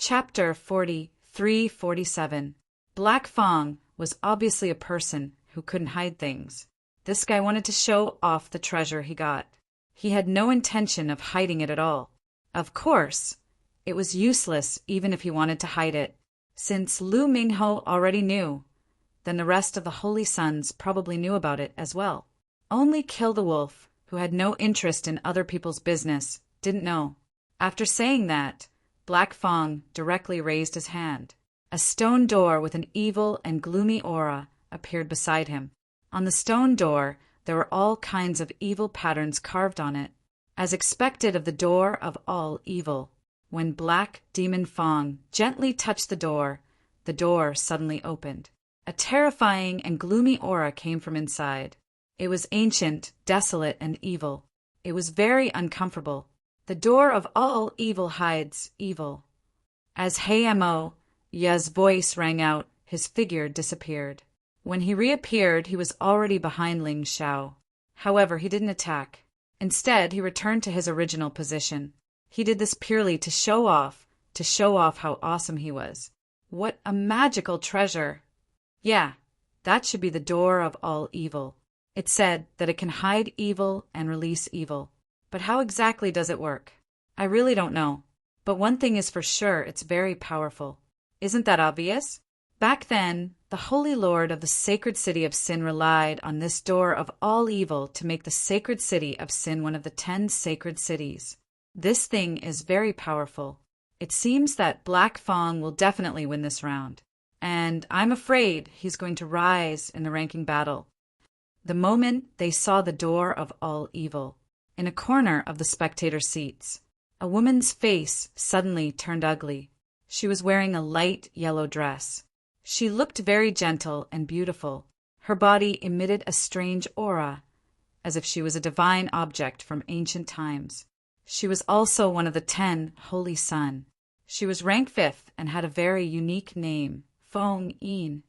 Chapter 43-47. Black Fong was obviously a person who couldn't hide things. This guy wanted to show off the treasure he got. He had no intention of hiding it at all. Of course, it was useless even if he wanted to hide it. Since Lu Mingho already knew, then the rest of the Holy Sons probably knew about it as well. Only Kill the Wolf, who had no interest in other people's business, didn't know. After saying that, Black Fong directly raised his hand. A stone door with an evil and gloomy aura appeared beside him. On the stone door, there were all kinds of evil patterns carved on it. As expected of the door of all evil, when Black Demon Fong gently touched the door suddenly opened. A terrifying and gloomy aura came from inside. It was ancient, desolate, and evil. It was very uncomfortable. The door of all evil hides evil. As Hey-Mo, Ya's voice rang out, his figure disappeared. When he reappeared, he was already behind Ling Xiao. However, he didn't attack. Instead, he returned to his original position. He did this purely to show off how awesome he was. What a magical treasure! Yeah, that should be the door of all evil. It said that it can hide evil and release evil. But how exactly does it work? I really don't know. But one thing is for sure, it's very powerful. Isn't that obvious? Back then, the Holy Lord of the Sacred City of Sin relied on this door of all evil to make the Sacred City of Sin one of the 10 sacred cities. This thing is very powerful. It seems that Black Fong will definitely win this round. And I'm afraid he's going to rise in the ranking battle. The moment they saw the door of all evil, in a corner of the spectator seats, a woman's face suddenly turned ugly. She was wearing a light yellow dress. She looked very gentle and beautiful. Her body emitted a strange aura, as if she was a divine object from ancient times. She was also one of the 10 Holy Sun. She was rank 5th and had a very unique name, Fong Yin.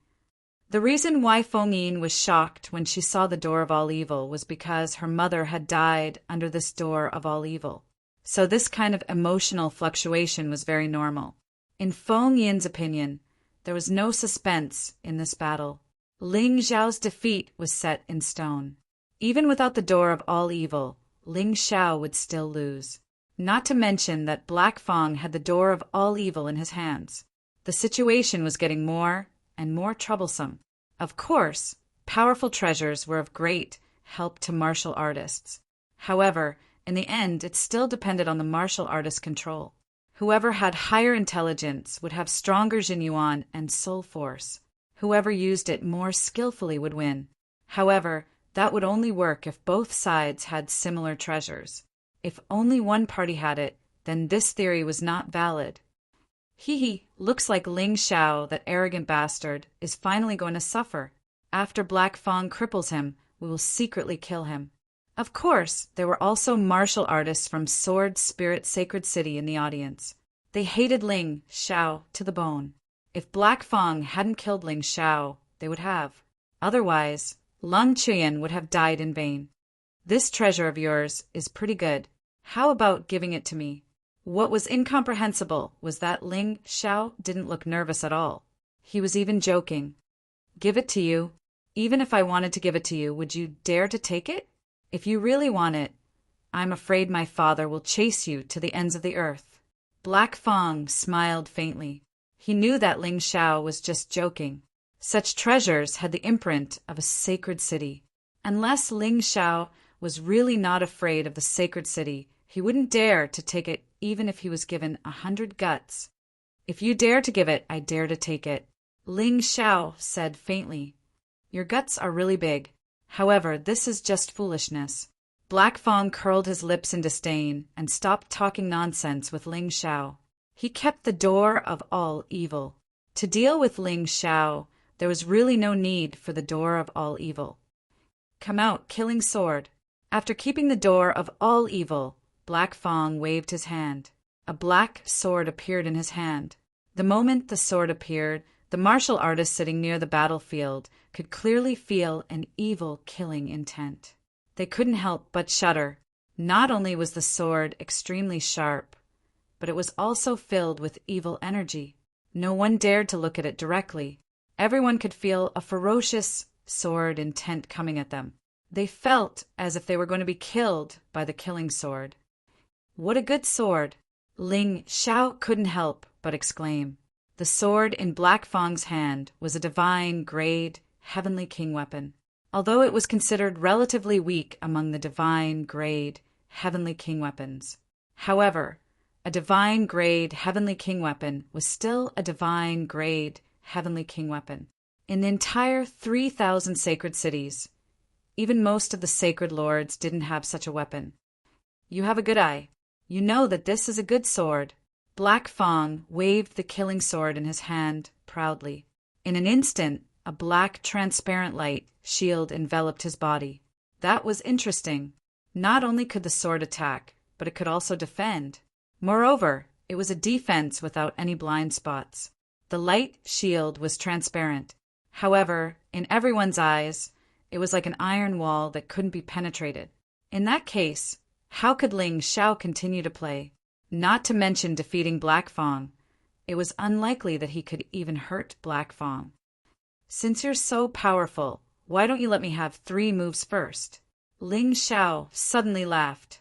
The reason why Fong Yin was shocked when she saw the door of all evil was because her mother had died under this door of all evil. So this kind of emotional fluctuation was very normal. In Fong Yin's opinion, there was no suspense in this battle. Ling Xiao's defeat was set in stone. Even without the door of all evil, Ling Xiao would still lose. Not to mention that Black Fong had the door of all evil in his hands. The situation was getting more and more troublesome. Of course, powerful treasures were of great help to martial artists. However, in the end, it still depended on the martial artist's control. Whoever had higher intelligence would have stronger Jinyuan and soul force. Whoever used it more skillfully would win. However, that would only work if both sides had similar treasures. If only one party had it, then this theory was not valid. Looks like Ling Xiao, that arrogant bastard, is finally going to suffer. After Black Fong cripples him, we will secretly kill him. Of course, there were also martial artists from Sword Spirit Sacred City in the audience. They hated Ling Xiao to the bone. If Black Fong hadn't killed Ling Xiao, they would have. Otherwise, Lung Chuyan would have died in vain. This treasure of yours is pretty good. How about giving it to me? What was incomprehensible was that Ling Xiao didn't look nervous at all. He was even joking. Give it to you? Even if I wanted to give it to you, would you dare to take it? If you really want it, I'm afraid my father will chase you to the ends of the earth. Black Fong smiled faintly. He knew that Ling Xiao was just joking. Such treasures had the imprint of a sacred city. Unless Ling Xiao was really not afraid of the sacred city, he wouldn't dare to take it even if he was given 100 guts. If you dare to give it, I dare to take it. Ling Xiao said faintly. Your guts are really big. However, this is just foolishness. Black Fong curled his lips in disdain and stopped talking nonsense with Ling Xiao. He kept the door of all evil. To deal with Ling Xiao, there was really no need for the door of all evil. Come out, killing sword. After keeping the door of all evil, Black Fong waved his hand. A black sword appeared in his hand. The moment the sword appeared, the martial artist sitting near the battlefield could clearly feel an evil killing intent. They couldn't help but shudder. Not only was the sword extremely sharp, but it was also filled with evil energy. No one dared to look at it directly. Everyone could feel a ferocious sword intent coming at them. They felt as if they were going to be killed by the killing sword. What a good sword! Ling Xiao couldn't help but exclaim. The sword in Black Fang's hand was a divine grade heavenly king weapon. Although it was considered relatively weak among the divine grade heavenly king weapons. However, a divine grade heavenly king weapon was still a divine grade heavenly king weapon. In the entire 3,000 sacred cities, even most of the sacred lords didn't have such a weapon. You have a good eye. You know that this is a good sword. Black Fang waved the killing sword in his hand proudly. In an instant, a black transparent light shield enveloped his body. That was interesting. Not only could the sword attack, but it could also defend. Moreover, it was a defense without any blind spots. The light shield was transparent. However, in everyone's eyes, it was like an iron wall that couldn't be penetrated. In that case, how could Ling Xiao continue to play? Not to mention defeating Black Fang. It was unlikely that he could even hurt Black Fang. Since you're so powerful, why don't you let me have 3 moves first? Ling Xiao suddenly laughed.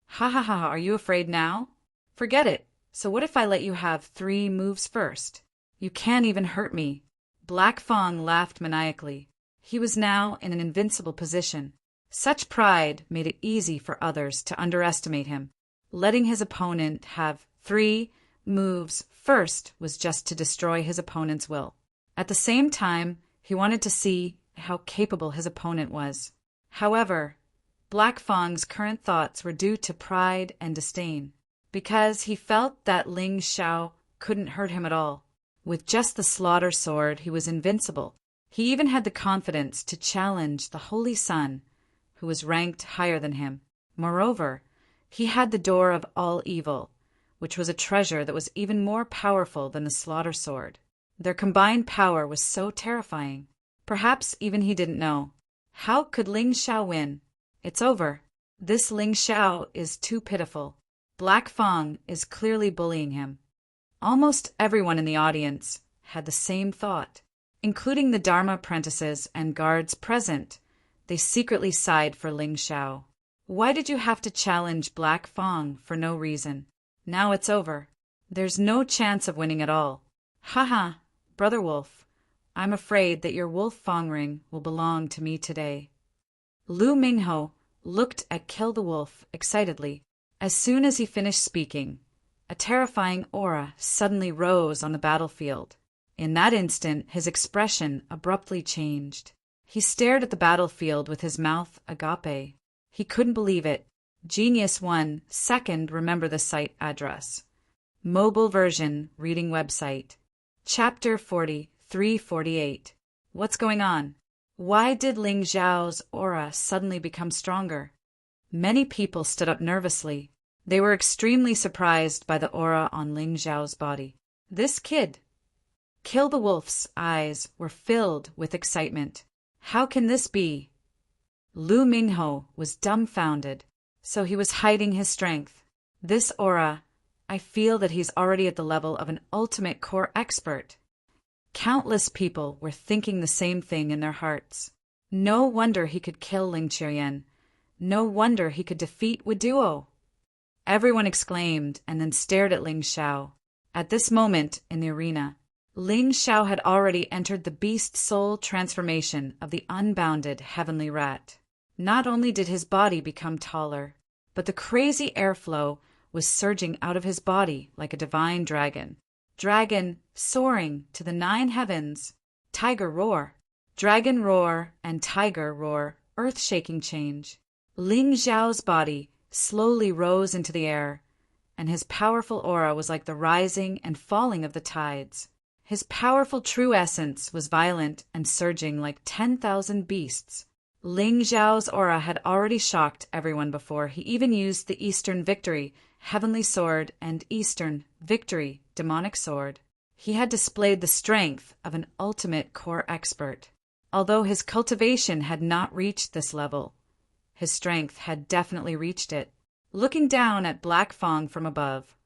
Ha ha ha, are you afraid now? Forget it. So what if I let you have 3 moves first? You can't even hurt me. Black Fang laughed maniacally. He was now in an invincible position. Such pride made it easy for others to underestimate him. Letting his opponent have 3 moves first was just to destroy his opponent's will. At the same time, he wanted to see how capable his opponent was. However, Black Fang's current thoughts were due to pride and disdain, because he felt that Ling Xiao couldn't hurt him at all. With just the slaughter sword, he was invincible. He even had the confidence to challenge the Holy Sun, who was ranked higher than him. Moreover, he had the door of all evil, which was a treasure that was even more powerful than the slaughter sword. Their combined power was so terrifying. Perhaps even he didn't know. How could Ling Xiao win? It's over. This Ling Xiao is too pitiful. Black Fang is clearly bullying him. Almost everyone in the audience had the same thought, including the Dharma apprentices and guards present. They secretly sighed for Ling Xiao. Why did you have to challenge Black Fang for no reason? Now it's over. There's no chance of winning at all. Haha, Brother Wolf, I'm afraid that your wolf Fang ring will belong to me today. Lu Mingho looked at Kill the Wolf excitedly. As soon as he finished speaking, a terrifying aura suddenly rose on the battlefield. In that instant, his expression abruptly changed. He stared at the battlefield with his mouth agape. He couldn't believe it. Genius 1 second, remember the site address. Mobile version, reading website. Chapter 4348. What's going on? Why did Ling Xiao's aura suddenly become stronger? Many people stood up nervously. They were extremely surprised by the aura on Ling Xiao's body. This kid. Kill the Wolf's eyes were filled with excitement. How can this be? Lu Mingho was dumbfounded, so he was hiding his strength. This aura, I feel that he's already at the level of an ultimate core expert. Countless people were thinking the same thing in their hearts. No wonder he could kill Ling Qiuyan. No wonder he could defeat Wuduo. Everyone exclaimed and then stared at Ling Xiao. At this moment in the arena, Ling Xiao had already entered the beast soul transformation of the unbounded heavenly rat. Not only did his body become taller, but the crazy airflow was surging out of his body like a divine dragon. Dragon soaring to the 9 heavens. Tiger roar. Dragon roar and tiger roar, earth-shaking change. Ling Xiao's body slowly rose into the air, and his powerful aura was like the rising and falling of the tides. His powerful true essence was violent and surging like 10,000 beasts. Ling Xiao's aura had already shocked everyone before he even used the Eastern Victory, Heavenly Sword, and Eastern Victory, Demonic Sword. He had displayed the strength of an ultimate core expert. Although his cultivation had not reached this level, his strength had definitely reached it. Looking down at Black Fang from above,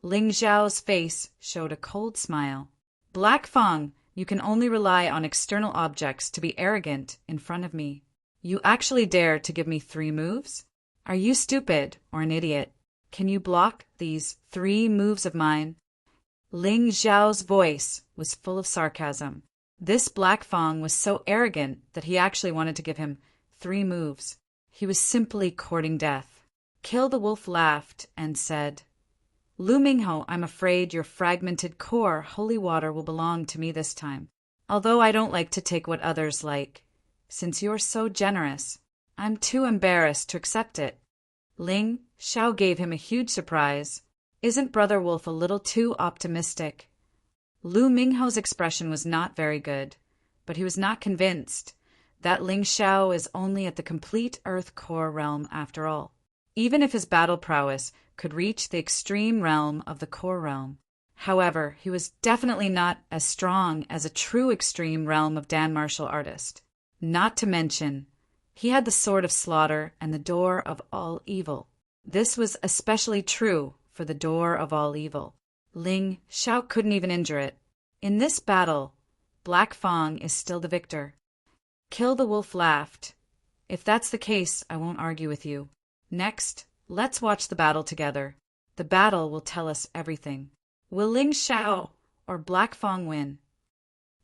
Ling Xiao's face showed a cold smile. Black Fang, you can only rely on external objects to be arrogant in front of me. You actually dare to give me 3 moves? Are you stupid or an idiot? Can you block these 3 moves of mine? Ling Xiao's voice was full of sarcasm. This Black Fang was so arrogant that he actually wanted to give him 3 moves. He was simply courting death. Kill the Wolf laughed and said, Lu Mingho, I'm afraid your fragmented core holy water will belong to me this time. Although I don't like to take what others like. Since you're so generous, I'm too embarrassed to accept it. Ling Xiao gave him a huge surprise. Isn't Brother Wolf a little too optimistic? Lu Mingho's expression was not very good, but he was not convinced. That Ling Xiao is only at the complete Earth Core realm after all. Even if his battle prowess could reach the extreme realm of the Core realm. However, he was definitely not as strong as a true extreme realm of Dan martial artist. Not to mention, he had the Sword of Slaughter and the Door of All Evil. This was especially true for the Door of All Evil. Ling Xiao couldn't even injure it. In this battle, Black Fang is still the victor. Kill the Wolf laughed. If that's the case, I won't argue with you. Next, let's watch the battle together. The battle will tell us everything. Will Ling Xiao or Black Fang win?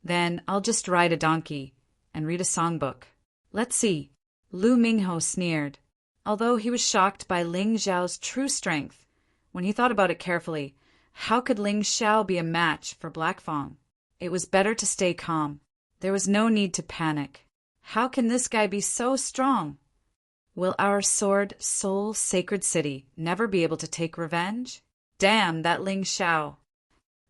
Then I'll just ride a donkey and read a songbook. Let's see. Lu Mingho sneered. Although he was shocked by Ling Xiao's true strength, when he thought about it carefully, how could Ling Xiao be a match for Black Fang? It was better to stay calm. There was no need to panic. How can this guy be so strong? Will our Sword Soul Sacred City never be able to take revenge? Damn that Ling Xiao.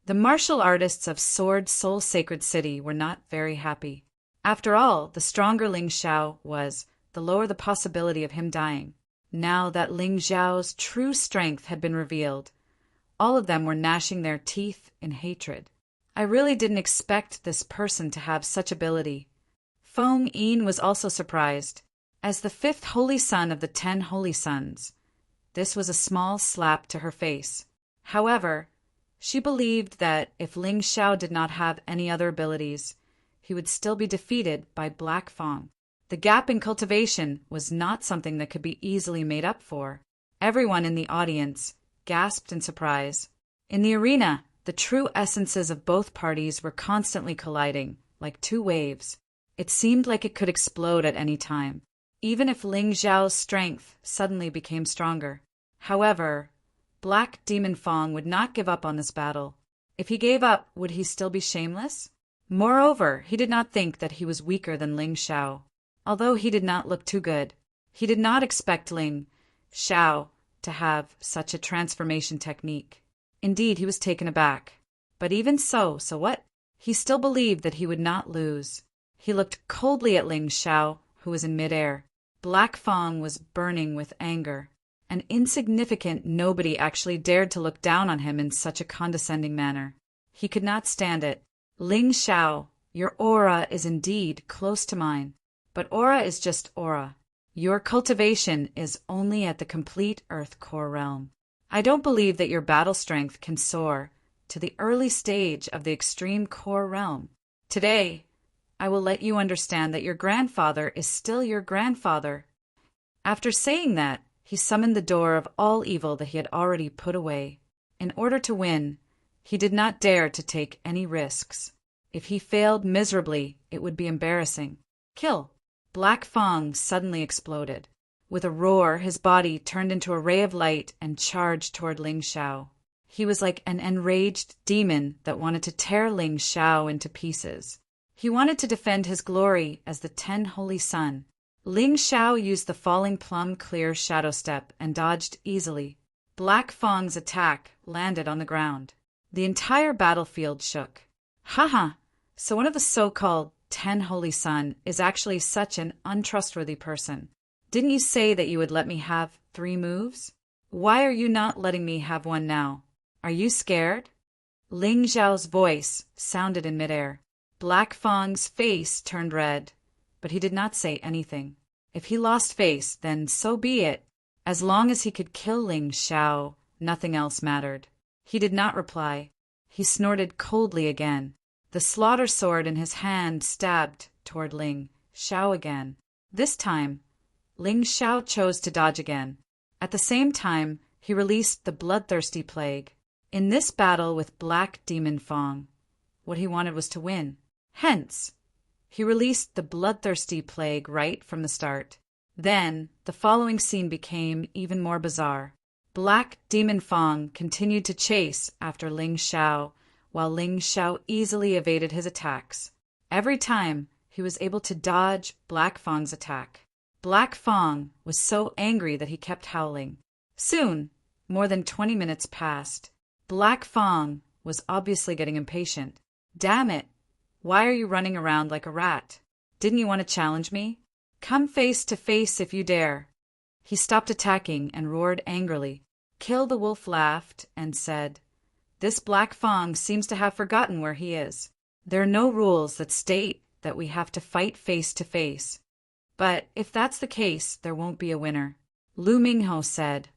The martial artists of Sword Soul Sacred City were not very happy. After all, the stronger Ling Xiao was, the lower the possibility of him dying. Now that Ling Xiao's true strength had been revealed, all of them were gnashing their teeth in hatred. I really didn't expect this person to have such ability. Feng Yin was also surprised. As the 5th holy son of the 10 holy sons, this was a small slap to her face. However, she believed that if Ling Xiao did not have any other abilities, he would still be defeated by Black Fang. The gap in cultivation was not something that could be easily made up for. Everyone in the audience gasped in surprise. In the arena, the true essences of both parties were constantly colliding, like 2 waves. It seemed like it could explode at any time, even if Ling Xiao's strength suddenly became stronger. However, Black Demon Fang would not give up on this battle. If he gave up, would he still be shameless? Moreover, he did not think that he was weaker than Ling Xiao. Although he did not look too good, he did not expect Ling Xiao to have such a transformation technique. Indeed, he was taken aback. But even so what? He still believed that he would not lose. He looked coldly at Ling Xiao, who was in midair. Black Fang was burning with anger. An insignificant nobody actually dared to look down on him in such a condescending manner. He could not stand it. Ling Xiao, your aura is indeed close to mine. But aura is just aura. Your cultivation is only at the complete Earth Core realm. I don't believe that your battle strength can soar to the early stage of the extreme core realm. Today, I will let you understand that your grandfather is still your grandfather. After saying that, he summoned the door of all evil that he had already put away. In order to win, he did not dare to take any risks. If he failed miserably, it would be embarrassing. Kill! Black Fang suddenly exploded. With a roar, his body turned into a ray of light and charged toward Ling Xiao. He was like an enraged demon that wanted to tear Ling Xiao into pieces. He wanted to defend his glory as the 10 holy sun. Ling Xiao used the falling plum clear shadow step and dodged easily. Black Fang's attack landed on the ground. The entire battlefield shook. Haha, so one of the so-called 10 holy sun is actually such an untrustworthy person. Didn't you say that you would let me have 3 moves? Why are you not letting me have one now? Are you scared? Ling Xiao's voice sounded in midair. Black Fang's face turned red, but he did not say anything. If he lost face, then so be it. As long as he could kill Ling Xiao, nothing else mattered. He did not reply. He snorted coldly again. The slaughter sword in his hand stabbed toward Ling Xiao again. This time, Ling Xiao chose to dodge again. At the same time, he released the bloodthirsty plague. In this battle with Black Demon Fong, what he wanted was to win. Hence, he released the bloodthirsty plague right from the start. Then, the following scene became even more bizarre. Black Demon Fong continued to chase after Ling Xiao, while Ling Xiao easily evaded his attacks. Every time, he was able to dodge Black Fong's attack. Black Fong was so angry that he kept howling. Soon, more than 20 minutes passed. Black Fong was obviously getting impatient. "Damn it! Why are you running around like a rat? Didn't you want to challenge me? Come face to face if you dare." He stopped attacking and roared angrily. Kill the Wolf laughed and said, "This Black Fong seems to have forgotten where he is. There are no rules that state that we have to fight face to face. But if that's the case, there won't be a winner." Lu Mingho said,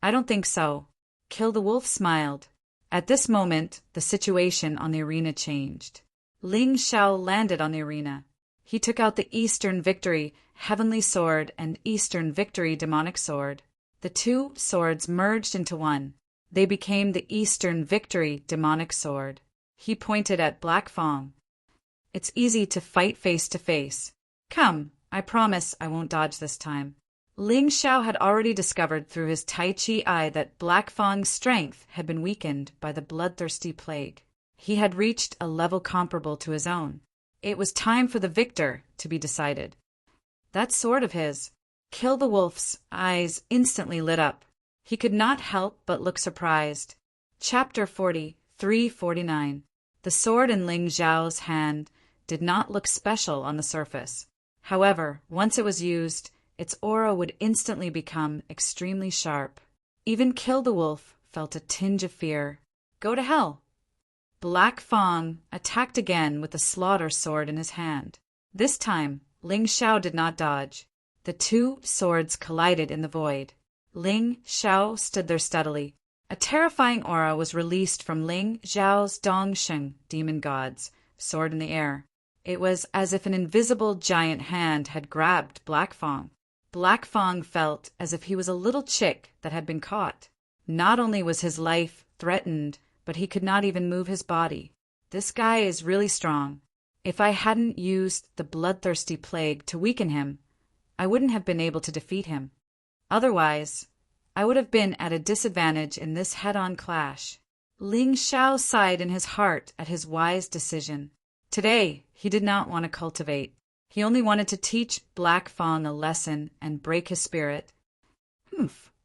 "I don't think so." Kill the Wolf smiled. At this moment, the situation on the arena changed. Ling Xiao landed on the arena. He took out the Eastern Victory Heavenly Sword and Eastern Victory Demonic Sword. The two swords merged into one. They became the Eastern Victory Demonic Sword. He pointed at Black Fong. "It's easy to fight face to face. Come, I promise I won't dodge this time." Ling Xiao had already discovered through his Tai Chi eye that Black Fong's strength had been weakened by the bloodthirsty plague. He had reached a level comparable to his own. It was time for the victor to be decided. That sword of his. Kill the Wolf's eyes instantly lit up. He could not help but look surprised. Chapter 4349. The sword in Ling Xiao's hand did not look special on the surface. However, once it was used, its aura would instantly become extremely sharp. Even Kill the Wolf felt a tinge of fear. Go to hell! Black Fong attacked again with the slaughter sword in his hand. This time, Ling Xiao did not dodge. The two swords collided in the void. Ling Xiao stood there steadily. A terrifying aura was released from Ling Xiao's Dongsheng demon god's sword in the air. It was as if an invisible giant hand had grabbed Black Fong. Black Fong felt as if he was a little chick that had been caught. Not only was his life threatened, but he could not even move his body. This guy is really strong. If I hadn't used the bloodthirsty plague to weaken him, I wouldn't have been able to defeat him. Otherwise, I would have been at a disadvantage in this head-on clash. Ling Xiao sighed in his heart at his wise decision. Today, he did not want to cultivate. He only wanted to teach Black Fong a lesson and break his spirit.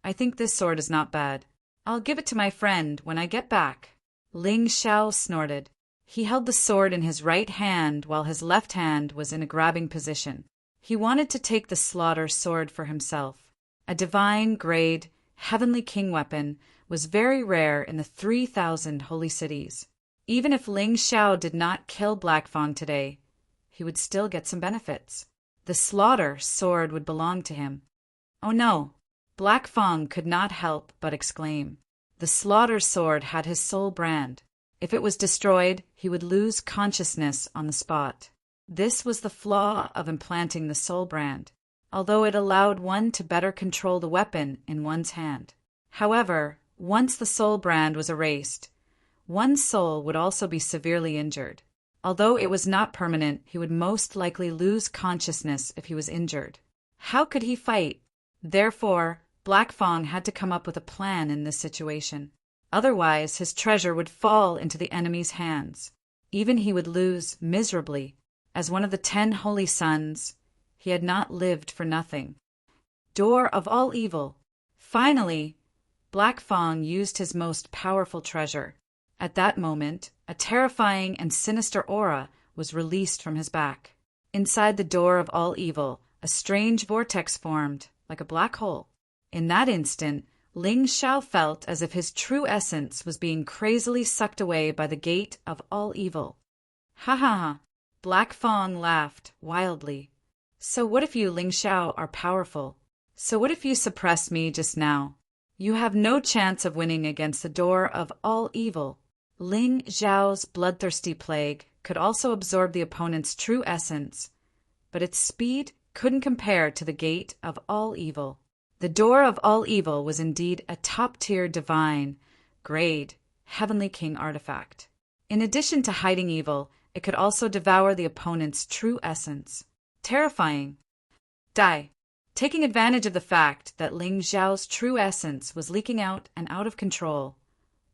I think this sword is not bad. I'll give it to my friend when I get back." Ling Xiao snorted. He held the sword in his right hand while his left hand was in a grabbing position. He wanted to take the slaughter sword for himself. A divine-grade, heavenly king weapon was very rare in the 3,000 holy cities. Even if Ling Xiao did not kill Black Fong today, he would still get some benefits. The slaughter sword would belong to him. Oh no! Black Fong could not help but exclaim. The slaughter sword had his soul brand. If it was destroyed, he would lose consciousness on the spot. This was the flaw of implanting the soul brand, although it allowed one to better control the weapon in one's hand. However, once the soul brand was erased, one's soul would also be severely injured. Although it was not permanent, he would most likely lose consciousness if he was injured. How could he fight? Therefore, Black Fong had to come up with a plan in this situation. Otherwise, his treasure would fall into the enemy's hands. Even he would lose miserably. As one of the 10 holy sons, he had not lived for nothing. Door of all evil. Finally, Black Fong used his most powerful treasure. At that moment, a terrifying and sinister aura was released from his back. Inside the door of all evil, a strange vortex formed, like a black hole. In that instant, Ling Xiao felt as if his true essence was being crazily sucked away by the gate of all evil. Ha ha ha! Black Fong laughed wildly. So what if you, Ling Xiao, are powerful? So what if you suppressed me just now? You have no chance of winning against the door of all evil. Ling Zhao's bloodthirsty plague could also absorb the opponent's true essence, but its speed couldn't compare to the gate of all evil. The door of all evil was indeed a top-tier divine, grade, heavenly king artifact. In addition to hiding evil, it could also devour the opponent's true essence. Terrifying. Die. Taking advantage of the fact that Ling Zhao's true essence was leaking out and out of control,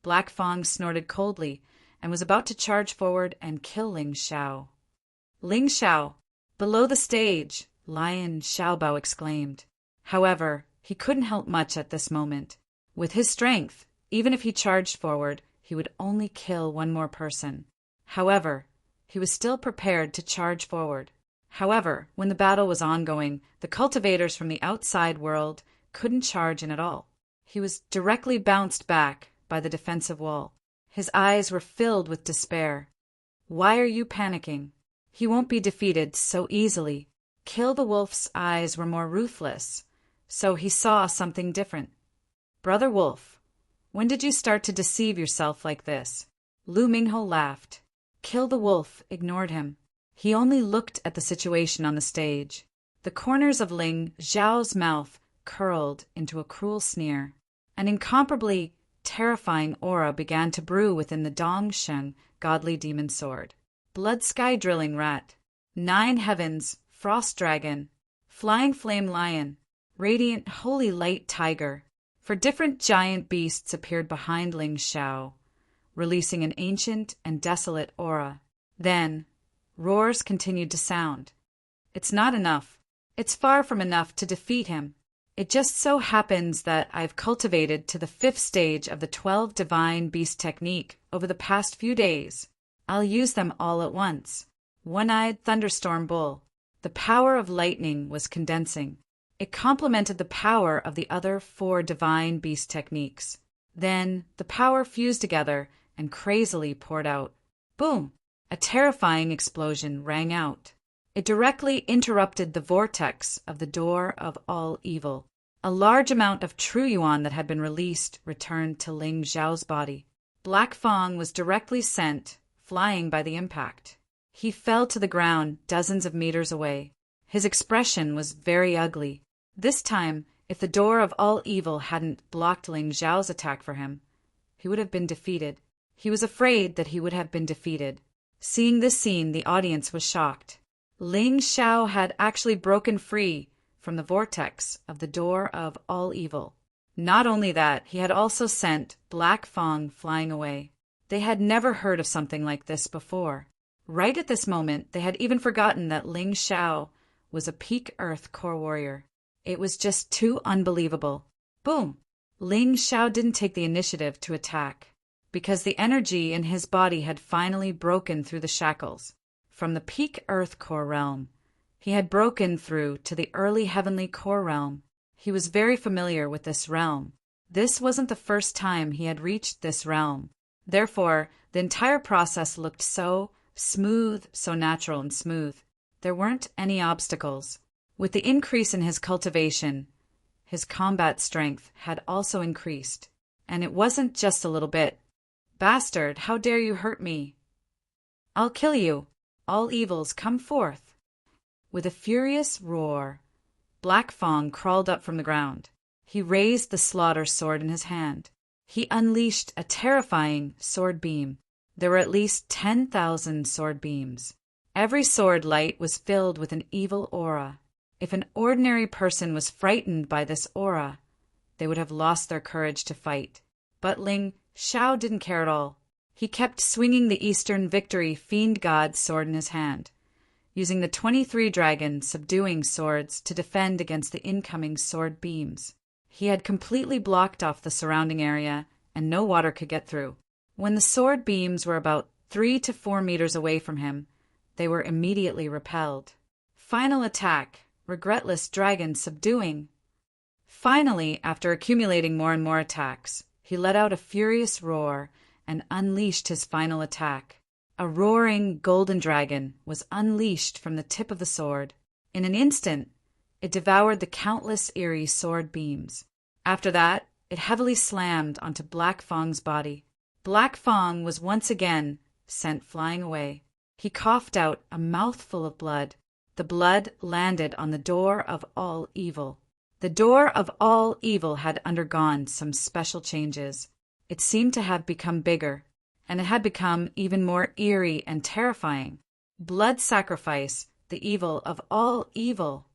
Black Fang snorted coldly and was about to charge forward and kill Ling Xiao. Ling Xiao! Below the stage, Lion Xiaobao exclaimed. However, he couldn't help much at this moment. With his strength, even if he charged forward, he would only kill one more person. However, he was still prepared to charge forward. However, when the battle was ongoing, the cultivators from the outside world couldn't charge in at all. He was directly bounced back by the defensive wall. His eyes were filled with despair. Why are you panicking? He won't be defeated so easily. Kill the Wolf's eyes were more ruthless, so he saw something different. Brother Wolf, when did you start to deceive yourself like this? Lu Mingho laughed. Kill the Wolf ignored him. He only looked at the situation on the stage. The corners of Ling Zhao's mouth curled into a cruel sneer. An incomparably terrifying aura began to brew within the Dongsheng godly demon sword. Blood sky drilling rat, 9 heavens, frost dragon, flying flame lion, radiant holy light tiger. For different giant beasts appeared behind Ling Xiao, releasing an ancient and desolate aura. Then, roars continued to sound. It's not enough. It's far from enough to defeat him. It just so happens that I've cultivated to the 5th stage of the 12 divine beast technique over the past few days. I'll use them all at once. One-eyed thunderstorm bull. The power of lightning was condensing. It complemented the power of the other 4 divine beast techniques. Then the power fused together and crazily poured out. Boom! A terrifying explosion rang out. It directly interrupted the vortex of the door of all evil. A large amount of true yuan that had been released returned to Ling Zhao's body. Black Fang was directly sent, flying by the impact. He fell to the ground dozens of meters away. His expression was very ugly. This time, if the door of all evil hadn't blocked Ling Zhao's attack for him, he would have been defeated. He was afraid that he would have been defeated. Seeing this scene, the audience was shocked. Ling Xiao had actually broken free from the vortex of the door of all evil. Not only that, he had also sent Black Fang flying away. They had never heard of something like this before. Right at this moment, they had even forgotten that Ling Xiao was a peak Earth core warrior. It was just too unbelievable. Boom! Ling Xiao didn't take the initiative to attack, because the energy in his body had finally broken through the shackles. From the peak Earth core realm, he had broken through to the early heavenly core realm. He was very familiar with this realm. This wasn't the first time he had reached this realm. Therefore, the entire process looked so smooth, so natural and smooth. There weren't any obstacles. With the increase in his cultivation, his combat strength had also increased. And it wasn't just a little bit. Bastard, how dare you hurt me? I'll kill you. All evils come forth. With a furious roar, Black Fang crawled up from the ground. He raised the slaughter sword in his hand. He unleashed a terrifying sword beam. There were at least 10,000 sword beams. Every sword light was filled with an evil aura. If an ordinary person was frightened by this aura, they would have lost their courage to fight. But Ling Xiao didn't care at all. He kept swinging the Eastern Victory Fiend God sword in his hand, using the 23 dragon subduing swords to defend against the incoming sword beams. He had completely blocked off the surrounding area, and no water could get through. When the sword beams were about 3 to 4 meters away from him, they were immediately repelled. Final attack, regretless dragon subduing. Finally, after accumulating more and more attacks, he let out a furious roar and unleashed his final attack. A roaring golden dragon was unleashed from the tip of the sword. In an instant, it devoured the countless eerie sword beams. After that, it heavily slammed onto Black Fang's body. Black Fang was once again sent flying away. He coughed out a mouthful of blood. The blood landed on the door of all evil. The door of all evil had undergone some special changes. It seemed to have become bigger, and it had become even more eerie and terrifying. Blood sacrifice, the evil of all evil.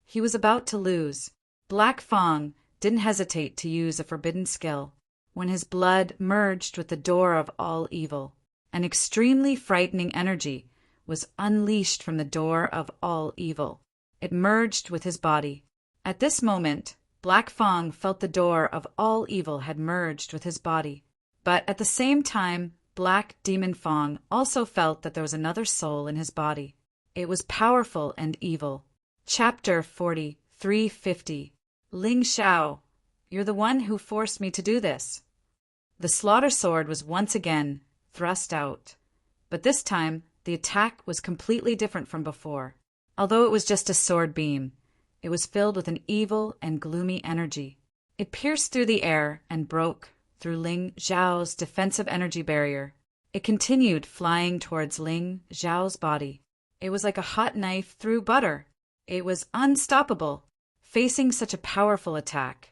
He was about to lose. Black Fang didn't hesitate to use a forbidden skill. When his blood merged with the door of all evil, an extremely frightening energy was unleashed from the door of all evil. It merged with his body. At this moment, Black Fang felt the door of all evil had merged with his body. But at the same time, Black Demon Fang also felt that there was another soul in his body. It was powerful and evil. Chapter 40, 350. Ling Xiao, you're the one who forced me to do this. The slaughter sword was once again thrust out, but this time the attack was completely different from before. Although it was just a sword beam, it was filled with an evil and gloomy energy. It pierced through the air and broke through Ling Xiao's defensive energy barrier. It continued flying towards Ling Xiao's body. It was like a hot knife through butter. It was unstoppable. Facing such a powerful attack,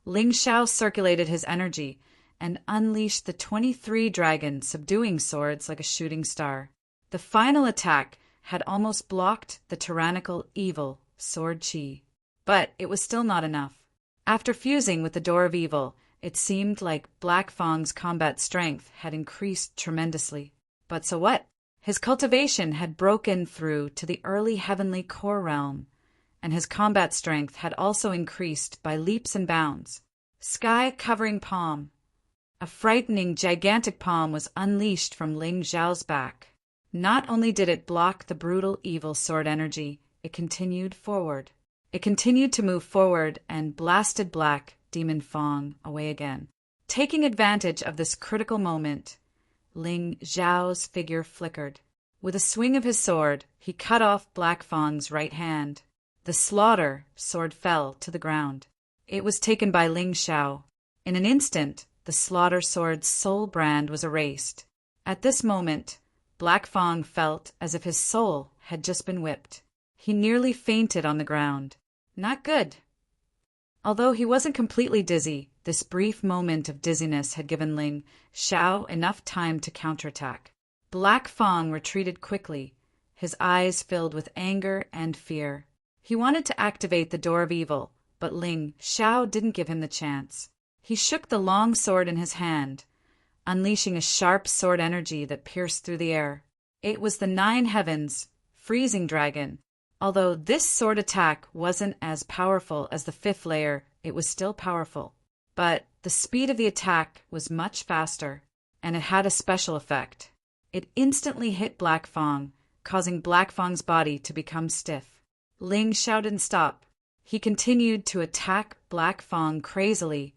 Ling Xiao circulated his energy and unleashed the 23 dragon subduing swords like a shooting star. The final attack had almost blocked the tyrannical evil sword chi. But it was still not enough. After fusing with the door of evil, it seemed like Black Fang's combat strength had increased tremendously. But so what? His cultivation had broken through to the early heavenly core realm, and his combat strength had also increased by leaps and bounds. Sky-covering palm. A frightening, gigantic palm was unleashed from Ling Xiao's back. Not only did it block the brutal evil sword energy, it continued forward. It continued to move forward and blasted Black Demon Fang away again. Taking advantage of this critical moment, Ling Xiao's figure flickered. With a swing of his sword, he cut off Black Fang's right hand. The slaughter sword fell to the ground. It was taken by Ling Xiao. In an instant, the slaughter sword's soul brand was erased. At this moment, Black Fang felt as if his soul had just been whipped. He nearly fainted on the ground. Not good. Although he wasn't completely dizzy, this brief moment of dizziness had given Ling Xiao enough time to counterattack. Black Fang retreated quickly, his eyes filled with anger and fear. He wanted to activate the door of evil, but Ling Xiao didn't give him the chance. He shook the long sword in his hand, unleashing a sharp sword energy that pierced through the air. It was the 9 heavens, freezing dragon. Although this sword attack wasn't as powerful as the 5th layer, it was still powerful. But the speed of the attack was much faster, and it had a special effect. It instantly hit Black Fang, causing Black Fang's body to become stiff. Ling Xiao didn't stop. He continued to attack Black Fang crazily,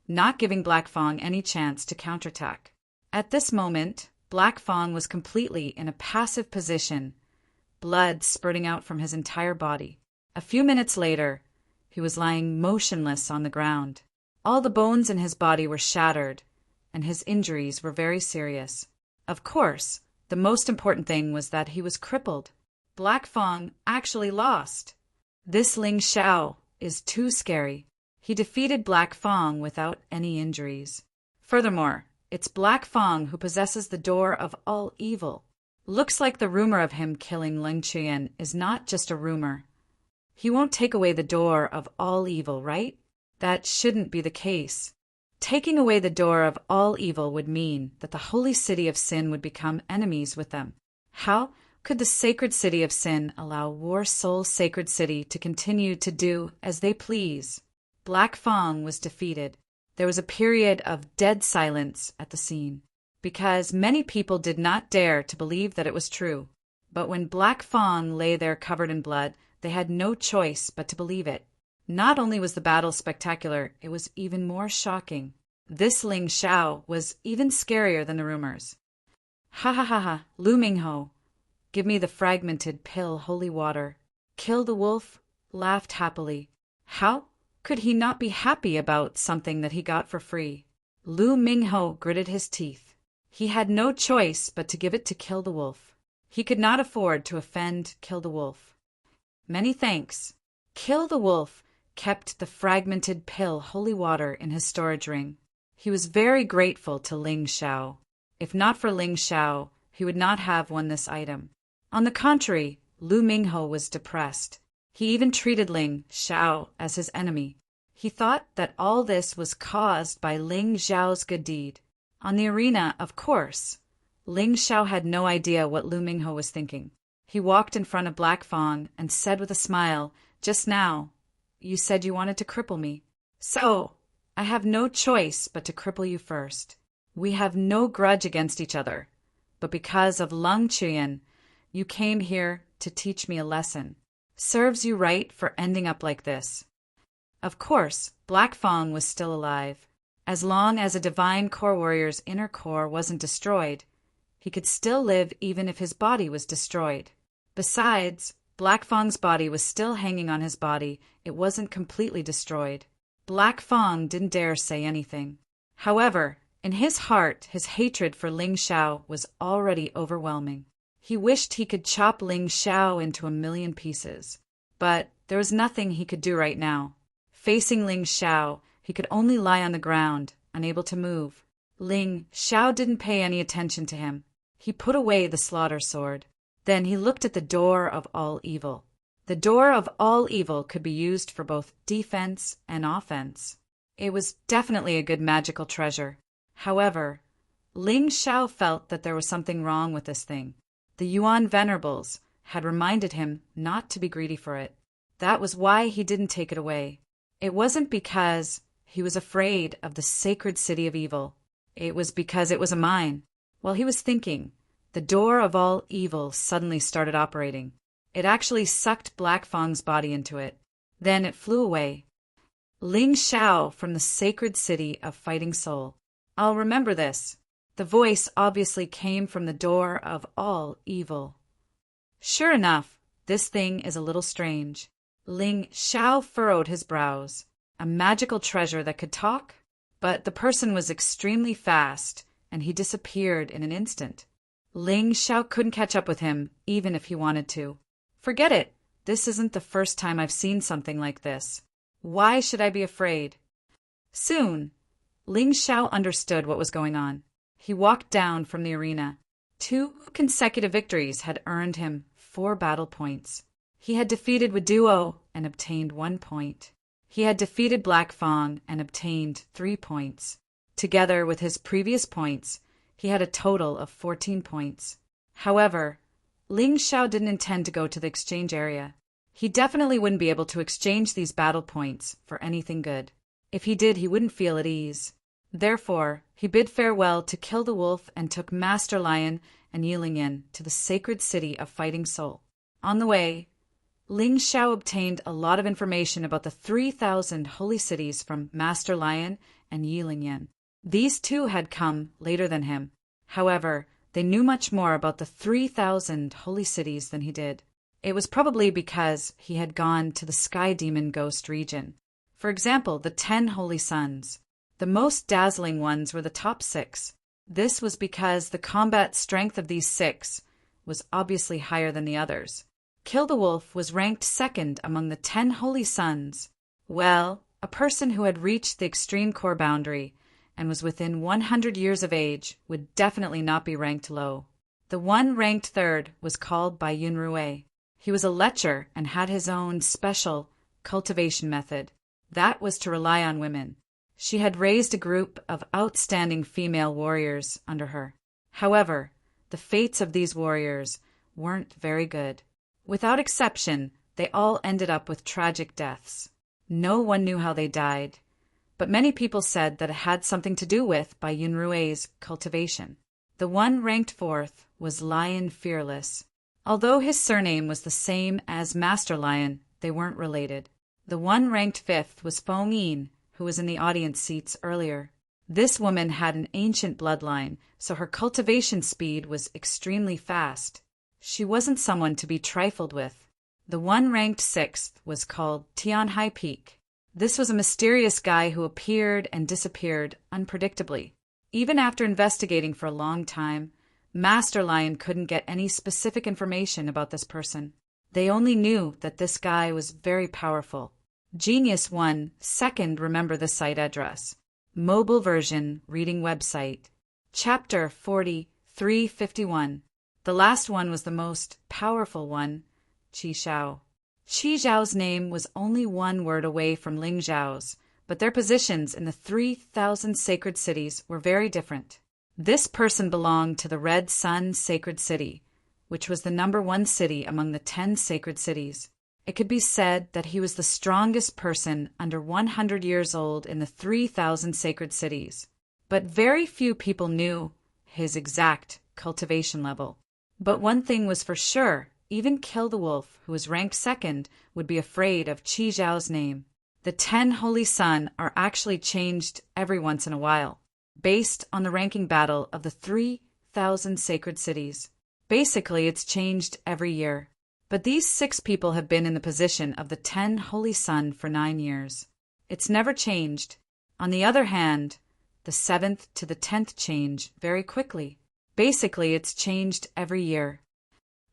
not giving Black Fang any chance to counterattack. At this moment, Black Fang was completely in a passive position, blood spurting out from his entire body. A few minutes later, he was lying motionless on the ground. All the bones in his body were shattered, and his injuries were very serious. Of course, the most important thing was that he was crippled. Black Fang actually lost. This Ling Xiao is too scary. He defeated Black Fang without any injuries. Furthermore, it's Black Fang who possesses the door of all evil. Looks like the rumor of him killing Ling Qian is not just a rumor. He won't take away the door of all evil, right? That shouldn't be the case. Taking away the door of all evil would mean that the holy city of sin would become enemies with them. How could the sacred city of sin allow War Soul Sacred City to continue to do as they please? Black Fang was defeated. There was a period of dead silence at the scene, because many people did not dare to believe that it was true. But when Black Fang lay there covered in blood, they had no choice but to believe it. Not only was the battle spectacular, it was even more shocking. This Ling Xiao was even scarier than the rumors. Ha ha ha ha, Lu Mingho. Give me the fragmented pill holy water. Kill the wolf, laughed happily. How? could he not be happy about something that he got for free? Lu Mingho gritted his teeth. He had no choice but to give it to Kill the Wolf. He could not afford to offend Kill the Wolf. Many thanks. Kill the Wolf kept the fragmented pill holy water in his storage ring. He was very grateful to Ling Xiao. If not for Ling Xiao, he would not have won this item. On the contrary, Lu Mingho was depressed. He even treated Ling Xiao as his enemy. He thought that all this was caused by Ling Xiao's good deed. On the arena, of course, Ling Xiao had no idea what Lu Mingho was thinking. He walked in front of Black Fang and said with a smile, "Just now, you said you wanted to cripple me. So, I have no choice but to cripple you first. We have no grudge against each other, but because of Lung Chuyan, you came here to teach me a lesson. Serves you right for ending up like this." Of course, Black Fang was still alive. As long as a divine core warrior's inner core wasn't destroyed, he could still live even if his body was destroyed. Besides, Black Fang's body was still hanging on his body. It wasn't completely destroyed. Black Fang didn't dare say anything. However, in his heart, his hatred for Ling Xiao was already overwhelming. He wished he could chop Ling Xiao into 1,000,000 pieces. But there was nothing he could do right now. Facing Ling Xiao, he could only lie on the ground, unable to move. Ling Xiao didn't pay any attention to him. He put away the slaughter sword. Then he looked at the door of all evil. The door of all evil could be used for both defense and offense. It was definitely a good magical treasure. However, Ling Xiao felt that there was something wrong with this thing. The Yuan Venerables had reminded him not to be greedy for it. That was why he didn't take it away. It wasn't because he was afraid of the sacred city of evil. It was because it was a mine. While he was thinking, the door of all evil suddenly started operating. It actually sucked Black Fang's body into it. Then it flew away. Ling Xiao from the sacred city of Fighting Soul. I'll remember this. The voice obviously came from the door of all evil. Sure enough, this thing is a little strange. Ling Xiao furrowed his brows. A magical treasure that could talk? But the person was extremely fast, and he disappeared in an instant. Ling Xiao couldn't catch up with him, even if he wanted to. Forget it. This isn't the first time I've seen something like this. Why should I be afraid? Soon, Ling Xiao understood what was going on. He walked down from the arena. 2 consecutive victories had earned him 4 battle points. He had defeated Waduo and obtained 1 point. He had defeated Black Fang and obtained 3 points. Together with his previous points, he had a total of 14 points. However, Ling Xiao didn't intend to go to the exchange area. He definitely wouldn't be able to exchange these battle points for anything good. If he did, he wouldn't feel at ease. Therefore, he bid farewell to Kill the Wolf and took Master Lion and Yilingyan to the sacred city of Fighting Soul. On the way, Ling Xiao obtained a lot of information about the 3,000 holy cities from Master Lion and Yilingyan. These 2 had come later than him. However, they knew much more about the 3,000 holy cities than he did. It was probably because he had gone to the Sky Demon Ghost region. For example, the 10 holy suns. The most dazzling ones were the top 6. This was because the combat strength of these 6 was obviously higher than the others. Kill the Wolf was ranked 2nd among the 10 holy suns. Well, a person who had reached the extreme core boundary and was within 100 years of age would definitely not be ranked low. The one ranked 3rd was called by Yunrui. He was a lecher and had his own special cultivation method. That was to rely on women. She had raised a group of outstanding female warriors under her. However, the fates of these warriors weren't very good. Without exception, they all ended up with tragic deaths. No one knew how they died, but many people said that it had something to do with by Yunrui's cultivation. The one ranked 4th was Lion Fearless. Although his surname was the same as Master Lion, they weren't related. The one ranked 5th was Feng Yin, who was in the audience seats earlier. This woman had an ancient bloodline, so her cultivation speed was extremely fast. She wasn't someone to be trifled with. The one ranked 6th was called Tian Hai Peak. This was a mysterious guy who appeared and disappeared unpredictably. Even after investigating for a long time, Master Lion couldn't get any specific information about this person. They only knew that this guy was very powerful. Genius 1, second, remember the site address. Mobile version, reading website. Chapter 4351. The last one was the most powerful one, Qi Xiao. Qi Xiao's name was only one word away from Ling Xiao's, but their positions in the 3,000 sacred cities were very different. This person belonged to the Red Sun Sacred City, which was the #1 city among the 10 sacred cities. It could be said that he was the strongest person under 100 years old in the 3,000 sacred cities. But very few people knew his exact cultivation level. But one thing was for sure, even Kill the Wolf, who was ranked second, would be afraid of Qi Xiao's name. The 10 Holy Sun are actually changed every once in a while, based on the ranking battle of the 3,000 sacred cities. Basically, it's changed every year. But these 6 people have been in the position of the 10 Holy Sun for 9 years. It's never changed. On the other hand, the 7th to the 10th change very quickly. Basically, it's changed every year.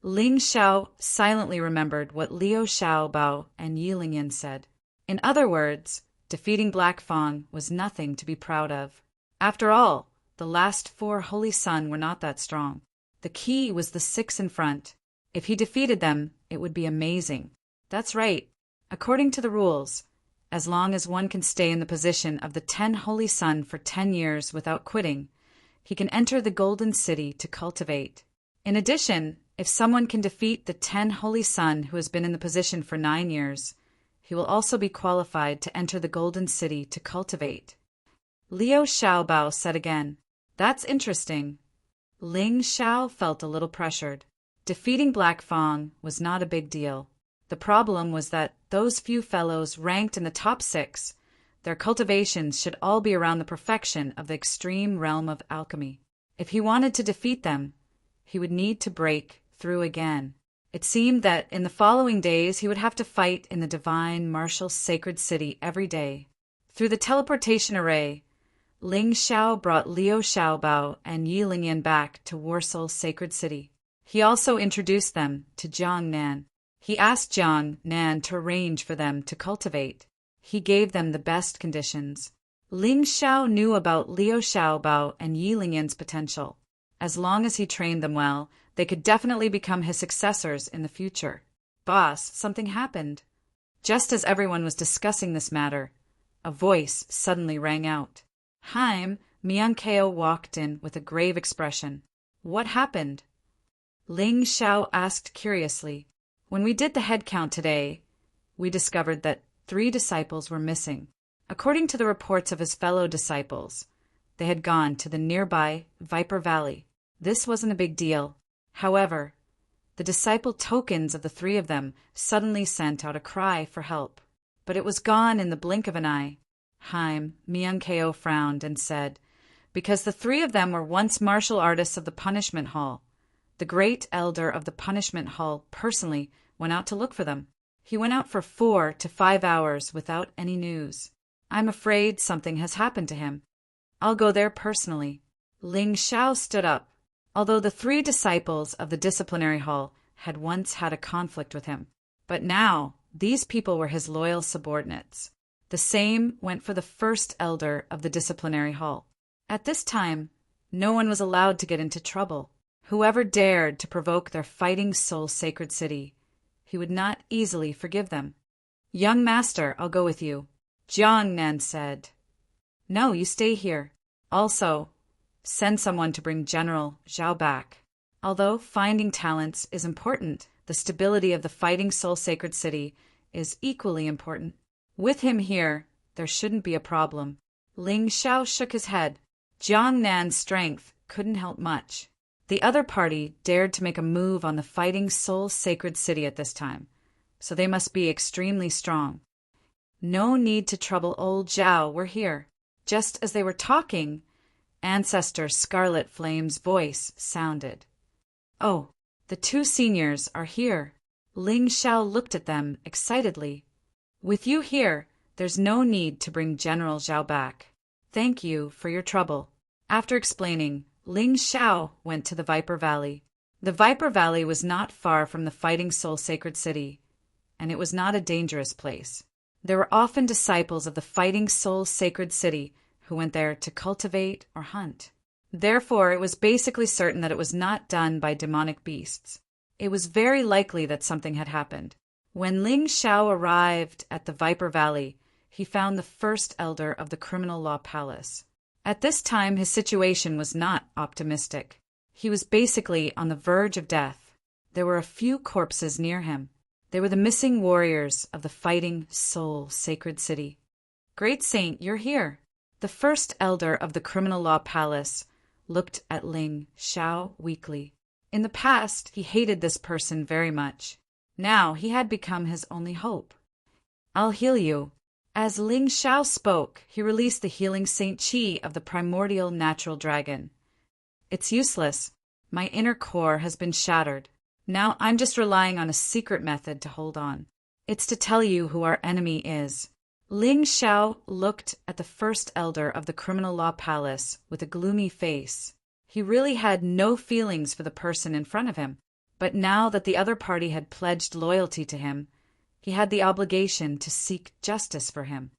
Ling Xiao silently remembered what Liu Xiaobao and Yi Lingyan said. In other words, defeating Black Fang was nothing to be proud of. After all, the last 4 Holy Sun were not that strong. The key was the 6 in front. If he defeated them, it would be amazing. That's right. According to the rules, as long as one can stay in the position of the 10 Holy Sun for 10 years without quitting, he can enter the Golden City to cultivate. In addition, if someone can defeat the 10 Holy Sun who has been in the position for 9 years, he will also be qualified to enter the Golden City to cultivate. Liu Xiaobao said again, "That's interesting." Ling Xiao felt a little pressured. Defeating Black Fang was not a big deal. The problem was that those few fellows ranked in the top 6, their cultivations should all be around the perfection of the extreme realm of alchemy. If he wanted to defeat them, he would need to break through again. It seemed that in the following days he would have to fight in the divine martial sacred city every day. Through the teleportation array, Ling Xiao brought Liu Xiaobao and Yi Lingyan back to Warsaw Sacred City. He also introduced them to Jiang Nan. He asked Jiang Nan to arrange for them to cultivate. He gave them the best conditions. Ling Xiao knew about Liu Xiaobao and Yi Lingyan's potential. As long as he trained them well, they could definitely become his successors in the future. Boss, something happened. Just as everyone was discussing this matter, a voice suddenly rang out. Haim, Miankeo walked in with a grave expression. What happened? Ling Xiao asked curiously. When we did the head count today, we discovered that 3 disciples were missing. According to the reports of his fellow disciples, they had gone to the nearby Viper Valley. This wasn't a big deal. However, the disciple tokens of the 3 of them suddenly sent out a cry for help. But it was gone in the blink of an eye. Haim, Miankeo frowned and said, because the 3 of them were once martial artists of the Punishment Hall. The great elder of the Punishment Hall personally went out to look for them. He went out for 4 to 5 hours without any news. I'm afraid something has happened to him. I'll go there personally. Ling Xiao stood up. Although the 3 disciples of the disciplinary hall had once had a conflict with him, but now these people were his loyal subordinates. The same went for the first elder of the disciplinary hall. At this time, no one was allowed to get into trouble. Whoever dared to provoke their fighting soul sacred city, he would not easily forgive them. Young master, I'll go with you, Jiang Nan said. No, you stay here. Also, send someone to bring General Zhao back. Although finding talents is important, the stability of the fighting soul sacred city is equally important. With him here, there shouldn't be a problem. Ling Xiao shook his head. Jiang Nan's strength couldn't help much. The other party dared to make a move on the fighting soul sacred city at this time, so they must be extremely strong. No need to trouble old Zhao, we're here. Just as they were talking, Ancestor Scarlet Flame's voice sounded. Oh, the 2 seniors are here. Ling Xiao looked at them excitedly. With you here, There's no need to bring General Zhao back. Thank you for your trouble. After explaining, Ling Xiao went to the Viper Valley. The Viper Valley was not far from the Fighting Soul Sacred City, and it was not a dangerous place. There were often disciples of the Fighting Soul Sacred City who went there to cultivate or hunt. Therefore, it was basically certain that it was not done by demonic beasts. It was very likely that something had happened. When Ling Xiao arrived at the Viper Valley, he found the first elder of the Criminal Law Palace. At this time, his situation was not optimistic. He was basically on the verge of death. There were a few corpses near him. They were the missing warriors of the Fighting Soul Sacred City. Great Saint, you're here. The first elder of the Criminal Law Palace looked at Ling Xiao weakly. In the past, he hated this person very much. Now he had become his only hope. I'll heal you. As Ling Xiao spoke, he released the healing Saint Qi of the primordial natural dragon. It's useless. My inner core has been shattered. Now I'm just relying on a secret method to hold on. It's to tell you who our enemy is. Ling Xiao looked at the first elder of the Criminal Law Palace with a gloomy face. He really had no feelings for the person in front of him, but now that the other party had pledged loyalty to him, he had the obligation to seek justice for him.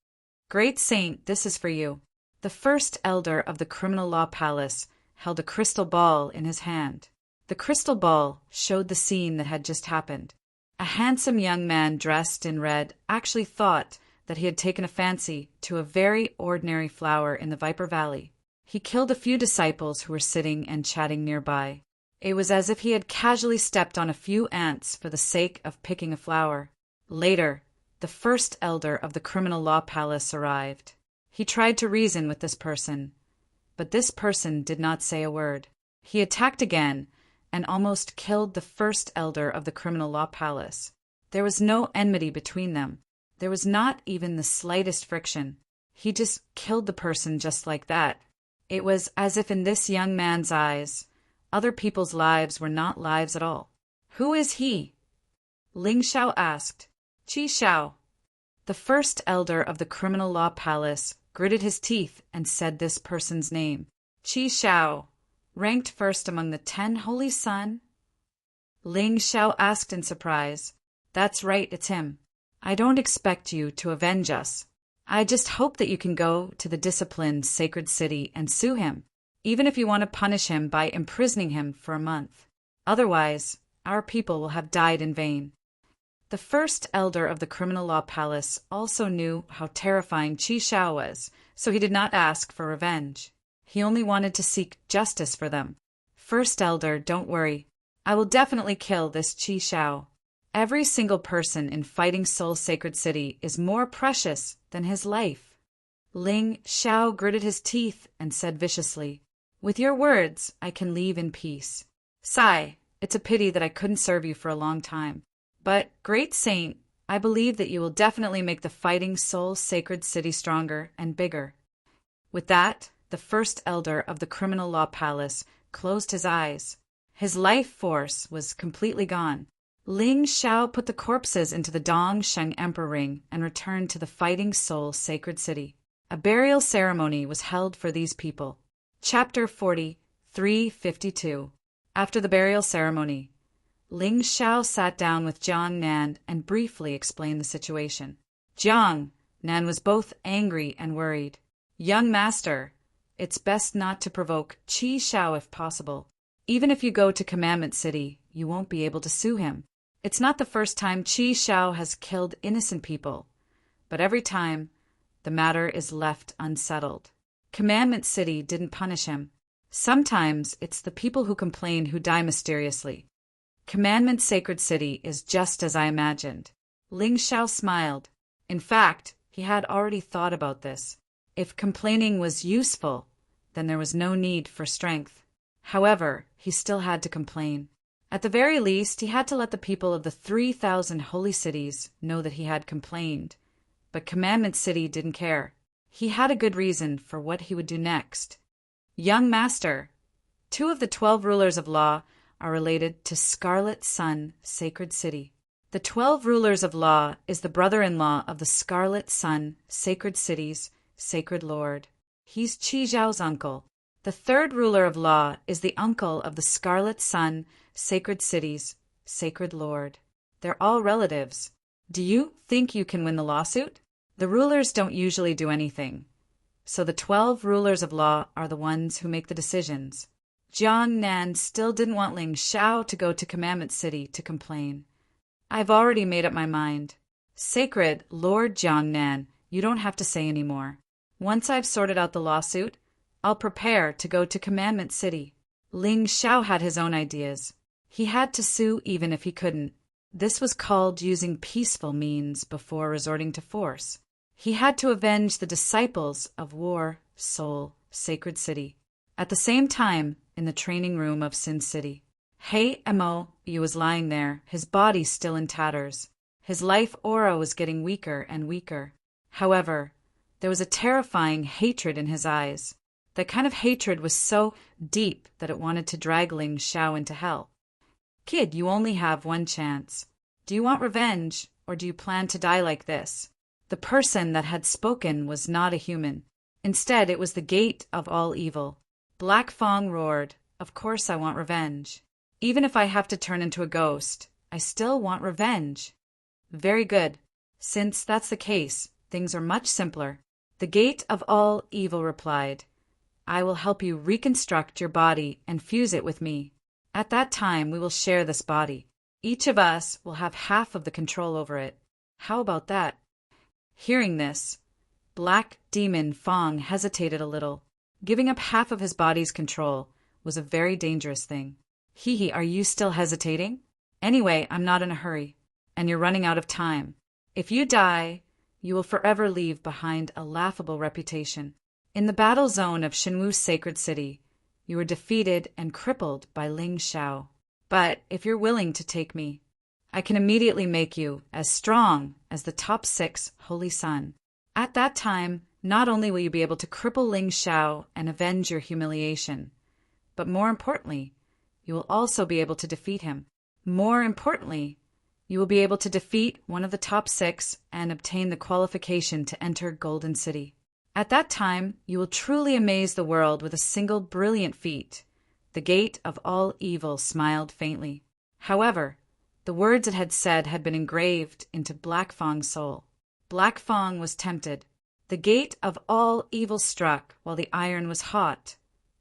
Great Saint, this is for you. The first elder of the Criminal Law Palace held a crystal ball in his hand. The crystal ball showed the scene that had just happened. A handsome young man dressed in red actually thought that he had taken a fancy to a very ordinary flower in the Viper Valley. He killed a few disciples who were sitting and chatting nearby. It was as if he had casually stepped on a few ants for the sake of picking a flower. Later, the first elder of the Criminal Law Palace arrived. He tried to reason with this person, but this person did not say a word. He attacked again and almost killed the first elder of the Criminal Law Palace. There was no enmity between them. There was not even the slightest friction. He just killed the person just like that. It was as if in this young man's eyes, other people's lives were not lives at all. Who is he? Ling Xiao asked. Qi Xiao. The first elder of the Criminal Law Palace gritted his teeth and said this person's name. Qi Xiao, ranked first among the 10 Holy Sun? Ling Xiao asked in surprise. That's right, it's him. I don't expect you to avenge us. I just hope that you can go to the disciplined sacred city and sue him, even if you want to punish him by imprisoning him for a month. Otherwise, our people will have died in vain. The first elder of the Criminal Law Palace also knew how terrifying Qi Xiao was, so he did not ask for revenge. He only wanted to seek justice for them. First elder, don't worry. I will definitely kill this Qi Xiao. Every single person in Fighting Soul Sacred City is more precious than his life. Ling Xiao gritted his teeth and said viciously, With your words, I can leave in peace. Sigh, it's a pity that I couldn't serve you for a long time. But, Great Saint, I believe that you will definitely make the Fighting Soul Sacred City stronger and bigger. With that, the first elder of the Criminal Law Palace closed his eyes. His life force was completely gone. Ling Xiao put the corpses into the Dong Sheng Emperor Ring and returned to the Fighting Soul Sacred City. A burial ceremony was held for these people. Chapter 43:52. After the burial ceremony, Ling Xiao sat down with Jiang Nan and briefly explained the situation. Jiang Nan was both angry and worried. Young master, it's best not to provoke Qi Xiao if possible. Even if you go to Commandment City, you won't be able to sue him. It's not the first time Qi Xiao has killed innocent people, but every time, the matter is left unsettled. Commandment City didn't punish him. Sometimes it's the people who complain who die mysteriously. Commandment Sacred City is just as I imagined. Ling Xiao smiled. In fact, he had already thought about this. If complaining was useful, then there was no need for strength. However, he still had to complain. At the very least, he had to let the people of the 3,000 holy cities know that he had complained. But Commandment City didn't care. He had a good reason for what he would do next. Young master, 2 of the 12 rulers of law are related to Scarlet Sun Sacred City. The 12 rulers of law is the brother-in-law of the Scarlet Sun, Sacred Cities, Sacred Lord. He's Qi Zhao's uncle. The third ruler of law is the uncle of the Scarlet Sun, Sacred Cities, Sacred Lord. They're all relatives. Do you think you can win the lawsuit? The rulers don't usually do anything. So the 12 rulers of law are the ones who make the decisions. Jiang Nan still didn't want Ling Xiao to go to Commandment City to complain. I've already made up my mind. Sacred Lord Jiang Nan, you don't have to say any more. Once I've sorted out the lawsuit, I'll prepare to go to Commandment City. Ling Xiao had his own ideas. He had to sue even if he couldn't. This was called using peaceful means before resorting to force. He had to avenge the disciples of War, Soul, Sacred City. At the same time, in the training room of Sin City, He Mo Yu was lying there, his body still in tatters. His life aura was getting weaker and weaker. However, there was a terrifying hatred in his eyes. That kind of hatred was so deep that it wanted to drag Ling Xiao into hell. Kid, you only have one chance. Do you want revenge, or do you plan to die like this? The person that had spoken was not a human. Instead, it was the gate of all evil. Black Fong roared, "Of course I want revenge. Even if I have to turn into a ghost, I still want revenge." Very good. Since that's the case, things are much simpler. The gate of all evil replied, "I will help you reconstruct your body and fuse it with me. At that time, we will share this body. Each of us will have half of the control over it. How about that?" Hearing this, Black Demon Fong hesitated a little. Giving up half of his body's control was a very dangerous thing. Hee, are you still hesitating? Anyway, I'm not in a hurry, and you're running out of time. If you die, you will forever leave behind a laughable reputation. In the battle zone of Shenwu's Sacred City, you were defeated and crippled by Ling Xiao. But if you're willing to take me, I can immediately make you as strong as the top 6 Holy Sun. At that time, not only will you be able to cripple Ling Xiao and avenge your humiliation, but more importantly, you will also be able to defeat him. More importantly, you will be able to defeat one of the top 6 and obtain the qualification to enter Golden City. At that time, you will truly amaze the world with a single brilliant feat. The gate of all evil smiled faintly. However, the words it had said had been engraved into Black Fong's soul. Black Fong was tempted. The gate of all evil struck while the iron was hot.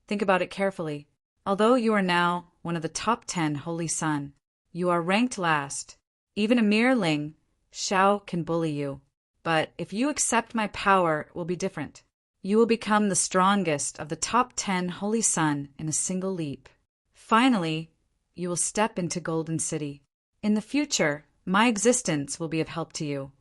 Think about it carefully. Although you are now one of the top 10 Holy Sun, you are ranked last. Even a mere Ling Xiao can bully you. But if you accept my power, it will be different. You will become the strongest of the top 10 Holy Sun in a single leap. Finally, you will step into Golden City. In the future, my existence will be of help to you,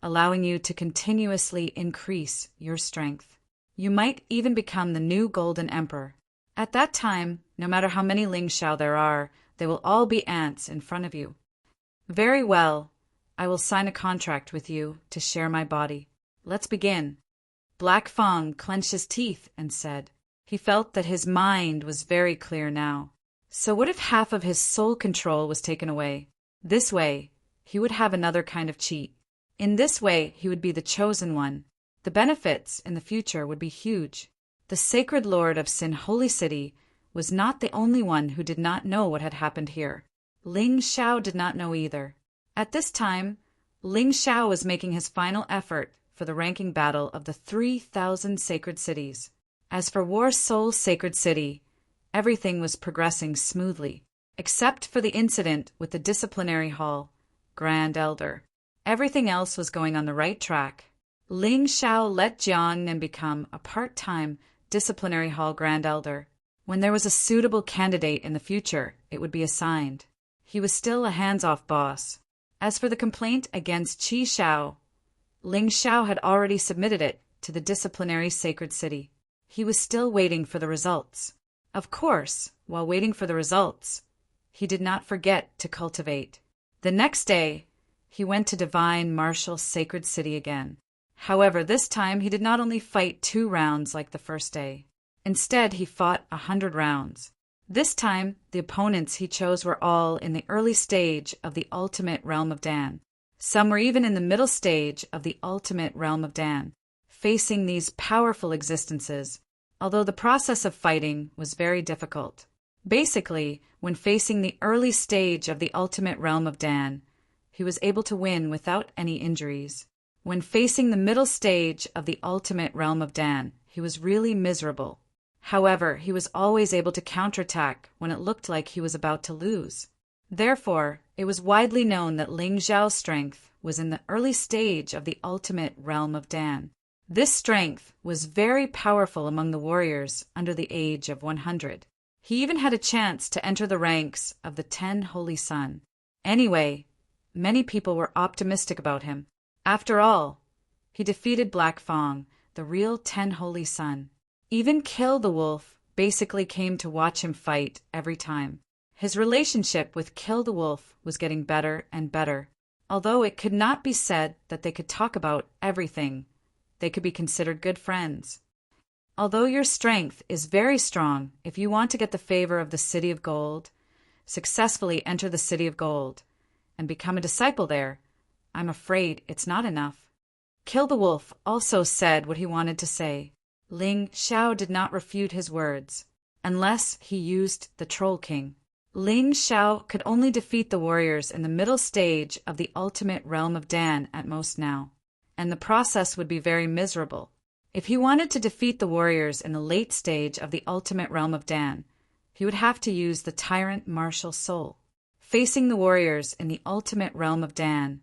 allowing you to continuously increase your strength. You might even become the new Golden Emperor. At that time, no matter how many Ling Xiao there are, they will all be ants in front of you. Very well, I will sign a contract with you to share my body. Let's begin. Black Fong clenched his teeth and said, he felt that his mind was very clear now. So what if half of his soul control was taken away? This way, he would have another kind of cheat. In this way, he would be the chosen one. The benefits in the future would be huge. The Sacred Lord of Sin Holy City was not the only one who did not know what had happened here. Ling Xiao did not know either. At this time, Ling Xiao was making his final effort for the ranking battle of the 3,000 sacred cities. As for War Soul Sacred City, everything was progressing smoothly, except for the incident with the disciplinary hall, Grand Elder. Everything else was going on the right track. Ling Xiao let Jiang become a part-time disciplinary hall Grand Elder. When there was a suitable candidate in the future, it would be assigned. He was still a hands-off boss. As for the complaint against Qi Xiao, Ling Xiao had already submitted it to the disciplinary sacred city. He was still waiting for the results. Of course, while waiting for the results, he did not forget to cultivate. The next day, he went to Divine Martial Sacred City again. However, this time he did not only fight 2 rounds like the first day. Instead, he fought 100 rounds. This time, the opponents he chose were all in the early stage of the ultimate realm of Dan. Some were even in the middle stage of the ultimate realm of Dan, facing these powerful existences, although the process of fighting was very difficult. Basically, when facing the early stage of the ultimate realm of Dan, he was able to win without any injuries. When facing the middle stage of the ultimate realm of Dan, he was really miserable. However, he was always able to counterattack when it looked like he was about to lose. Therefore, it was widely known that Ling Xiao's strength was in the early stage of the ultimate realm of Dan. This strength was very powerful among the warriors under the age of 100. He even had a chance to enter the ranks of the 10 Holy Sun. Anyway, many people were optimistic about him. After all, he defeated Black Fong, the real 10 Holy Sun. Even Kill the Wolf basically came to watch him fight every time. His relationship with Kill the Wolf was getting better and better. Although it could not be said that they could talk about everything, they could be considered good friends. Although your strength is very strong, if you want to get the favor of the City of Gold, successfully enter the City of Gold, and become a disciple there, I'm afraid it's not enough. Kill the Wolf also said what he wanted to say. Ling Xiao did not refute his words, unless he used the Troll King. Ling Xiao could only defeat the warriors in the middle stage of the ultimate realm of Dan at most now, and the process would be very miserable. If he wanted to defeat the warriors in the late stage of the ultimate realm of Dan, he would have to use the Tyrant Martial Soul. Facing the warriors in the ultimate realm of Dan,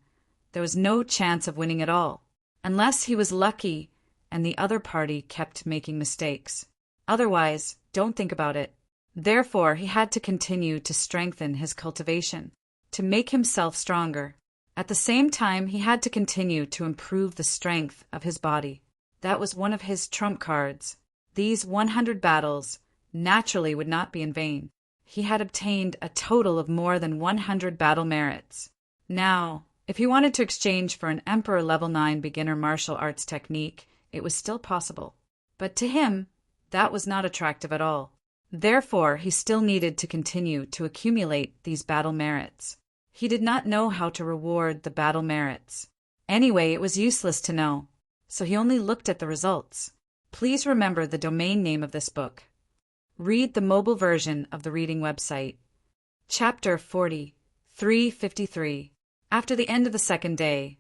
there was no chance of winning at all, unless he was lucky and the other party kept making mistakes. Otherwise, don't think about it. Therefore, he had to continue to strengthen his cultivation, to make himself stronger. At the same time, he had to continue to improve the strength of his body. That was one of his trump cards. These 100 battles naturally would not be in vain. He had obtained a total of more than 100 battle merits. Now, if he wanted to exchange for an Emperor Level 9 beginner martial arts technique, it was still possible. But to him, that was not attractive at all. Therefore, he still needed to continue to accumulate these battle merits. He did not know how to reward the battle merits. Anyway, it was useless to know, so he only looked at the results. Please remember the domain name of this book. Read the mobile version of the reading website. Chapter 40, 353. After the end of the second day,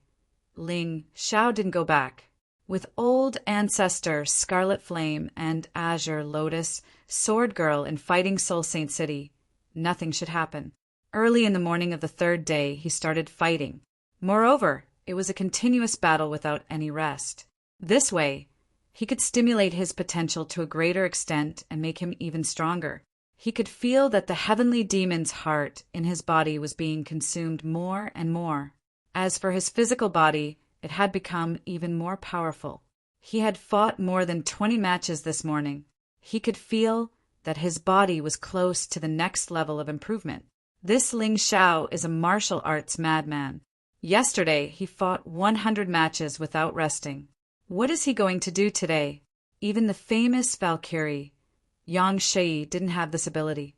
Ling Xiao didn't go back. With Old Ancestor, Scarlet Flame, and Azure Lotus, Sword Girl, and Fighting Soul Saint City, nothing should happen. Early in the morning of the third day, he started fighting. Moreover, it was a continuous battle without any rest. This way, he could stimulate his potential to a greater extent and make him even stronger. He could feel that the heavenly demon's heart in his body was being consumed more and more. As for his physical body, it had become even more powerful. He had fought more than 20 matches this morning. He could feel that his body was close to the next level of improvement. This Ling Xiao is a martial arts madman. Yesterday, he fought 100 matches without resting. What is he going to do today? Even the famous Valkyrie, Yang Shi, didn't have this ability.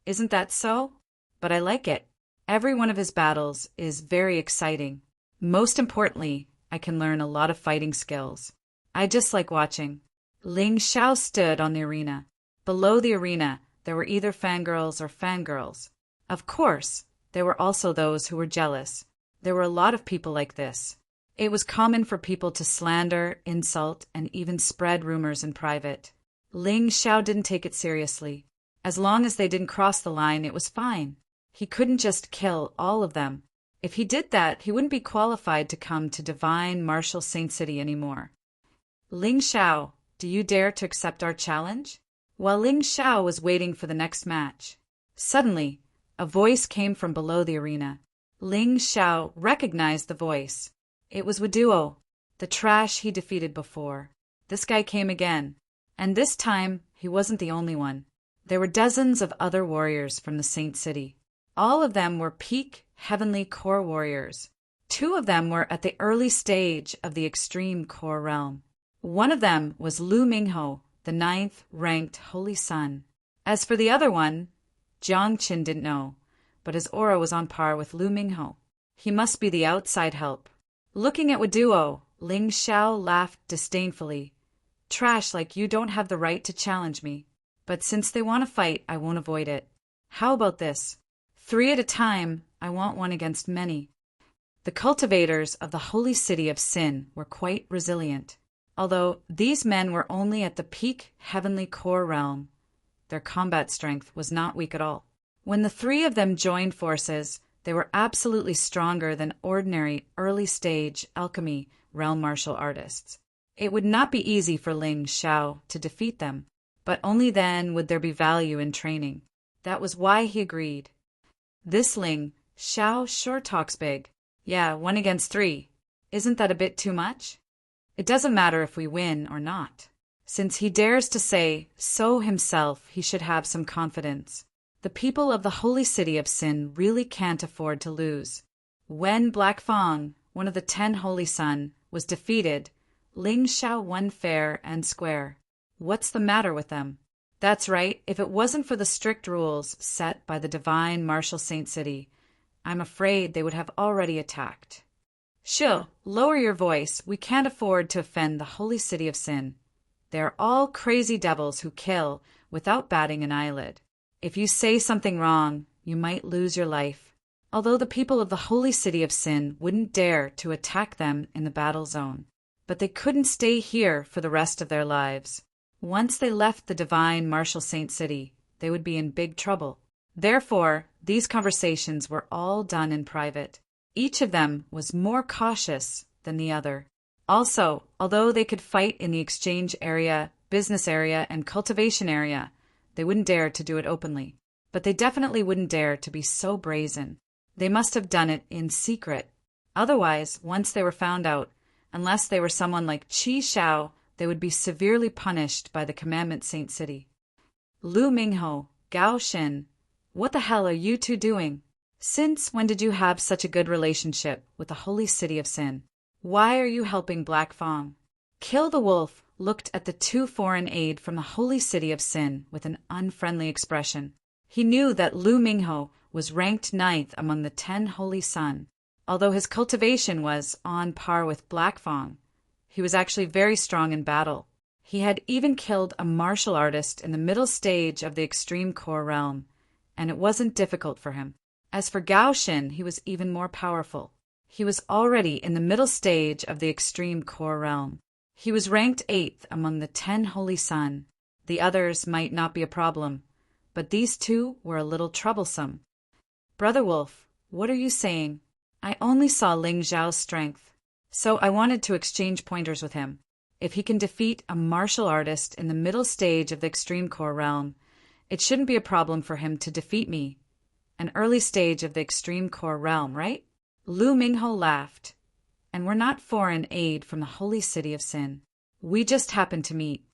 Isn't that so? But I like it. Every one of his battles is very exciting. Most importantly, I can learn a lot of fighting skills. I just like watching. Ling Xiao stood on the arena. Below the arena, there were either fangirls or fangirls. Of course, there were also those who were jealous. There were a lot of people like this. It was common for people to slander, insult, and even spread rumors in private. Ling Xiao didn't take it seriously. As long as they didn't cross the line, it was fine. He couldn't just kill all of them. If he did that, he wouldn't be qualified to come to Divine Martial Saint City anymore. Ling Xiao, do you dare to accept our challenge? While Ling Xiao was waiting for the next match, suddenly, a voice came from below the arena. Ling Xiao recognized the voice. It was Waduo, the trash he defeated before. This guy came again, and this time he wasn't the only one. There were dozens of other warriors from the Saint City. All of them were peak heavenly core warriors. 2 of them were at the early stage of the extreme core realm. One of them was Lu Mingho, the 9th ranked Holy Sun. As for the other one, Jiang Qin didn't know, but his aura was on par with Lu Mingho. He must be the outside help. Looking at Waduo, Ling Xiao laughed disdainfully. Trash like you don't have the right to challenge me. But since they want to fight, I won't avoid it. How about this? 3 at a time, I want one against many. The cultivators of the holy city of Sin were quite resilient. Although these men were only at the peak heavenly core realm, their combat strength was not weak at all. When the 3 of them joined forces, they were absolutely stronger than ordinary early-stage alchemy realm martial artists. It would not be easy for Ling Xiao to defeat them, but only then would there be value in training. That was why he agreed. This Ling Xiao sure talks big. Yeah, 1 against 3. Isn't that a bit too much? It doesn't matter if we win or not. Since he dares to say so himself, he should have some confidence. The people of the holy city of Sin really can't afford to lose. When Black Fang, one of the 10 Holy Sun, was defeated, Ling Xiao won fair and square. What's the matter with them? That's right, if it wasn't for the strict rules set by the divine martial saint city, I'm afraid they would have already attacked. Shoo, lower your voice. We can't afford to offend the holy city of Sin. They are all crazy devils who kill without batting an eyelid. If you say something wrong, you might lose your life. Although the people of the holy city of Sin wouldn't dare to attack them in the battle zone. But they couldn't stay here for the rest of their lives. Once they left the divine martial saint city, they would be in big trouble. Therefore, these conversations were all done in private. Each of them was more cautious than the other. Also, although they could fight in the exchange area, business area, and cultivation area, they wouldn't dare to do it openly. But they definitely wouldn't dare to be so brazen. They must have done it in secret. Otherwise, once they were found out, unless they were someone like Qi Xiao, they would be severely punished by the Commandment Saint City. Lu Mingho, Gao Shen, what the hell are you two doing? Since when did you have such a good relationship with the holy city of Sin? Why are you helping Black Fang? Kill the Wolf looked at the 2 foreign aide from the holy city of Sin with an unfriendly expression. He knew that Lu Mingho was ranked 9th among the 10 Holy Sun. Although his cultivation was on par with Black Fang, he was actually very strong in battle. He had even killed a martial artist in the middle stage of the extreme core realm, and it wasn't difficult for him. As for Gao Shen, he was even more powerful. He was already in the middle stage of the extreme core realm. He was ranked 8th among the 10 Holy Sun. The others might not be a problem, but these 2 were a little troublesome. Brother Wolf, what are you saying? I only saw Ling Xiao's strength, so I wanted to exchange pointers with him. If he can defeat a martial artist in the middle stage of the extreme core realm, it shouldn't be a problem for him to defeat me. An early stage of the extreme core realm, right? Lu Mingho laughed. And we're not foreign aid from the holy city of Sin. We just happened to meet.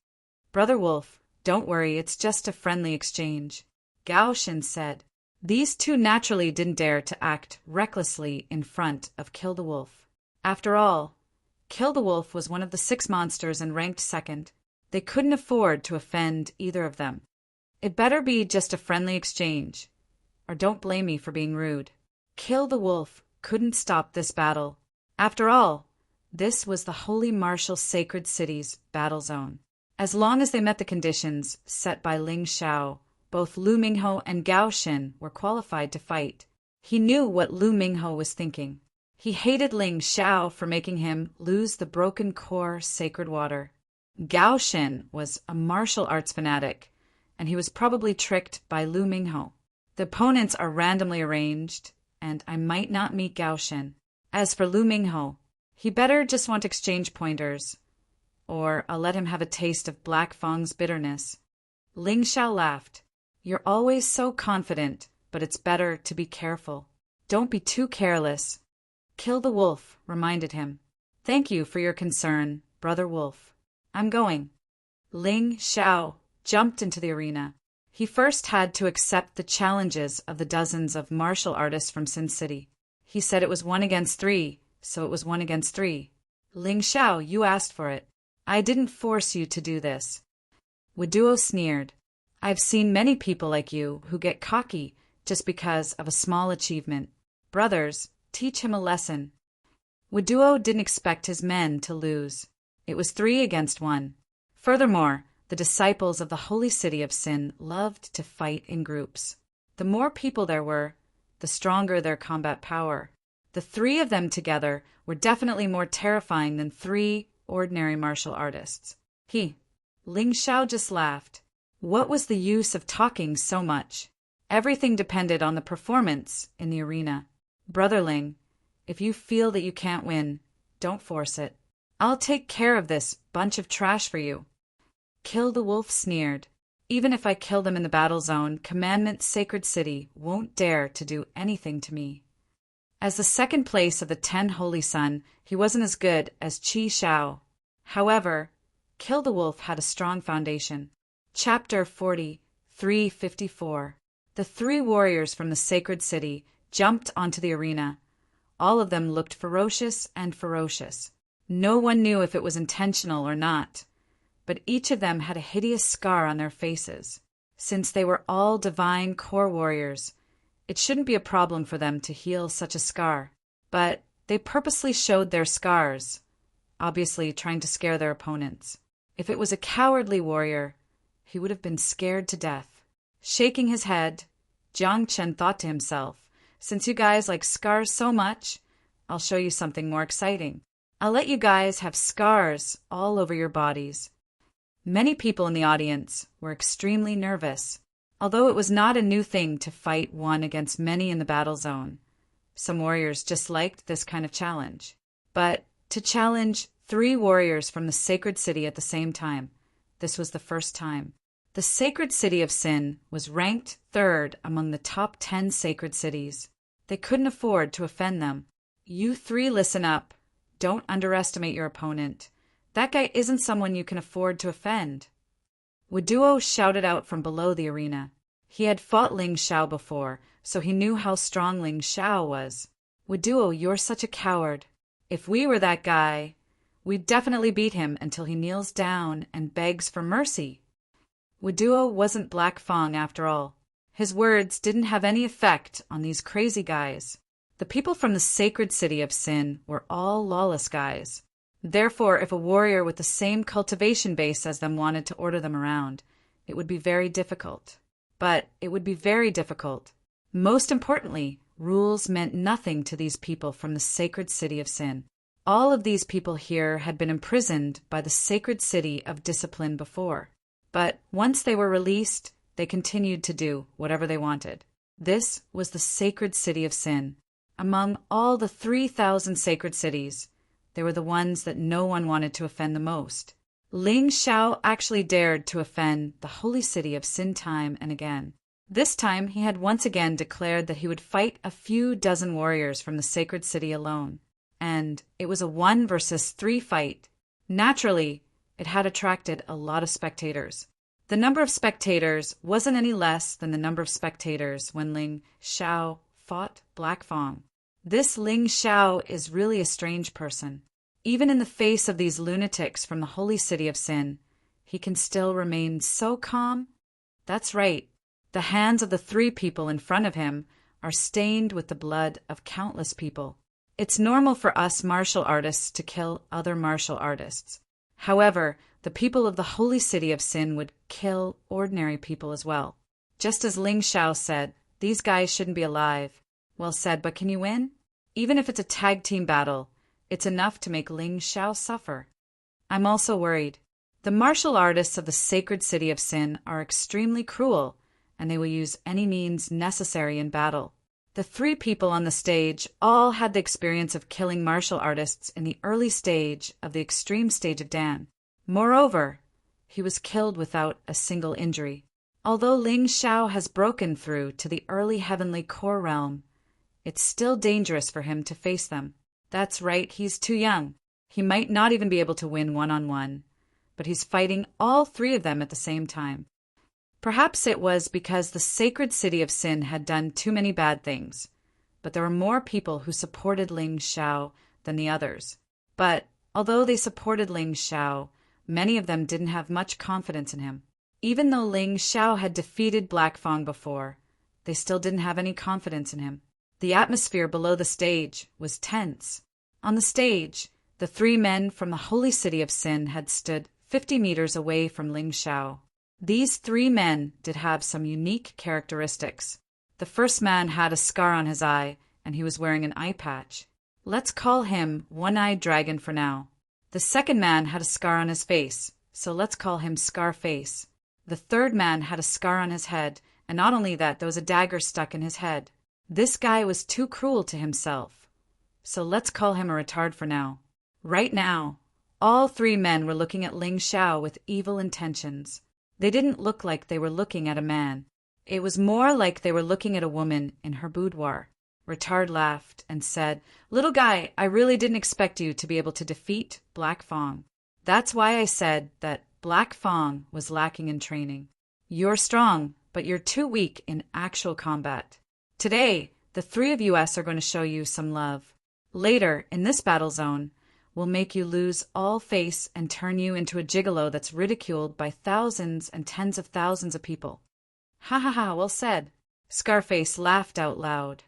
Brother Wolf, don't worry, it's just a friendly exchange. Gao Shen said. These 2 naturally didn't dare to act recklessly in front of Kill the Wolf. After all, Kill the Wolf was one of the 6 monsters and ranked 2nd. They couldn't afford to offend either of them. It better be just a friendly exchange, or don't blame me for being rude. Kill the Wolf couldn't stop this battle. After all, this was the Holy Martial Sacred City's battle zone. As long as they met the conditions set by Ling Xiao, both Lu Mingho and Gao Shen were qualified to fight. He knew what Lu Mingho was thinking. He hated Ling Xiao for making him lose the broken core sacred water. Gao Shen was a martial arts fanatic, and he was probably tricked by Lu Mingho. The opponents are randomly arranged, and I might not meet Gao Shen. As for Lu Mingho, he better just want to exchange pointers, or I'll let him have a taste of Black Fang's bitterness. Ling Xiao laughed. You're always so confident, but it's better to be careful. Don't be too careless. Kill the Wolf reminded him. Thank you for your concern, Brother Wolf. I'm going. Ling Xiao jumped into the arena. He first had to accept the challenges of the dozens of martial artists from Sin City. He said it was 1 against 3, so it was 1 against 3. Ling Xiao, you asked for it. I didn't force you to do this. Waduo sneered. I've seen many people like you who get cocky just because of a small achievement. Brothers, teach him a lesson. Wuduo didn't expect his men to lose. It was 3 against 1. Furthermore, the disciples of the holy city of Sin loved to fight in groups. The more people there were, the stronger their combat power. The 3 of them together were definitely more terrifying than 3 ordinary martial artists. Ling Xiao just laughed. What was the use of talking so much? Everything depended on the performance in the arena. Brother Ling, if you feel that you can't win, don't force it. I'll take care of this bunch of trash for you. Kill the Wolf sneered. Even if I kill them in the battle zone, Commandment's sacred city won't dare to do anything to me. As the second place of the 10 Holy Sun, he wasn't as good as Qi Shao. However, Kill the Wolf had a strong foundation. Chapter 40, 354. The 3 warriors from the sacred city jumped onto the arena. All of them looked ferocious and ferocious. No one knew if it was intentional or not, but each of them had a hideous scar on their faces. Since they were all divine core warriors, it shouldn't be a problem for them to heal such a scar. But they purposely showed their scars, obviously trying to scare their opponents. If it was a cowardly warrior, he would have been scared to death. Shaking his head, Jiang Chen thought to himself, since you guys like scars so much, I'll show you something more exciting. I'll let you guys have scars all over your bodies. Many people in the audience were extremely nervous, although it was not a new thing to fight one against many in the battle zone. Some warriors just liked this kind of challenge. But to challenge 3 warriors from the sacred city at the same time, this was the first time. The sacred city of Sin was ranked 3rd among the top 10 sacred cities. They couldn't afford to offend them. You 3 listen up. Don't underestimate your opponent. That guy isn't someone you can afford to offend. Wuduo shouted out from below the arena. He had fought Ling Xiao before, so he knew how strong Ling Xiao was. Wuduo, you're such a coward. If we were that guy, we'd definitely beat him until he kneels down and begs for mercy. Wuduo wasn't Black Fang after all. His words didn't have any effect on these crazy guys. The people from the sacred city of Sin were all lawless guys. Therefore, if a warrior with the same cultivation base as them wanted to order them around, it would be very difficult. But it would be very difficult. Most importantly, rules meant nothing to these people from the sacred city of Sin. All of these people here had been imprisoned by the sacred city of discipline before. But once they were released, they continued to do whatever they wanted. This was the sacred city of Sin. Among all the 3,000 sacred cities, they were the ones that no one wanted to offend the most. Ling Xiao actually dared to offend the holy city of Sin time and again. This time he had once again declared that he would fight a few dozen warriors from the sacred city alone. And it was a 1 versus 3 fight. Naturally, it had attracted a lot of spectators. The number of spectators wasn't any less than the number of spectators when Ling Xiao fought Black Fang. This Ling Xiao is really a strange person. Even in the face of these lunatics from the holy city of Sin, he can still remain so calm. That's right. The hands of the 3 people in front of him are stained with the blood of countless people. It's normal for us martial artists to kill other martial artists. However, the people of the holy city of Sin would kill ordinary people as well. Just as Ling Xiao said, these guys shouldn't be alive. Well said, but can you win? Even if it's a tag team battle, it's enough to make Ling Xiao suffer. I'm also worried. The martial artists of the sacred city of Sin are extremely cruel, and they will use any means necessary in battle. The 3 people on the stage all had the experience of killing martial artists in the early stage of the extreme stage of Dan. Moreover, he was killed without a single injury. Although Ling Xiao has broken through to the early heavenly core realm, it's still dangerous for him to face them. That's right, he's too young. He might not even be able to win one-on-one, but he's fighting all 3 of them at the same time. Perhaps it was because the sacred city of Sin had done too many bad things, but there were more people who supported Ling Xiao than the others. But although they supported Ling Xiao, many of them didn't have much confidence in him. Even though Ling Xiao had defeated Black Fang before, they still didn't have any confidence in him. The atmosphere below the stage was tense. On the stage, the three men from the holy city of Sin had stood 50 meters away from Ling Xiao. These three men did have some unique characteristics. The first man had a scar on his eye, and he was wearing an eye patch. Let's call him One-Eyed Dragon for now. The second man had a scar on his face, so let's call him Scarface. The third man had a scar on his head, and not only that, there was a dagger stuck in his head. This guy was too cruel to himself, so let's call him a retard for now. Right now, all three men were looking at Ling Xiao with evil intentions. They didn't look like they were looking at a man. It was more like they were looking at a woman in her boudoir. Retard laughed and said, "Little guy, I really didn't expect you to be able to defeat Black Fang. That's why I said that Black Fang was lacking in training. You're strong, but you're too weak in actual combat. Today, the three of us are going to show you some love. Later, in this battle zone, we'll make you lose all face and turn you into a gigolo that's ridiculed by thousands and tens of thousands of people." "Ha ha ha, well said." Scarface laughed out loud.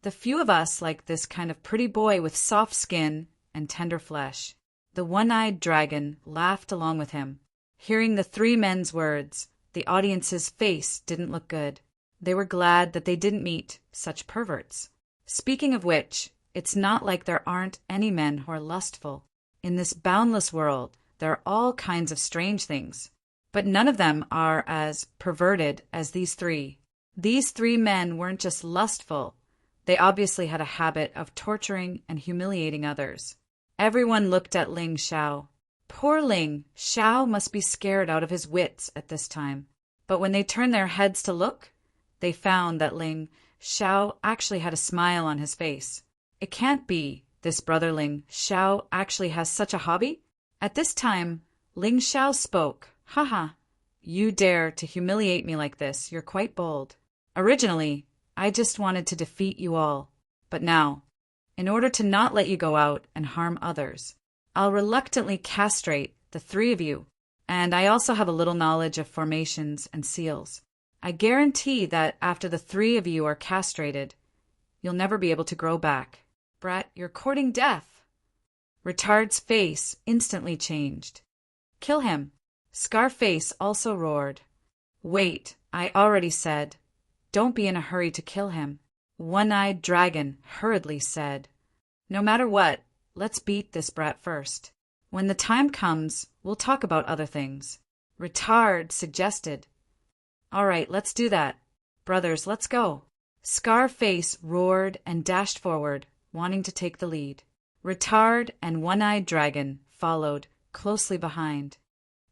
"The few of us like this kind of pretty boy with soft skin and tender flesh." The One-Eyed Dragon laughed along with him. Hearing the three men's words, the audience's face didn't look good. They were glad that they didn't meet such perverts. Speaking of which, it's not like there aren't any men who are lustful. In this boundless world, there are all kinds of strange things, but none of them are as perverted as these three. These three men weren't just lustful. They obviously had a habit of torturing and humiliating others. Everyone looked at Ling Xiao. Poor Ling Xiao must be scared out of his wits at this time. But when they turned their heads to look, they found that Ling Xiao actually had a smile on his face. It can't be this brother Ling Xiao actually has such a hobby? At this time, Ling Xiao spoke. "Haha, you dare to humiliate me like this. You're quite bold. Originally, I just wanted to defeat you all. But now, in order to not let you go out and harm others, I'll reluctantly castrate the three of you, and I also have a little knowledge of formations and seals. I guarantee that after the three of you are castrated, you'll never be able to grow back. Brat, you're courting death." Retard's face instantly changed. "Kill him." Scarface also roared. "Wait, I already said, don't be in a hurry to kill him." One-Eyed Dragon hurriedly said, "No matter what, let's beat this brat first. When the time comes, we'll talk about other things." Retard suggested. "All right, let's do that. Brothers, let's go." Scarface roared and dashed forward, wanting to take the lead. Retard and One-Eyed Dragon followed closely behind.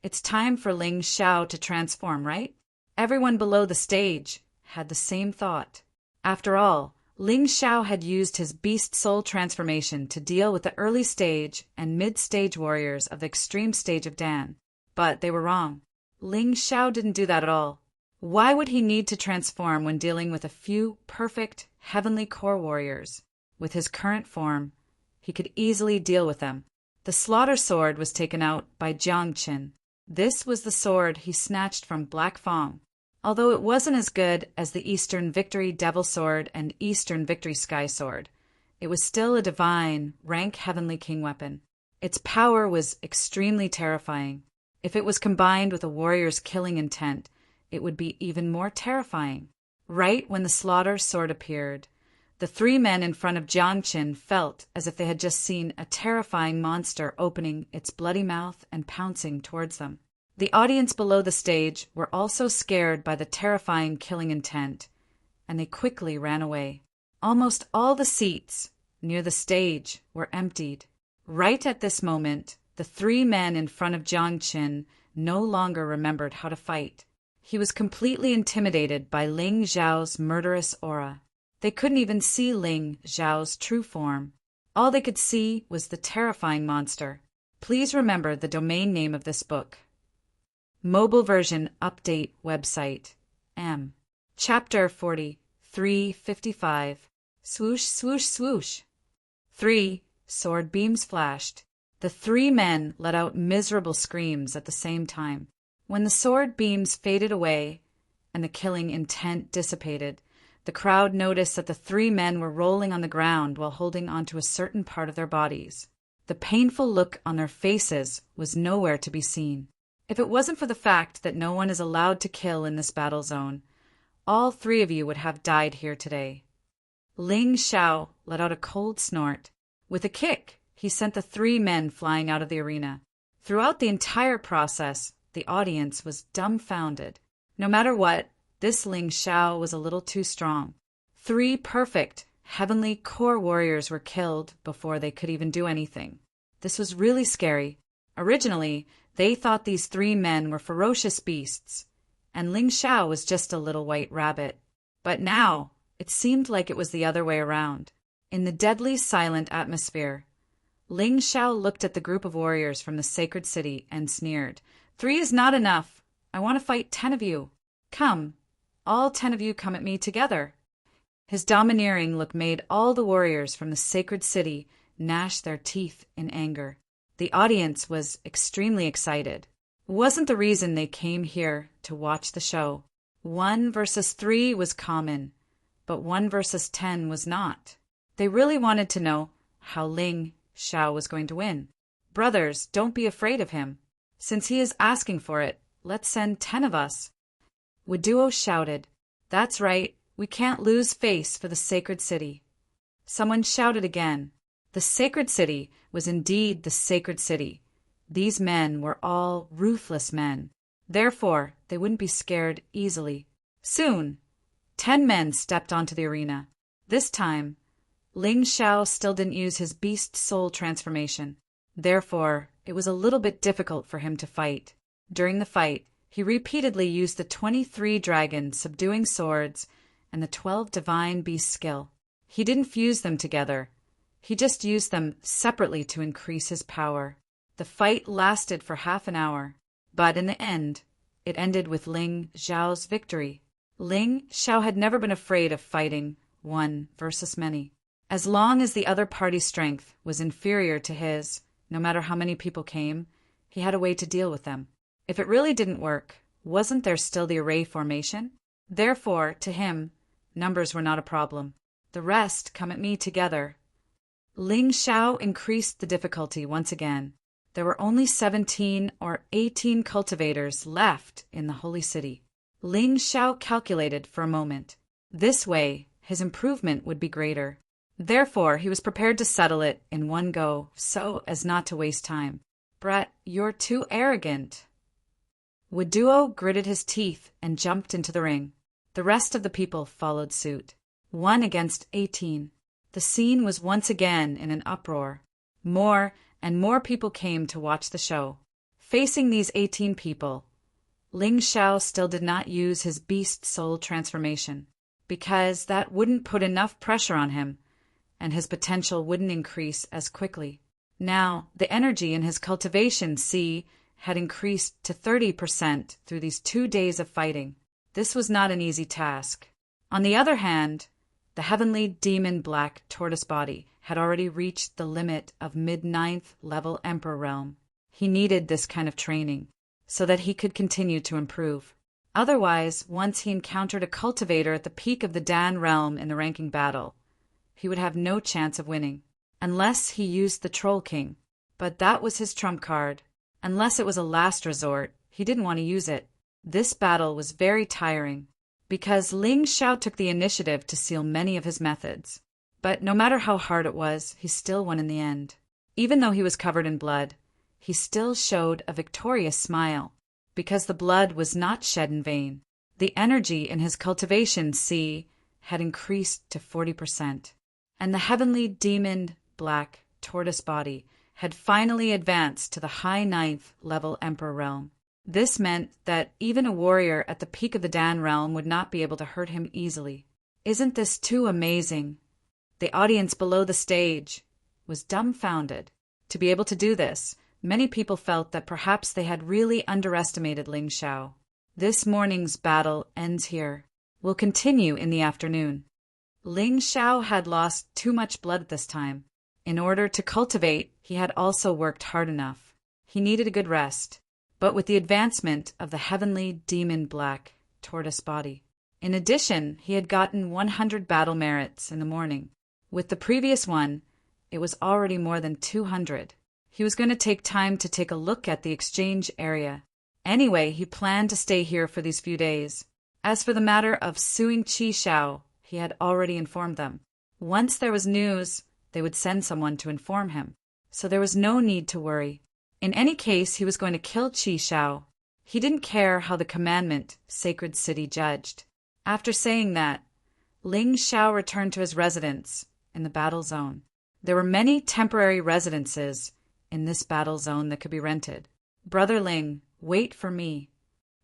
It's time for Ling Xiao to transform, right? Everyone below the stage had the same thought. After all, Ling Xiao had used his beast soul transformation to deal with the early stage and mid-stage warriors of the extreme stage of Dan. But they were wrong. Ling Xiao didn't do that at all. Why would he need to transform when dealing with a few perfect heavenly core warriors? With his current form, he could easily deal with them. The slaughter sword was taken out by Jiang Qin. This was the sword he snatched from Black Fang. Although it wasn't as good as the Eastern Victory Devil Sword and Eastern Victory Sky Sword, it was still a divine, rank heavenly king weapon. Its power was extremely terrifying. If it was combined with a warrior's killing intent, it would be even more terrifying. Right when the slaughter sword appeared, the three men in front of Jiang Qin felt as if they had just seen a terrifying monster opening its bloody mouth and pouncing towards them. The audience below the stage were also scared by the terrifying killing intent, and they quickly ran away. Almost all the seats near the stage were emptied. Right at this moment, the three men in front of Jiang Qin no longer remembered how to fight. He was completely intimidated by Ling Xiao's murderous aura. They couldn't even see Ling Xiao's true form. All they could see was the terrifying monster. Please remember the domain name of this book. Mobile version update website. M. Chapter 40. 355. Swoosh, swoosh, swoosh. 3. Sword beams flashed. The three men let out miserable screams at the same time. When the sword beams faded away and the killing intent dissipated, the crowd noticed that the three men were rolling on the ground while holding onto a certain part of their bodies. The painful look on their faces was nowhere to be seen. If it wasn't for the fact that no one is allowed to kill in this battle zone, all three of you would have died here today. Ling Xiao let out a cold snort. With a kick, he sent the three men flying out of the arena. Throughout the entire process, the audience was dumbfounded. No matter what, this Ling Xiao was a little too strong. 3 perfect, heavenly core warriors were killed before they could even do anything. This was really scary. Originally, they thought these 3 men were ferocious beasts, and Ling Xiao was just a little white rabbit. But now, it seemed like it was the other way around. In the deadly silent atmosphere, Ling Xiao looked at the group of warriors from the sacred city and sneered. 3 is not enough. I want to fight 10 of you. Come, all 10 of you come at me together. His domineering look made all the warriors from the sacred city gnash their teeth in anger. The audience was extremely excited. It wasn't the reason they came here to watch the show. 1 versus 3 was common, but 1 versus 10 was not. They really wanted to know how Ling Xiao was going to win. Brothers, don't be afraid of him. Since he is asking for it, let's send 10 of us. Waduo shouted, That's right, we can't lose face for the sacred city. Someone shouted again. The sacred city was indeed the sacred city. These men were all ruthless men. Therefore, they wouldn't be scared easily. Soon, 10 men stepped onto the arena. This time, Ling Xiao still didn't use his beast soul transformation. Therefore, it was a little bit difficult for him to fight. During the fight, he repeatedly used the 23 dragon subduing swords and the 12 divine beast skill. He didn't fuse them together. He just used them separately to increase his power. The fight lasted for half an hour, but in the end, it ended with Ling Xiao's victory. Ling Xiao had never been afraid of fighting 1 versus many. As long as the other party's strength was inferior to his, no matter how many people came, he had a way to deal with them. If it really didn't work, wasn't there still the array formation? Therefore, to him, numbers were not a problem. The rest come at me together. Ling Xiao increased the difficulty once again. There were only 17 or 18 cultivators left in the holy city. Ling Xiao calculated for a moment. This way, his improvement would be greater. Therefore, he was prepared to settle it in one go so as not to waste time. Brett, you're too arrogant. Waduo gritted his teeth and jumped into the ring. The rest of the people followed suit. 1 against 18. The scene was once again in an uproar. More and more people came to watch the show. Facing these 18 people, Ling Xiao still did not use his beast soul transformation, because that wouldn't put enough pressure on him, and his potential wouldn't increase as quickly. Now, the energy in his cultivation C had increased to 30% through these 2 days of fighting. This was not an easy task. On the other hand, the heavenly demon black tortoise body had already reached the limit of mid-9th level Emperor realm. He needed this kind of training so that he could continue to improve. Otherwise, once he encountered a cultivator at the peak of the Dan realm in the ranking battle, he would have no chance of winning, unless he used the Troll King. But that was his trump card. Unless it was a last resort, he didn't want to use it. This battle was very tiring, because Ling Xiao took the initiative to seal many of his methods. But no matter how hard it was, he still won in the end. Even though he was covered in blood, he still showed a victorious smile, because the blood was not shed in vain. The energy in his cultivation C had increased to 40%. And the heavenly demon black tortoise body had finally advanced to the high 9th level Emperor realm. This meant that even a warrior at the peak of the Dan realm would not be able to hurt him easily. Isn't this too amazing? The audience below the stage was dumbfounded. To be able to do this, many people felt that perhaps they had really underestimated Ling Xiao. This morning's battle ends here. We'll continue in the afternoon. Ling Xiao had lost too much blood at this time. In order to cultivate, he had also worked hard enough. He needed a good rest. but with the advancement of the heavenly demon black tortoise body. In addition, he had gotten 100 battle merits in the morning. With the previous one, it was already more than 200. He was going to take time to take a look at the exchange area. Anyway, he planned to stay here for these few days. As for the matter of suing Qi Shao, he had already informed them. Once there was news, they would send someone to inform him. So there was no need to worry. In any case, he was going to kill Qi Shao. He didn't care how the commandment, Sacred City, judged. After saying that, Ling Shao returned to his residence in the battle zone. There were many temporary residences in this battle zone that could be rented. Brother Ling, wait for me.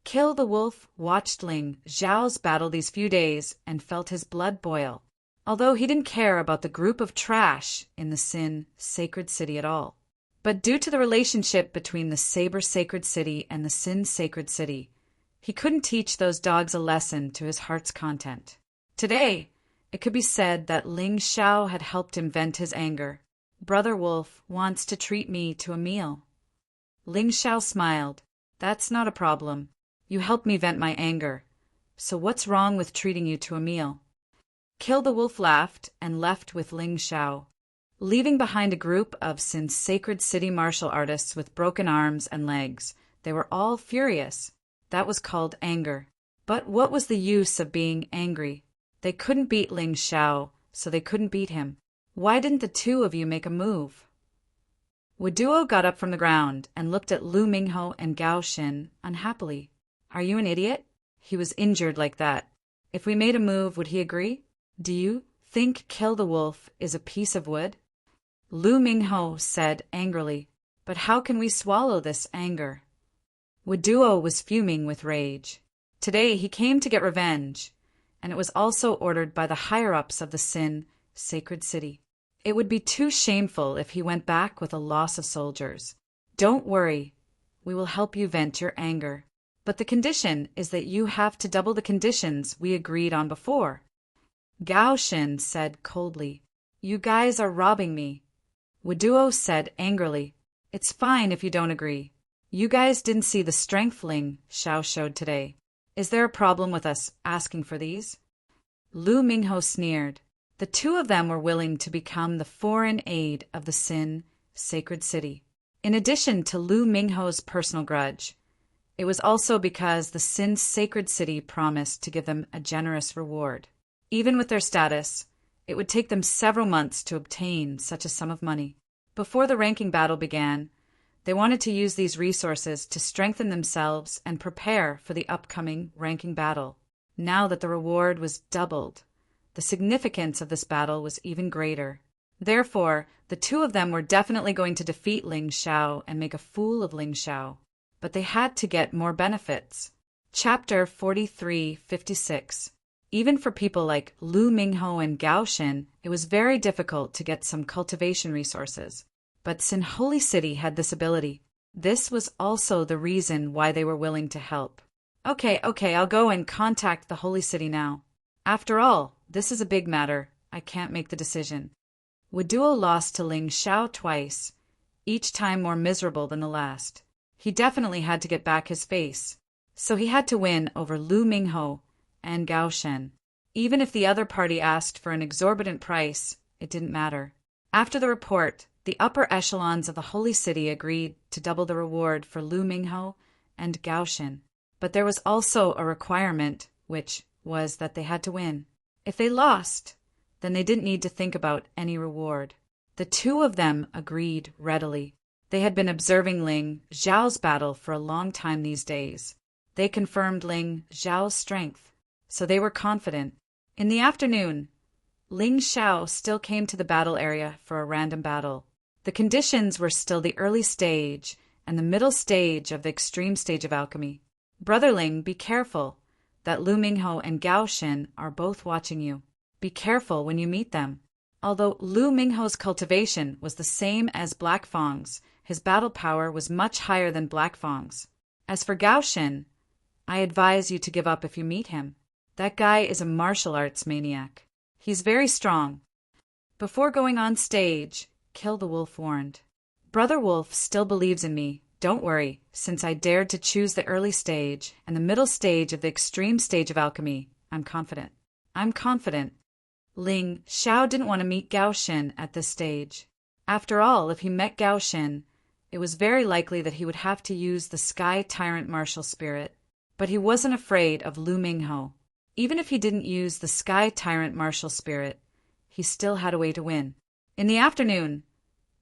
Kill the Wolf watched Ling Zhao's battle these few days and felt his blood boil, although he didn't care about the group of trash in the Sin Sacred City at all. But due to the relationship between the Saber Sacred City and the Sin Sacred City, he couldn't teach those dogs a lesson to his heart's content. Today, it could be said that Ling Shao had helped him vent his anger. Brother Wolf wants to treat me to a meal. Ling Shao smiled. That's not a problem. You helped me vent my anger. So what's wrong with treating you to a meal? Kill the Wolf laughed and left with Ling Shao, leaving behind a group of Sin Sacred City martial artists with broken arms and legs. They were all furious. That was called anger. But what was the use of being angry? They couldn't beat Ling Shao, so they couldn't beat him. Why didn't the two of you make a move? Wuduo got up from the ground and looked at Lu Mingho and Gao Xin unhappily. Are you an idiot? He was injured like that. If we made a move, would he agree? Do you think kill the wolf is a piece of wood? Lu Mingho said angrily. But how can we swallow this anger? Wuduo was fuming with rage. Today he came to get revenge, and it was also ordered by the higher-ups of the Sin Sacred City. It would be too shameful if he went back with a loss of soldiers. Don't worry, we will help you vent your anger. But the condition is that you have to double the conditions we agreed on before. Gao Xin said coldly. You guys are robbing me. Wuduo said angrily. It's fine if you don't agree. You guys didn't see the strength Ling Shao showed today. Is there a problem with us asking for these? Lu Mingho sneered. The two of them were willing to become the foreign aid of the Sin Sacred City. In addition to Lu Mingho's personal grudge, it was also because the Sin Sacred City promised to give them a generous reward. Even with their status, it would take them several months to obtain such a sum of money. Before the ranking battle began, they wanted to use these resources to strengthen themselves and prepare for the upcoming ranking battle. Now that the reward was doubled, the significance of this battle was even greater. Therefore, the two of them were definitely going to defeat Ling Shao and make a fool of Ling Shao. But they had to get more benefits. Chapter 4356. Even for people like Lu Mingho and Gao Xin, it was very difficult to get some cultivation resources. But Sin Holy City had this ability. This was also the reason why they were willing to help. Okay, I'll go and contact the Holy City now. After all, this is a big matter. I can't make the decision. Wuduo lost to Ling Shao twice, each time more miserable than the last. He definitely had to get back his face. So he had to win over Lu Mingho and Gao Shen. Even if the other party asked for an exorbitant price, it didn't matter. After the report, the upper echelons of the Holy City agreed to double the reward for Lu Mingho and Gao Shen. But there was also a requirement, which was that they had to win. If they lost, then they didn't need to think about any reward. The two of them agreed readily. They had been observing Ling Zhao's battle for a long time these days. They confirmed Ling Zhao's strength, so they were confident. In the afternoon, Ling Shao still came to the battle area for a random battle. The conditions were still the early stage and the middle stage of the extreme stage of alchemy. Brother Ling, be careful that Lu Mingho and Gao Xin are both watching you. Be careful when you meet them. Although Lu Mingho's cultivation was the same as Black Fang's, his battle power was much higher than Black Fang's. As for Gao Xin, I advise you to give up if you meet him. That guy is a martial arts maniac. He's very strong. Before going on stage, Kill the Wolf warned. Brother Wolf still believes in me. Don't worry, since I dared to choose the early stage and the middle stage of the extreme stage of alchemy, I'm confident. I'm confident. Ling Xiao didn't want to meet Gao Xin at this stage. After all, if he met Gao Xin, it was very likely that he would have to use the Sky Tyrant martial spirit. But he wasn't afraid of Lu Mingho. Even if he didn't use the Sky Tyrant martial spirit, he still had a way to win. In the afternoon,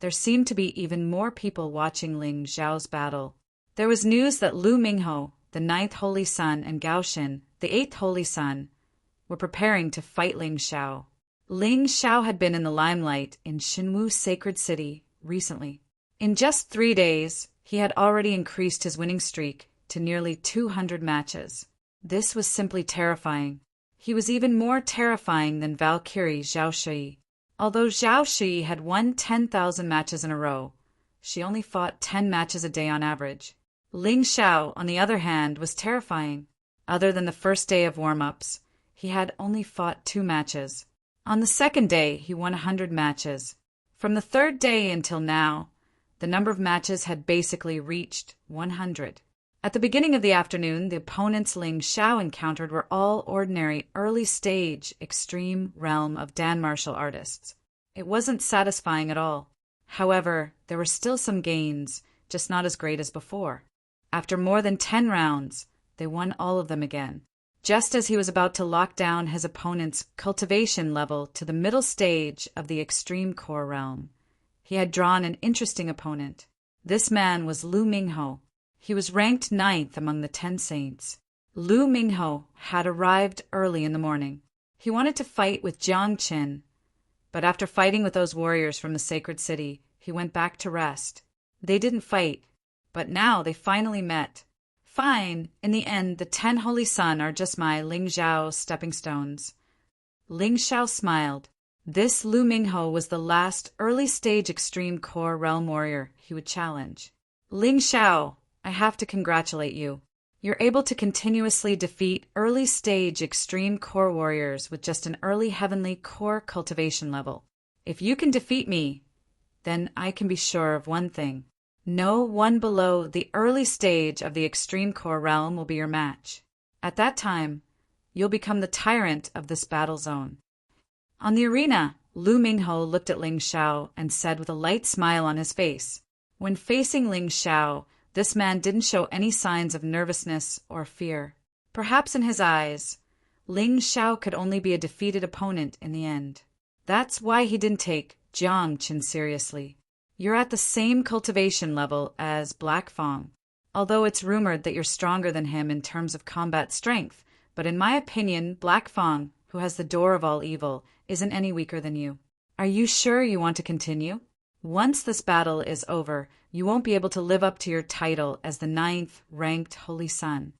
there seemed to be even more people watching Ling Xiao's battle. There was news that Lu Mingho, the 9th Holy Sun, and Gao Xin, the 8th Holy Sun, were preparing to fight Ling Xiao. Ling Xiao had been in the limelight in Xinwu Sacred City recently. In just 3 days, he had already increased his winning streak to nearly 200 matches. This was simply terrifying. He was even more terrifying than Valkyrie Zhao Shi. Although Zhao Shi had won 10,000 matches in a row, she only fought 10 matches a day on average. Ling Xiao, on the other hand, was terrifying. Other than the first day of warm-ups, he had only fought 2 matches. On the second day, he won 100 matches. From the third day until now, the number of matches had basically reached 100. At the beginning of the afternoon, the opponents Ling Xiao encountered were all ordinary early-stage extreme realm of Dan martial artists. It wasn't satisfying at all. However, there were still some gains, just not as great as before. After more than 10 rounds, they won all of them again. Just as he was about to lock down his opponent's cultivation level to the middle stage of the extreme core realm, he had drawn an interesting opponent. This man was Lu Mingho. He was ranked 9th among the 10 saints. Lu Mingho had arrived early in the morning. He wanted to fight with Jiang Qin, but after fighting with those warriors from the sacred city, he went back to rest. They didn't fight, but now they finally met. Fine, in the end, the 10 Holy Sun are just my Ling Xiao stepping stones. Ling Xiao smiled. This Lu Mingho was the last early-stage extreme core realm warrior he would challenge. Ling Xiao, I have to congratulate you. You're able to continuously defeat early-stage extreme core warriors with just an early heavenly core cultivation level. If you can defeat me, then I can be sure of one thing. No one below the early stage of the extreme core realm will be your match. At that time, you'll become the tyrant of this battle zone. On the arena, Lu Mingho looked at Ling Xiao and said with a light smile on his face. When facing Ling Xiao, this man didn't show any signs of nervousness or fear. Perhaps in his eyes, Ling Xiao could only be a defeated opponent in the end. That's why he didn't take Jiang Qin seriously. You're at the same cultivation level as Black Fong, although it's rumored that you're stronger than him in terms of combat strength, but in my opinion, Black Fong, who has the door of all evil, isn't any weaker than you. Are you sure you want to continue? Once this battle is over, you won't be able to live up to your title as the 9th ranked Holy Sun.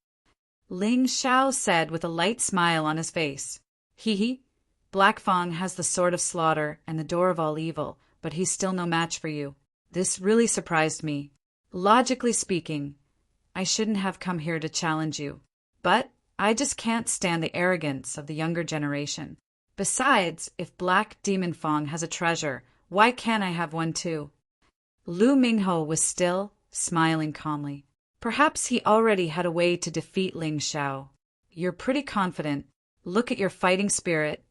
Ling Xiao said with a light smile on his face. Hee. Black Fong has the sword of slaughter and the door of all evil, but he's still no match for you. This really surprised me. Logically speaking, I shouldn't have come here to challenge you. But I just can't stand the arrogance of the younger generation. Besides, if Black Demon Fong has a treasure, why can't I have one too? Lu Mingho was still smiling calmly. Perhaps he already had a way to defeat Ling Xiao. You're pretty confident. Look at your fighting spirit.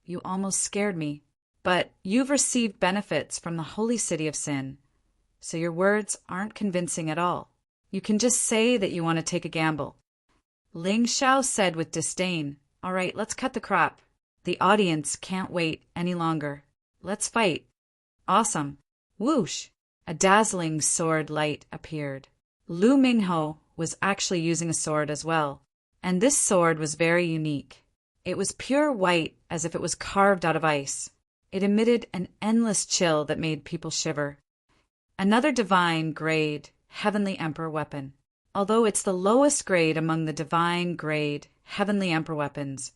You almost scared me. But you've received benefits from the holy city of Sin, so your words aren't convincing at all. You can just say that you want to take a gamble. Ling Xiao said with disdain, All right, let's cut the crap. The audience can't wait any longer. Let's fight. Awesome. Whoosh! A dazzling sword light appeared. Lu Mingho was actually using a sword as well, and this sword was very unique. It was pure white as if it was carved out of ice. It emitted an endless chill that made people shiver. Another divine grade, Heavenly Emperor weapon. Although it's the lowest grade among the divine grade, Heavenly Emperor weapons,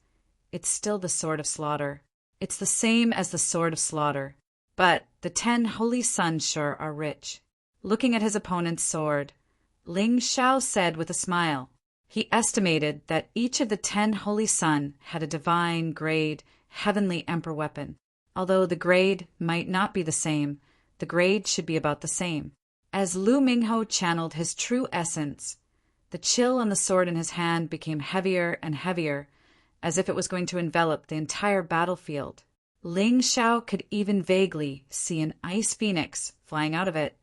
it's still the Sword of Slaughter. It's the same as the Sword of Slaughter. But the 10 Holy Suns sure are rich. Looking at his opponent's sword, Ling Xiao said with a smile. He estimated that each of the 10 Holy Sun had a divine grade, Heavenly Emperor weapon. Although the grade might not be the same, the grade should be about the same. As Lu Mingho channeled his true essence, the chill on the sword in his hand became heavier and heavier, as if it was going to envelop the entire battlefield. Ling Xiao could even vaguely see an ice phoenix flying out of it.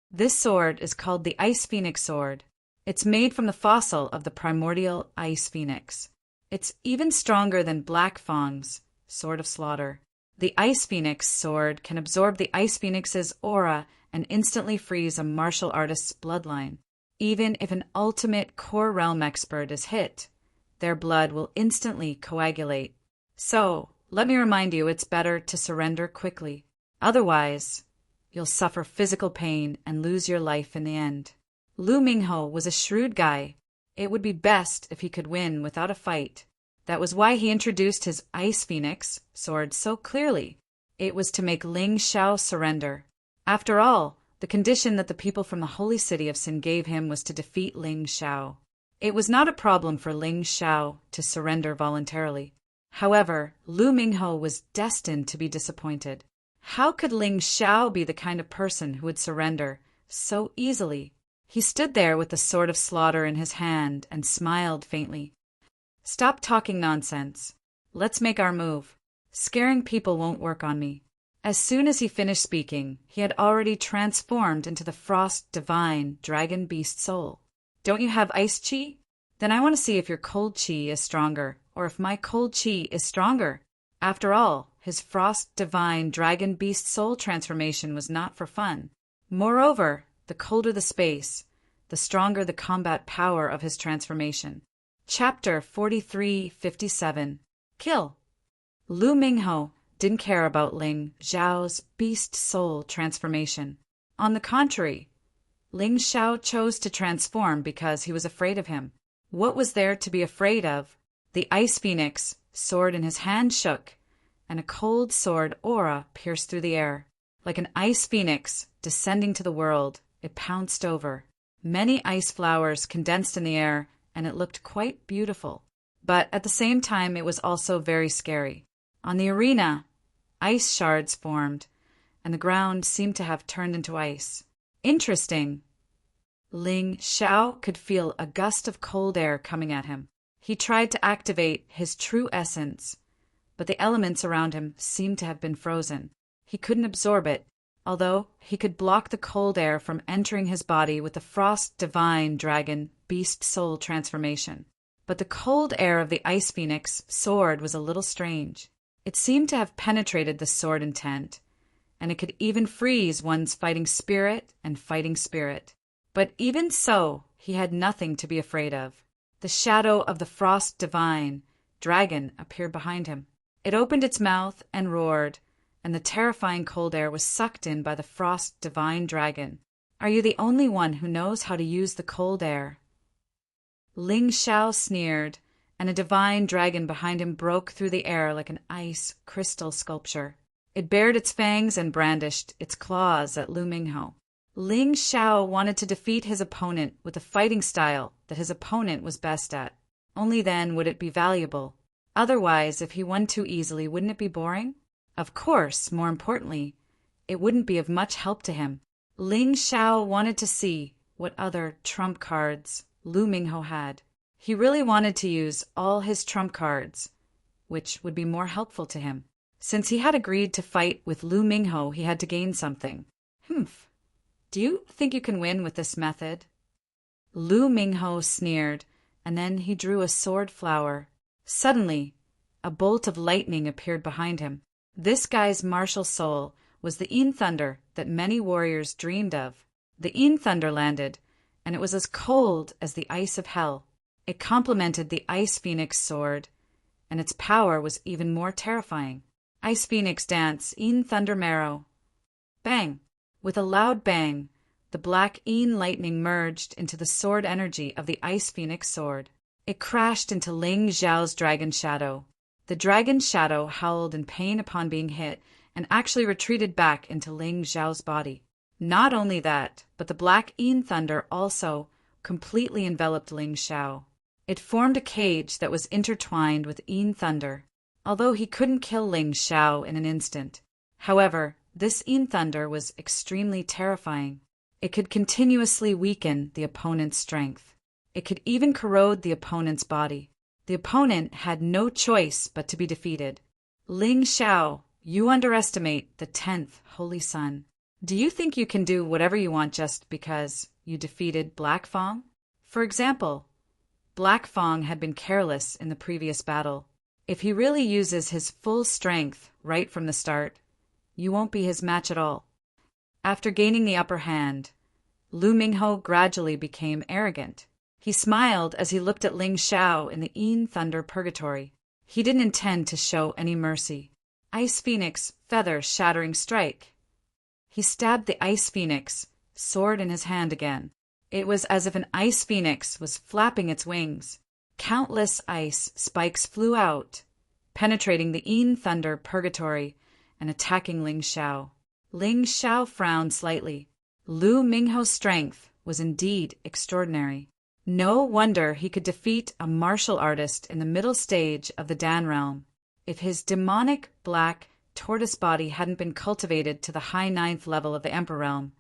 This sword is called the Ice Phoenix Sword. It's made from the fossil of the primordial ice phoenix. It's even stronger than Black Fang's Sword of Slaughter. The Ice Phoenix sword can absorb the Ice Phoenix's aura and instantly freeze a martial artist's bloodline. Even if an ultimate core realm expert is hit, their blood will instantly coagulate. So, let me remind you, it's better to surrender quickly. Otherwise, you'll suffer physical pain and lose your life in the end. Lu Mingho was a shrewd guy. It would be best if he could win without a fight. That was why he introduced his Ice Phoenix sword so clearly. It was to make Ling Xiao surrender. After all, the condition that the people from the holy city of Sin gave him was to defeat Ling Xiao. It was not a problem for Ling Xiao to surrender voluntarily. However, Lu Mingho was destined to be disappointed. How could Ling Xiao be the kind of person who would surrender so easily? He stood there with the Sword of Slaughter in his hand and smiled faintly. Stop talking nonsense. Let's make our move. Scaring people won't work on me. As soon as he finished speaking, he had already transformed into the Frost Divine Dragon Beast Soul. Don't you have ice chi? Then I want to see if your cold chi is stronger, or if my cold chi is stronger. After all, his Frost Divine Dragon Beast Soul transformation was not for fun. Moreover, the colder the space, the stronger the combat power of his transformation. Chapter 4357. Kill. Lu Mingho didn't care about Ling Xiao's beast soul transformation. On the contrary, Ling Xiao chose to transform because he was afraid of him. What was there to be afraid of? The Ice Phoenix sword in his hand shook, and a cold sword aura pierced through the air. Like an ice phoenix descending to the world, it pounced over. Many ice flowers condensed in the air, and it looked quite beautiful. But at the same time, it was also very scary. On the arena, ice shards formed, and the ground seemed to have turned into ice. Interesting. Ling Xiao could feel a gust of cold air coming at him. He tried to activate his true essence, but the elements around him seemed to have been frozen. He couldn't absorb it, although he could block the cold air from entering his body with the Frost Divine Dragon Beast Soul transformation. But the cold air of the Ice Phoenix sword was a little strange. It seemed to have penetrated the sword intent, and it could even freeze one's fighting spirit and fighting spirit. But even so, he had nothing to be afraid of. The shadow of the Frost Divine Dragon appeared behind him. It opened its mouth and roared, and the terrifying cold air was sucked in by the Frost Divine Dragon. Are you the only one who knows how to use the cold air? Ling Xiao sneered, and a divine dragon behind him broke through the air like an ice crystal sculpture. It bared its fangs and brandished its claws at Lu Mingho. Ling Xiao wanted to defeat his opponent with a fighting style that his opponent was best at. Only then would it be valuable. Otherwise, if he won too easily, wouldn't it be boring? Of course, more importantly, it wouldn't be of much help to him. Ling Xiao wanted to see what other trump cards Lu Mingho had. He really wanted to use all his trump cards, which would be more helpful to him. Since he had agreed to fight with Lu Mingho, he had to gain something. Humph. Do you think you can win with this method? Lu Mingho sneered, and then he drew a sword flower. Suddenly, a bolt of lightning appeared behind him. This guy's martial soul was the Yin Thunder that many warriors dreamed of. The Yin Thunder landed, and it was as cold as the ice of hell. It complemented the Ice Phoenix sword, and its power was even more terrifying. Ice Phoenix dance, Yin Thunder marrow. Bang! With a loud bang, the black Yin lightning merged into the sword energy of the Ice Phoenix sword. It crashed into Ling Xiao's dragon shadow. The dragon shadow howled in pain upon being hit and actually retreated back into Ling Xiao's body. Not only that, but the black Yin Thunder also completely enveloped Ling Xiao. It formed a cage that was intertwined with Yin Thunder, although he couldn't kill Ling Xiao in an instant. However, this Yin Thunder was extremely terrifying. It could continuously weaken the opponent's strength. It could even corrode the opponent's body. The opponent had no choice but to be defeated. Ling Xiao, you underestimate the 10th Holy Sun. Do you think you can do whatever you want just because you defeated Black Fang? For example, Black Fang had been careless in the previous battle. If he really uses his full strength right from the start, you won't be his match at all. After gaining the upper hand, Lu Mingho gradually became arrogant. He smiled as he looked at Ling Xiao in the Yin Thunder Purgatory. He didn't intend to show any mercy. Ice Phoenix, feather shattering strike. He stabbed the Ice Phoenix, sword in his hand again. It was as if an Ice Phoenix was flapping its wings. Countless ice spikes flew out, penetrating the Yin Thunder Purgatory and attacking Ling Xiao. Ling Xiao frowned slightly. Lu Mingho's strength was indeed extraordinary. No wonder he could defeat a martial artist in the middle stage of the Dan realm. If his demonic black tortoise body hadn't been cultivated to the high 9th level of the Emperor realm,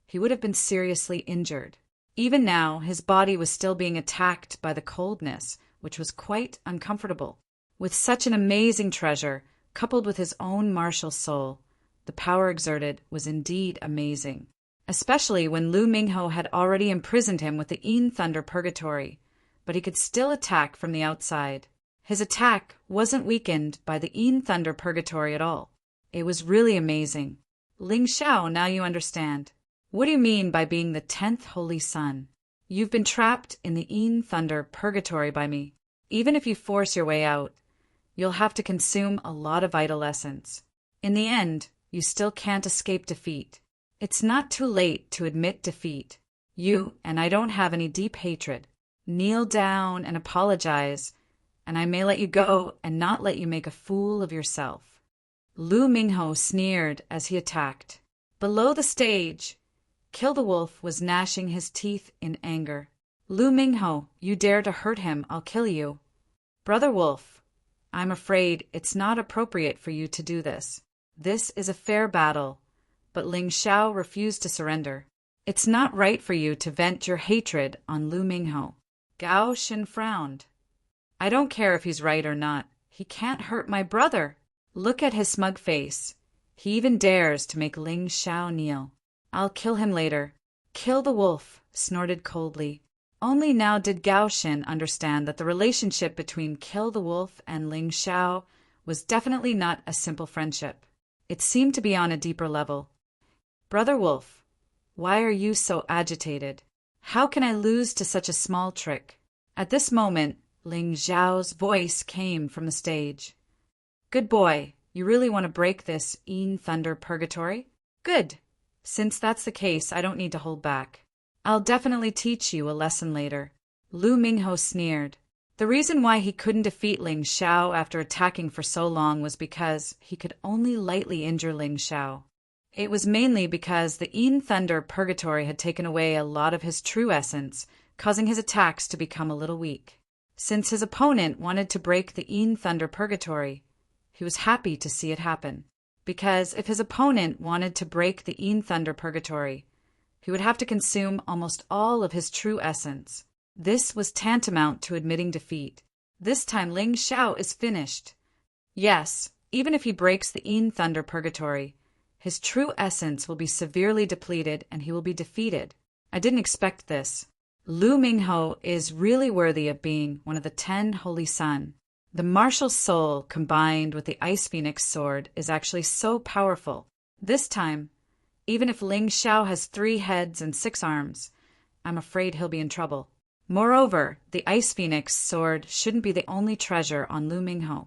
he would have been seriously injured. Even now, his body was still being attacked by the coldness, which was quite uncomfortable. With such an amazing treasure, coupled with his own martial soul, the power exerted was indeed amazing. Especially when Lu Mingho had already imprisoned him with the Yin Thunder Purgatory, but he could still attack from the outside. His attack wasn't weakened by the Yin Thunder Purgatory at all. It was really amazing. Ling Xiao, now you understand. What do you mean by being the 10th Holy Sun? You've been trapped in the Yin Thunder Purgatory by me. Even if you force your way out, you'll have to consume a lot of vital essence. In the end, you still can't escape defeat. It's not too late to admit defeat. You and I don't have any deep hatred. Kneel down and apologize, and I may let you go and not let you make a fool of yourself. Lu Mingho sneered as he attacked. Below the stage, Kill the Wolf was gnashing his teeth in anger. Lu Mingho, you dare to hurt him, I'll kill you. Brother Wolf, I'm afraid it's not appropriate for you to do this. This is a fair battle. But Ling Xiao refused to surrender. It's not right for you to vent your hatred on Lu Mingho. Gao Shin frowned. I don't care if he's right or not. He can't hurt my brother. Look at his smug face. He even dares to make Ling Xiao kneel. I'll kill him later. Kill the wolf, snorted coldly. Only now did Gao Shin understand that the relationship between Kill the Wolf and Ling Xiao was definitely not a simple friendship. It seemed to be on a deeper level. Brother Wolf, why are you so agitated? How can I lose to such a small trick? At this moment, Ling Xiao's voice came from the stage. Good boy, you really want to break this Yin Thunder Purgatory? Good. Since that's the case, I don't need to hold back. I'll definitely teach you a lesson later. Lu Mingho sneered. The reason why he couldn't defeat Ling Xiao after attacking for so long was because he could only lightly injure Ling Xiao. It was mainly because the Yin Thunder Purgatory had taken away a lot of his true essence, causing his attacks to become a little weak. Since his opponent wanted to break the Yin Thunder Purgatory, he was happy to see it happen. Because if his opponent wanted to break the Yin Thunder Purgatory, he would have to consume almost all of his true essence. This was tantamount to admitting defeat. This time Ling Xiao is finished. Yes, even if he breaks the Yin Thunder Purgatory, his true essence will be severely depleted and he will be defeated. I didn't expect this. Lu Mingho is really worthy of being one of the 10 Holy Sun. The martial soul combined with the Ice Phoenix sword is actually so powerful. This time, even if Ling Xiao has 3 heads and 6 arms, I'm afraid he'll be in trouble. Moreover, the Ice Phoenix sword shouldn't be the only treasure on Lu Mingho.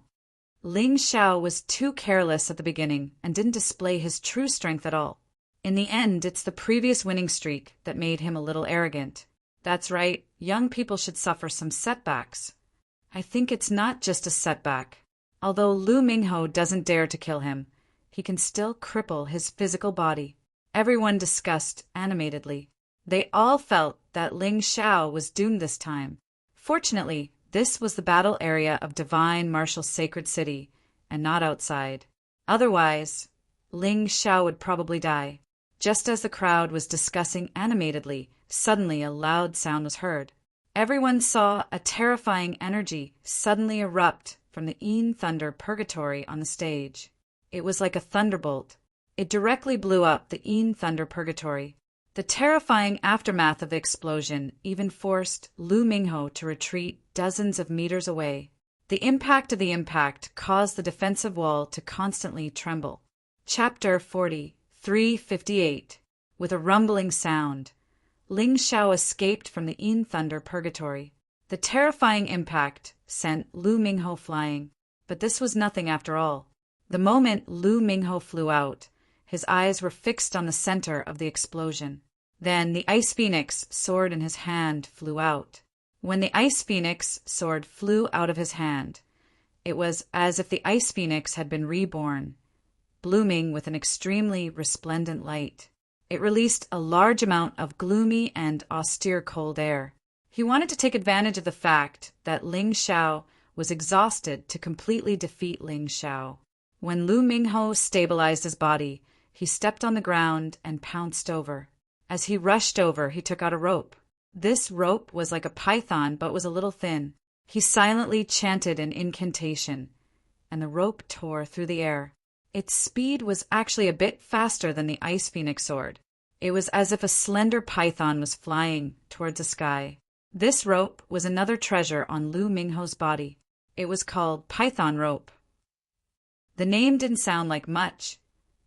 Ling Xiao was too careless at the beginning and didn't display his true strength at all. In the end, it's the previous winning streak that made him a little arrogant. That's right, young people should suffer some setbacks. I think it's not just a setback. Although Lu Mingho doesn't dare to kill him, he can still cripple his physical body. Everyone discussed animatedly. They all felt that Ling Xiao was doomed this time. Fortunately, this was the battle area of Divine Martial Sacred City, and not outside. Otherwise, Ling Xiao would probably die. Just as the crowd was discussing animatedly, suddenly a loud sound was heard. Everyone saw a terrifying energy suddenly erupt from the Een Thunder Purgatory on the stage. It was like a thunderbolt. It directly blew up the Een Thunder Purgatory. The terrifying aftermath of the explosion even forced Lu Mingho to retreat dozens of meters away. The impact of the impact caused the defensive wall to constantly tremble. Chapter 40, 358. With a rumbling sound, Ling Xiao escaped from the Een Thunder Purgatory. The terrifying impact sent Lu Mingho flying, but this was nothing after all. The moment Lu Mingho flew out, his eyes were fixed on the center of the explosion. Then the Ice Phoenix sword in his hand flew out. When the Ice Phoenix sword flew out of his hand, it was as if the Ice Phoenix had been reborn, blooming with an extremely resplendent light. It released a large amount of gloomy and austere cold air. He wanted to take advantage of the fact that Ling Xiao was exhausted to completely defeat Ling Xiao. When Lu Mingho stabilized his body, he stepped on the ground and pounced over. As he rushed over, he took out a rope. This rope was like a python but was a little thin. He silently chanted an incantation, and the rope tore through the air. Its speed was actually a bit faster than the Ice Phoenix sword. It was as if a slender python was flying towards the sky. This rope was another treasure on Lu Mingho's body. It was called Python Rope. The name didn't sound like much,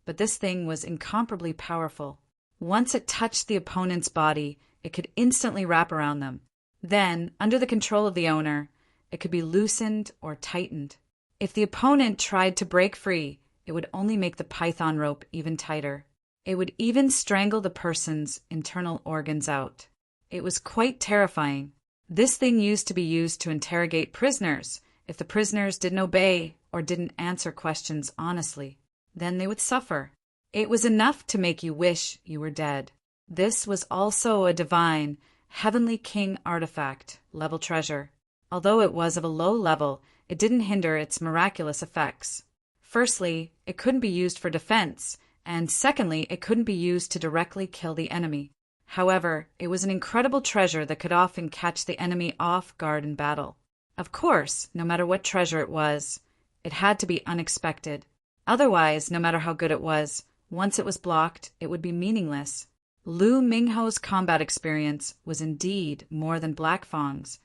but this thing was incomparably powerful. Once it touched the opponent's body, it could instantly wrap around them. Then, under the control of the owner, it could be loosened or tightened. If the opponent tried to break free, it would only make the python rope even tighter. It would even strangle the person's internal organs out. It was quite terrifying. This thing used to be used to interrogate prisoners. If the prisoners didn't obey or didn't answer questions honestly, then they would suffer. It was enough to make you wish you were dead. This was also a divine, heavenly king artifact, level treasure. Although it was of a low level, it didn't hinder its miraculous effects. Firstly, it couldn't be used for defense, and secondly, it couldn't be used to directly kill the enemy. However, it was an incredible treasure that could often catch the enemy off guard in battle. Of course, no matter what treasure it was, it had to be unexpected. Otherwise, no matter how good it was, once it was blocked, it would be meaningless. Lu Mingho's combat experience was indeed more than Black Fang's,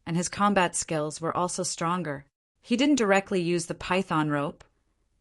and his combat skills were also stronger. He didn't directly use the python rope,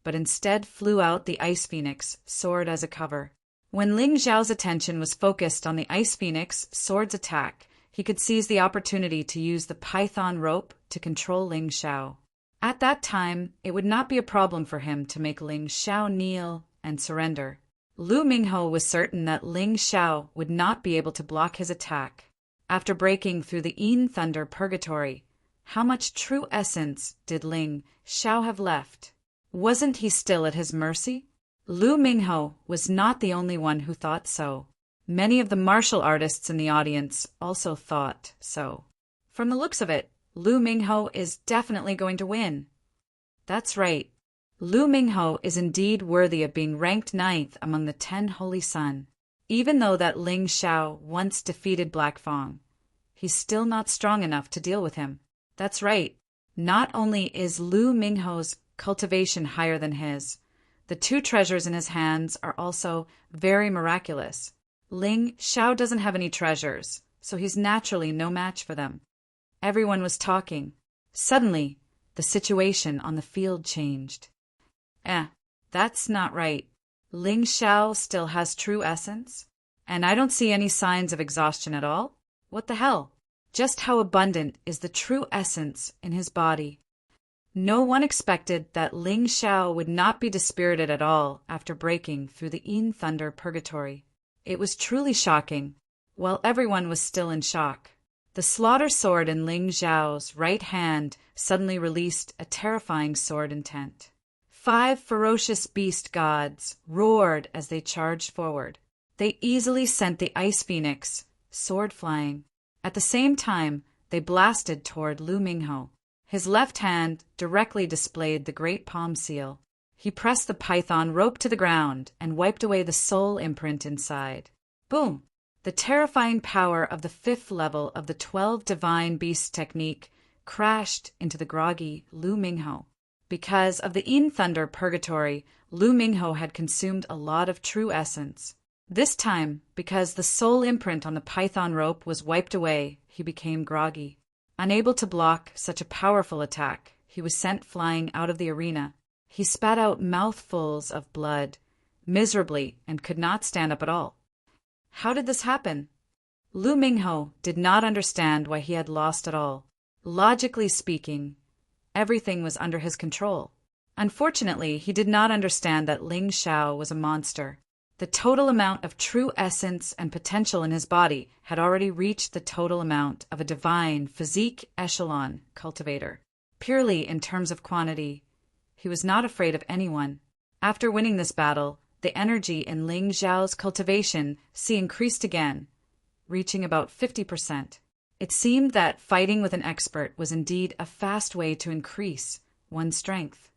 but instead flew out the Ice Phoenix sword as a cover. When Ling Xiao's attention was focused on the Ice Phoenix sword's attack, he could seize the opportunity to use the python rope to control Ling Xiao. At that time, it would not be a problem for him to make Ling Xiao kneel and surrender. Lu Mingho was certain that Ling Xiao would not be able to block his attack. After breaking through the Een Thunder Purgatory, how much true essence did Ling Xiao have left? Wasn't he still at his mercy? Lu Mingho was not the only one who thought so. Many of the martial artists in the audience also thought so. From the looks of it, Lu Mingho is definitely going to win. That's right. Lu Mingho is indeed worthy of being ranked 9th among the 10 Holy Sun. Even though that Ling Xiao once defeated Black Fang, he's still not strong enough to deal with him. That's right. Not only is Lu Mingho's cultivation higher than his, the 2 treasures in his hands are also very miraculous. Ling Xiao doesn't have any treasures, so he's naturally no match for them. Everyone was talking. Suddenly, the situation on the field changed. That's not right. Ling Xiao still has true essence? And I don't see any signs of exhaustion at all? What the hell? Just how abundant is the true essence in his body? No one expected that Ling Xiao would not be dispirited at all after breaking through the Een Thunder Purgatory. It was truly shocking. While everyone was still in shock, the slaughter sword in Ling Xiao's right hand suddenly released a terrifying sword intent. 5 ferocious beast gods roared as they charged forward. They easily sent the Ice Phoenix, sword flying. At the same time, they blasted toward Lu Mingho. His left hand directly displayed the Great Palm Seal. He pressed the python rope to the ground and wiped away the soul imprint inside. Boom! The terrifying power of the 5th level of the 12 Divine Beasts technique crashed into the groggy Lu Mingho. Because of the Yin Thunder Purgatory, Lu Mingho had consumed a lot of true essence. This time, because the soul imprint on the python rope was wiped away, he became groggy. Unable to block such a powerful attack, he was sent flying out of the arena. He spat out mouthfuls of blood, miserably, and could not stand up at all. How did this happen? Lu Mingho did not understand why he had lost at all. Logically speaking, everything was under his control. Unfortunately, he did not understand that Ling Xiao was a monster. The total amount of true essence and potential in his body had already reached the total amount of a divine physique echelon cultivator. Purely in terms of quantity, he was not afraid of anyone. After winning this battle, the energy in Ling Xiao's cultivation increased again, reaching about 50%. It seemed that fighting with an expert was indeed a fast way to increase one's strength.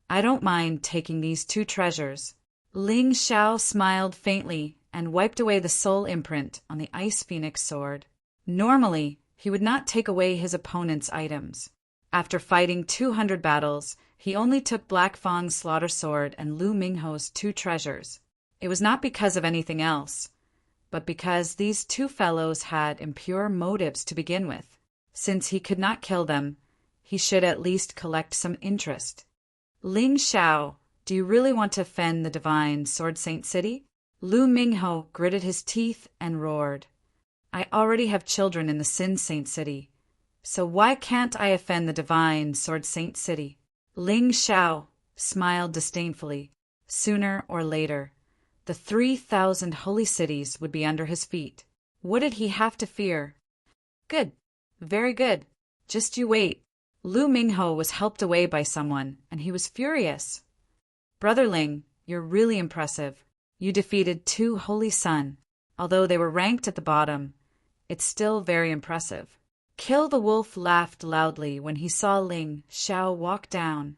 I don't mind taking these 2 treasures. Ling Xiao smiled faintly and wiped away the soul imprint on the Ice Phoenix sword. Normally, he would not take away his opponent's items. After fighting 200 battles, he only took Black Fang's slaughter sword and Lu Mingho's 2 treasures. It was not because of anything else, but because these 2 fellows had impure motives to begin with. Since he could not kill them, he should at least collect some interest. Ling Xiao, do you really want to offend the divine Sword Saint City? Lu Mingho gritted his teeth and roared. I already have children in the Sin Saint City, so why can't I offend the divine Sword Saint City? Ling Xiao smiled disdainfully. Sooner or later, the 3,000 holy cities would be under his feet. What did he have to fear? Good. Very good. Just you wait. Lu Mingho was helped away by someone, and he was furious. Brother Ling, you're really impressive. You defeated 2 Holy Sun. Although they were ranked at the bottom, it's still very impressive. Kill the Wolf laughed loudly when he saw Ling Xiao walk down.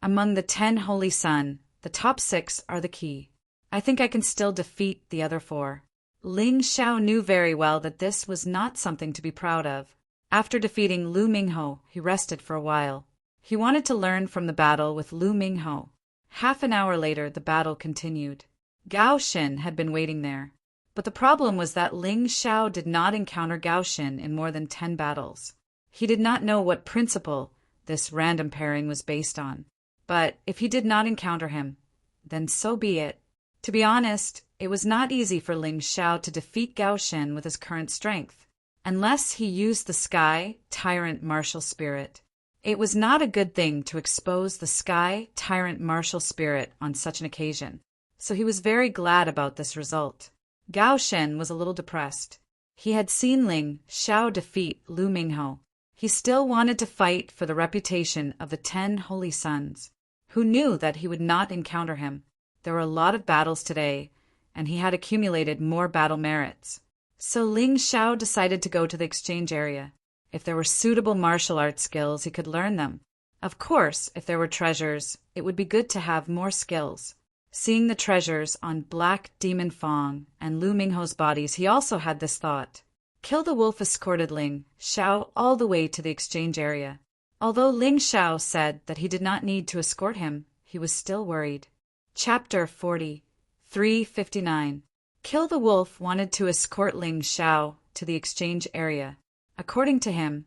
Among the 10 Holy Sun, the top 6 are the key. I think I can still defeat the other 4. Ling Xiao knew very well that this was not something to be proud of. After defeating Lu Mingho, he rested for a while. He wanted to learn from the battle with Lu Mingho. Half an hour later, the battle continued. Gao Xin had been waiting there. But the problem was that Ling Xiao did not encounter Gao Xin in more than 10 battles. He did not know what principle this random pairing was based on. But if he did not encounter him, then so be it. To be honest, it was not easy for Ling Xiao to defeat Gao Xin with his current strength, unless he used the Sky Tyrant Martial Spirit. It was not a good thing to expose the Sky Tyrant Martial Spirit on such an occasion, so he was very glad about this result. Gao Xin was a little depressed. He had seen Ling Xiao defeat Lu Mingho. He still wanted to fight for the reputation of the 10 Holy Sons, who knew that he would not encounter him. There were a lot of battles today, and he had accumulated more battle merits. So Ling Xiao decided to go to the exchange area. If there were suitable martial arts skills, he could learn them. Of course, if there were treasures, it would be good to have more skills. Seeing the treasures on Black Demon Fang and Lu Mingho's bodies, he also had this thought. Kill the Wolf escorted Ling Xiao all the way to the exchange area. Although Ling Xiao said that he did not need to escort him, he was still worried. Chapter 40, 359. Kill the Wolf wanted to escort Ling Xiao to the exchange area. According to him,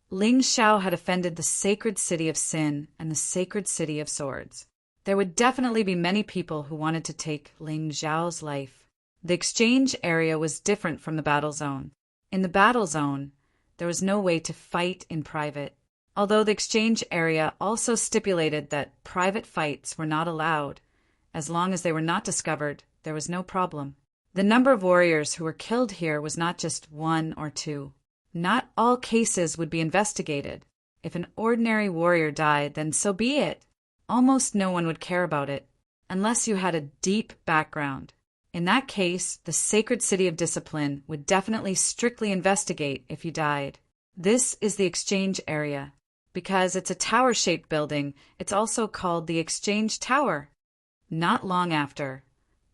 Ling Xiao had offended the sacred city of Sin and the sacred city of Swords. There would definitely be many people who wanted to take Ling Xiao's life. The exchange area was different from the battle zone. In the battle zone, there was no way to fight in private, although the exchange area also stipulated that private fights were not allowed. As long as they were not discovered, there was no problem. The number of warriors who were killed here was not just 1 or 2. Not all cases would be investigated. If an ordinary warrior died, then so be it. Almost no one would care about it, unless you had a deep background. In that case, the Sacred City of Discipline would definitely strictly investigate if you died. This is the exchange area. Because it's a tower-shaped building, it's also called the Exchange Tower. Not long after,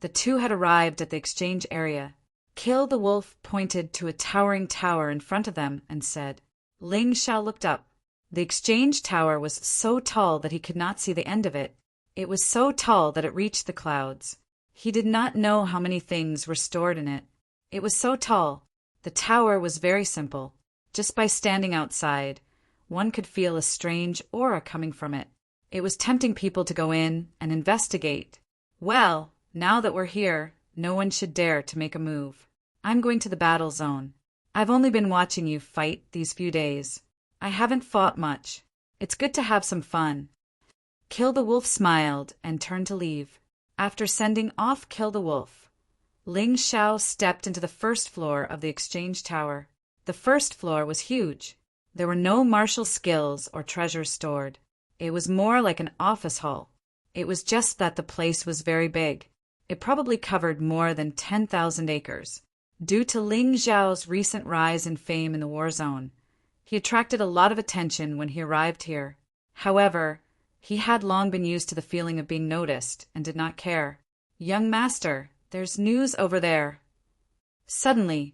the two had arrived at the exchange area. Kill the Wolf pointed to a towering tower in front of them and said. Ling Xiao looked up. The exchange tower was so tall that he could not see the end of it. It was so tall that it reached the clouds. He did not know how many things were stored in it. It was so tall. The tower was very simple. Just by standing outside, one could feel a strange aura coming from it. It was tempting people to go in and investigate. Well, now that we're here, no one should dare to make a move. I'm going to the battle zone. I've only been watching you fight these few days. I haven't fought much. It's good to have some fun. Kill the Wolf smiled and turned to leave. After sending off Kill the Wolf, Ling Xiao stepped into the first floor of the exchange tower. The first floor was huge. There were no martial skills or treasures stored. It was more like an office hall. It was just that the place was very big. It probably covered more than 10,000 acres. Due to Ling Xiao's recent rise in fame in the war zone, he attracted a lot of attention when he arrived here. However, he had long been used to the feeling of being noticed and did not care. Young master, there's news over there. Suddenly,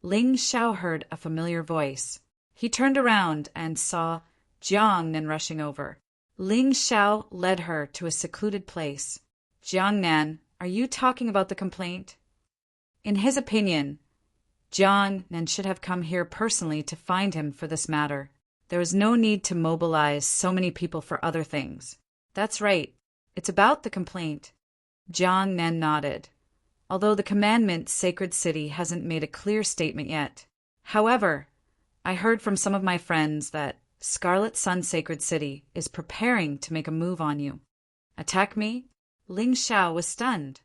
Ling Xiao heard a familiar voice. He turned around and saw Jiang Nan rushing over. Ling Xiao led her to a secluded place. Jiang Nan, are you talking about the complaint? In his opinion, Jiang Nan should have come here personally to find him for this matter. There was no need to mobilize so many people for other things. That's right. It's about the complaint. Jiang Nan nodded. Although the commandment Sacred City hasn't made a clear statement yet. However, I heard from some of my friends that Scarlet Sun Sacred City is preparing to make a move on you. Attack me? Ling Xiao was stunned.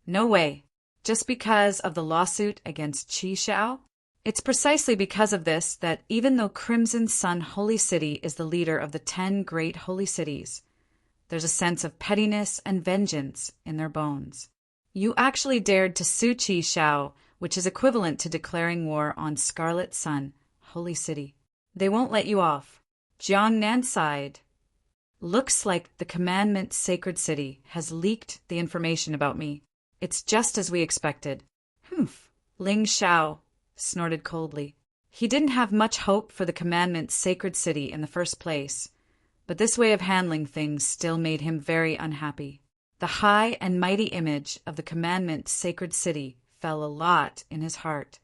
No way. Just because of the lawsuit against Qi Xiao? It's precisely because of this that even though Crimson Sun Holy City is the leader of the 10 great holy cities, there's a sense of pettiness and vengeance in their bones. You actually dared to sue Qi Xiao, which is equivalent to declaring war on Scarlet Sun Holy City. They won't let you off. Jiang Nan sighed. Looks like the commandment Sacred City has leaked the information about me. It's just as we expected. Humph. Ling Xiao snorted coldly. He didn't have much hope for the commandment Sacred City in the first place, but this way of handling things still made him very unhappy. The high and mighty image of the commandment Sacred City fell a lot in his heart.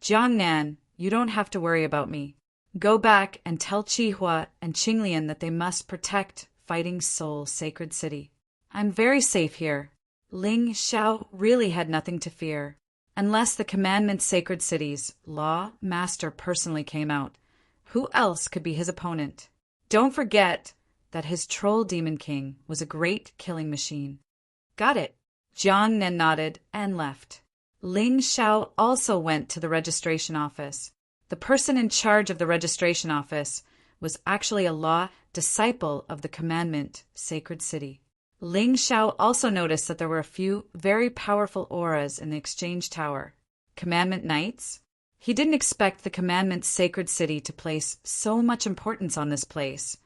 Jiang Nan, you don't have to worry about me. Go back and tell Qihua and Qinglian that they must protect Fighting Soul Sacred City. I'm very safe here. Ling Xiao really had nothing to fear. Unless the commandment Sacred City's law master personally came out, who else could be his opponent? Don't forget that his troll demon king was a great killing machine. Got it. Jiang Nan nodded and left. Ling Xiao also went to the registration office. The person in charge of the registration office was actually a law disciple of the commandment Sacred City. Ling Xiao also noticed that there were a few very powerful auras in the exchange tower. Commandment Knights? He didn't expect the commandment Sacred City to place so much importance on this place,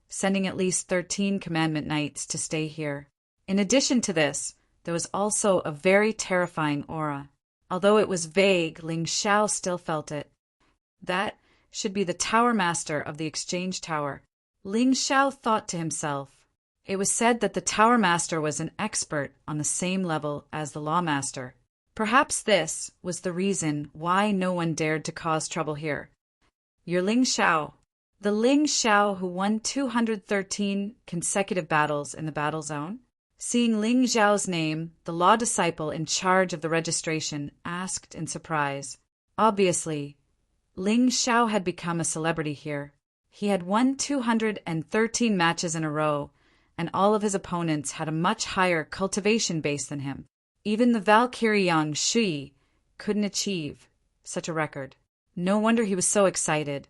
sending at least 13 commandment knights to stay here. In addition to this, there was also a very terrifying aura. Although it was vague, Ling Xiao still felt it. That should be the tower master of the exchange tower. Ling Xiao thought to himself. It was said that the tower master was an expert on the same level as the law master. Perhaps this was the reason why no one dared to cause trouble here. You're Ling Xiao. The Ling Xiao who won 213 consecutive battles in the battle zone? Seeing Ling Xiao's name, the law disciple in charge of the registration asked in surprise. Obviously, Ling Xiao had become a celebrity here. He had won 213 matches in a row, and all of his opponents had a much higher cultivation base than him. Even the Valkyrie Yang Shui couldn't achieve such a record. No wonder he was so excited.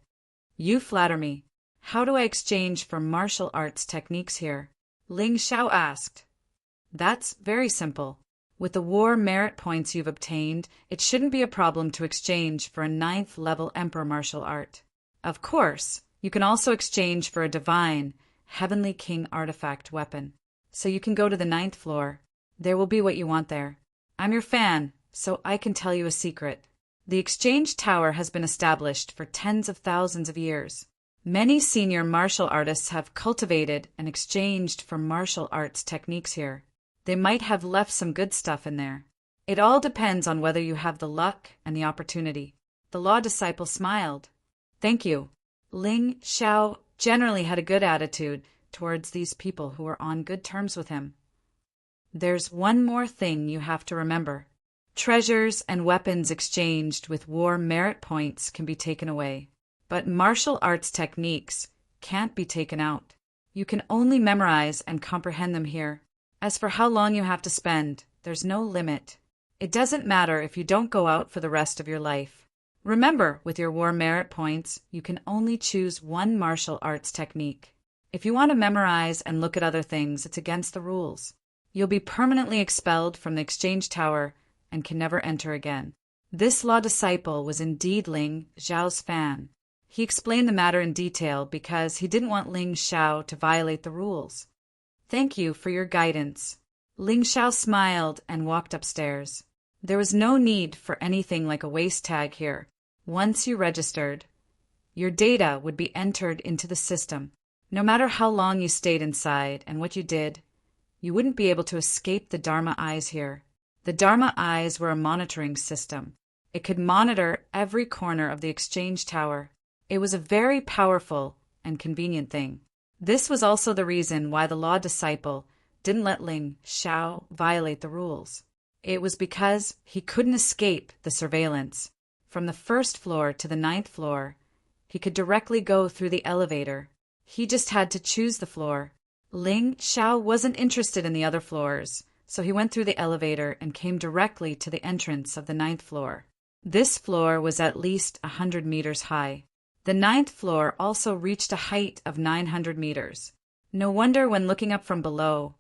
You flatter me. How do I exchange for martial arts techniques here? Ling Xiao asked. That's very simple. With the war merit points you've obtained, it shouldn't be a problem to exchange for a 9th level emperor martial art. Of course, You can also exchange for a divine, heavenly king artifact weapon. So you can go to the 9th floor. There will be what you want there. I'm your fan, so I can tell you a secret. The exchange tower has been established for tens of thousands of years. Many senior martial artists have cultivated and exchanged for martial arts techniques here. They might have left some good stuff in there. It all depends on whether you have the luck and the opportunity. The law disciple smiled. Thank you. Ling Xiao generally had a good attitude towards these people who were on good terms with him. There's one more thing you have to remember. Treasures and weapons exchanged with war merit points can be taken away, but martial arts techniques can't be taken out. You can only memorize and comprehend them here. As for how long you have to spend, there's no limit. It doesn't matter if you don't go out for the rest of your life. Remember, with your war merit points, you can only choose one martial arts technique. If you want to memorize and look at other things, it's against the rules. You'll be permanently expelled from the exchange tower and can never enter again. This law disciple was indeed Ling Xiao's fan. He explained the matter in detail because he didn't want Ling Xiao to violate the rules. Thank you for your guidance. Ling Xiao smiled and walked upstairs. There was no need for anything like a waste tag here. Once you registered, your data would be entered into the system. No matter how long you stayed inside and what you did, you wouldn't be able to escape the Dharma eyes here. The Dharma eyes were a monitoring system. It could monitor every corner of the exchange tower. It was a very powerful and convenient thing. This was also the reason why the law disciple didn't let Ling Xiao violate the rules. It was because he couldn't escape the surveillance. From the 1st floor to the 9th floor, he could directly go through the elevator. He just had to choose the floor. Ling Xiao wasn't interested in the other floors, so he went through the elevator and came directly to the entrance of the 9th floor. This floor was at least 100 meters high. The 9th floor also reached a height of 900 meters. No wonder when looking up from below,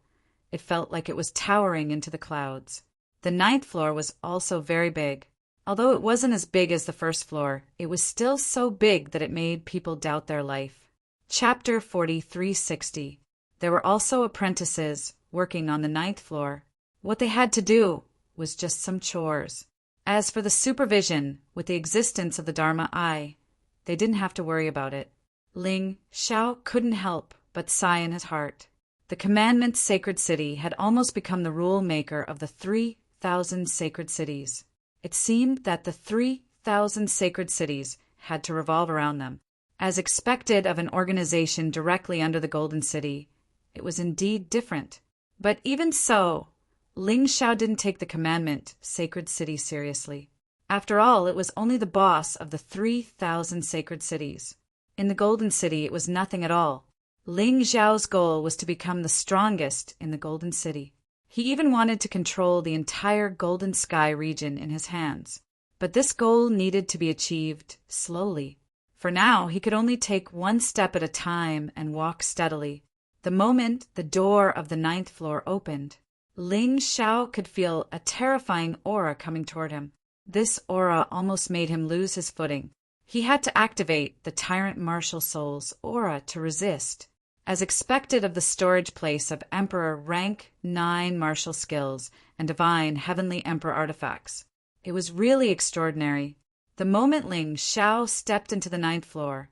it felt like it was towering into the clouds. The 9th floor was also very big. Although it wasn't as big as the 1st floor, it was still so big that it made people doubt their life. Chapter 4360. There were also apprentices working on the 9th floor. What they had to do was just some chores. As for the supervision with the existence of the Dharma eye, they didn't have to worry about it. Ling Xiao couldn't help but sigh in his heart. The commandment sacred city had almost become the rule maker of the 3,000 sacred cities. It seemed that the 3,000 sacred cities had to revolve around them. As expected of an organization directly under the Golden City, it was indeed different. But even so, Ling Xiao didn't take the commandment sacred city seriously. After all, it was only the boss of the 3,000 sacred cities. In the Golden City, it was nothing at all. Ling Xiao's goal was to become the strongest in the Golden City. He even wanted to control the entire Golden Sky region in his hands. But this goal needed to be achieved slowly. For now, he could only take one step at a time and walk steadily. The moment the door of the 9th floor opened, Ling Xiao could feel a terrifying aura coming toward him. This aura almost made him lose his footing. He had to activate the Tyrant Martial Soul's aura to resist. As expected of the storage place of Emperor Rank 9 martial skills and divine Heavenly Emperor artifacts, it was really extraordinary. The moment Ling Xiao stepped into the 9th floor,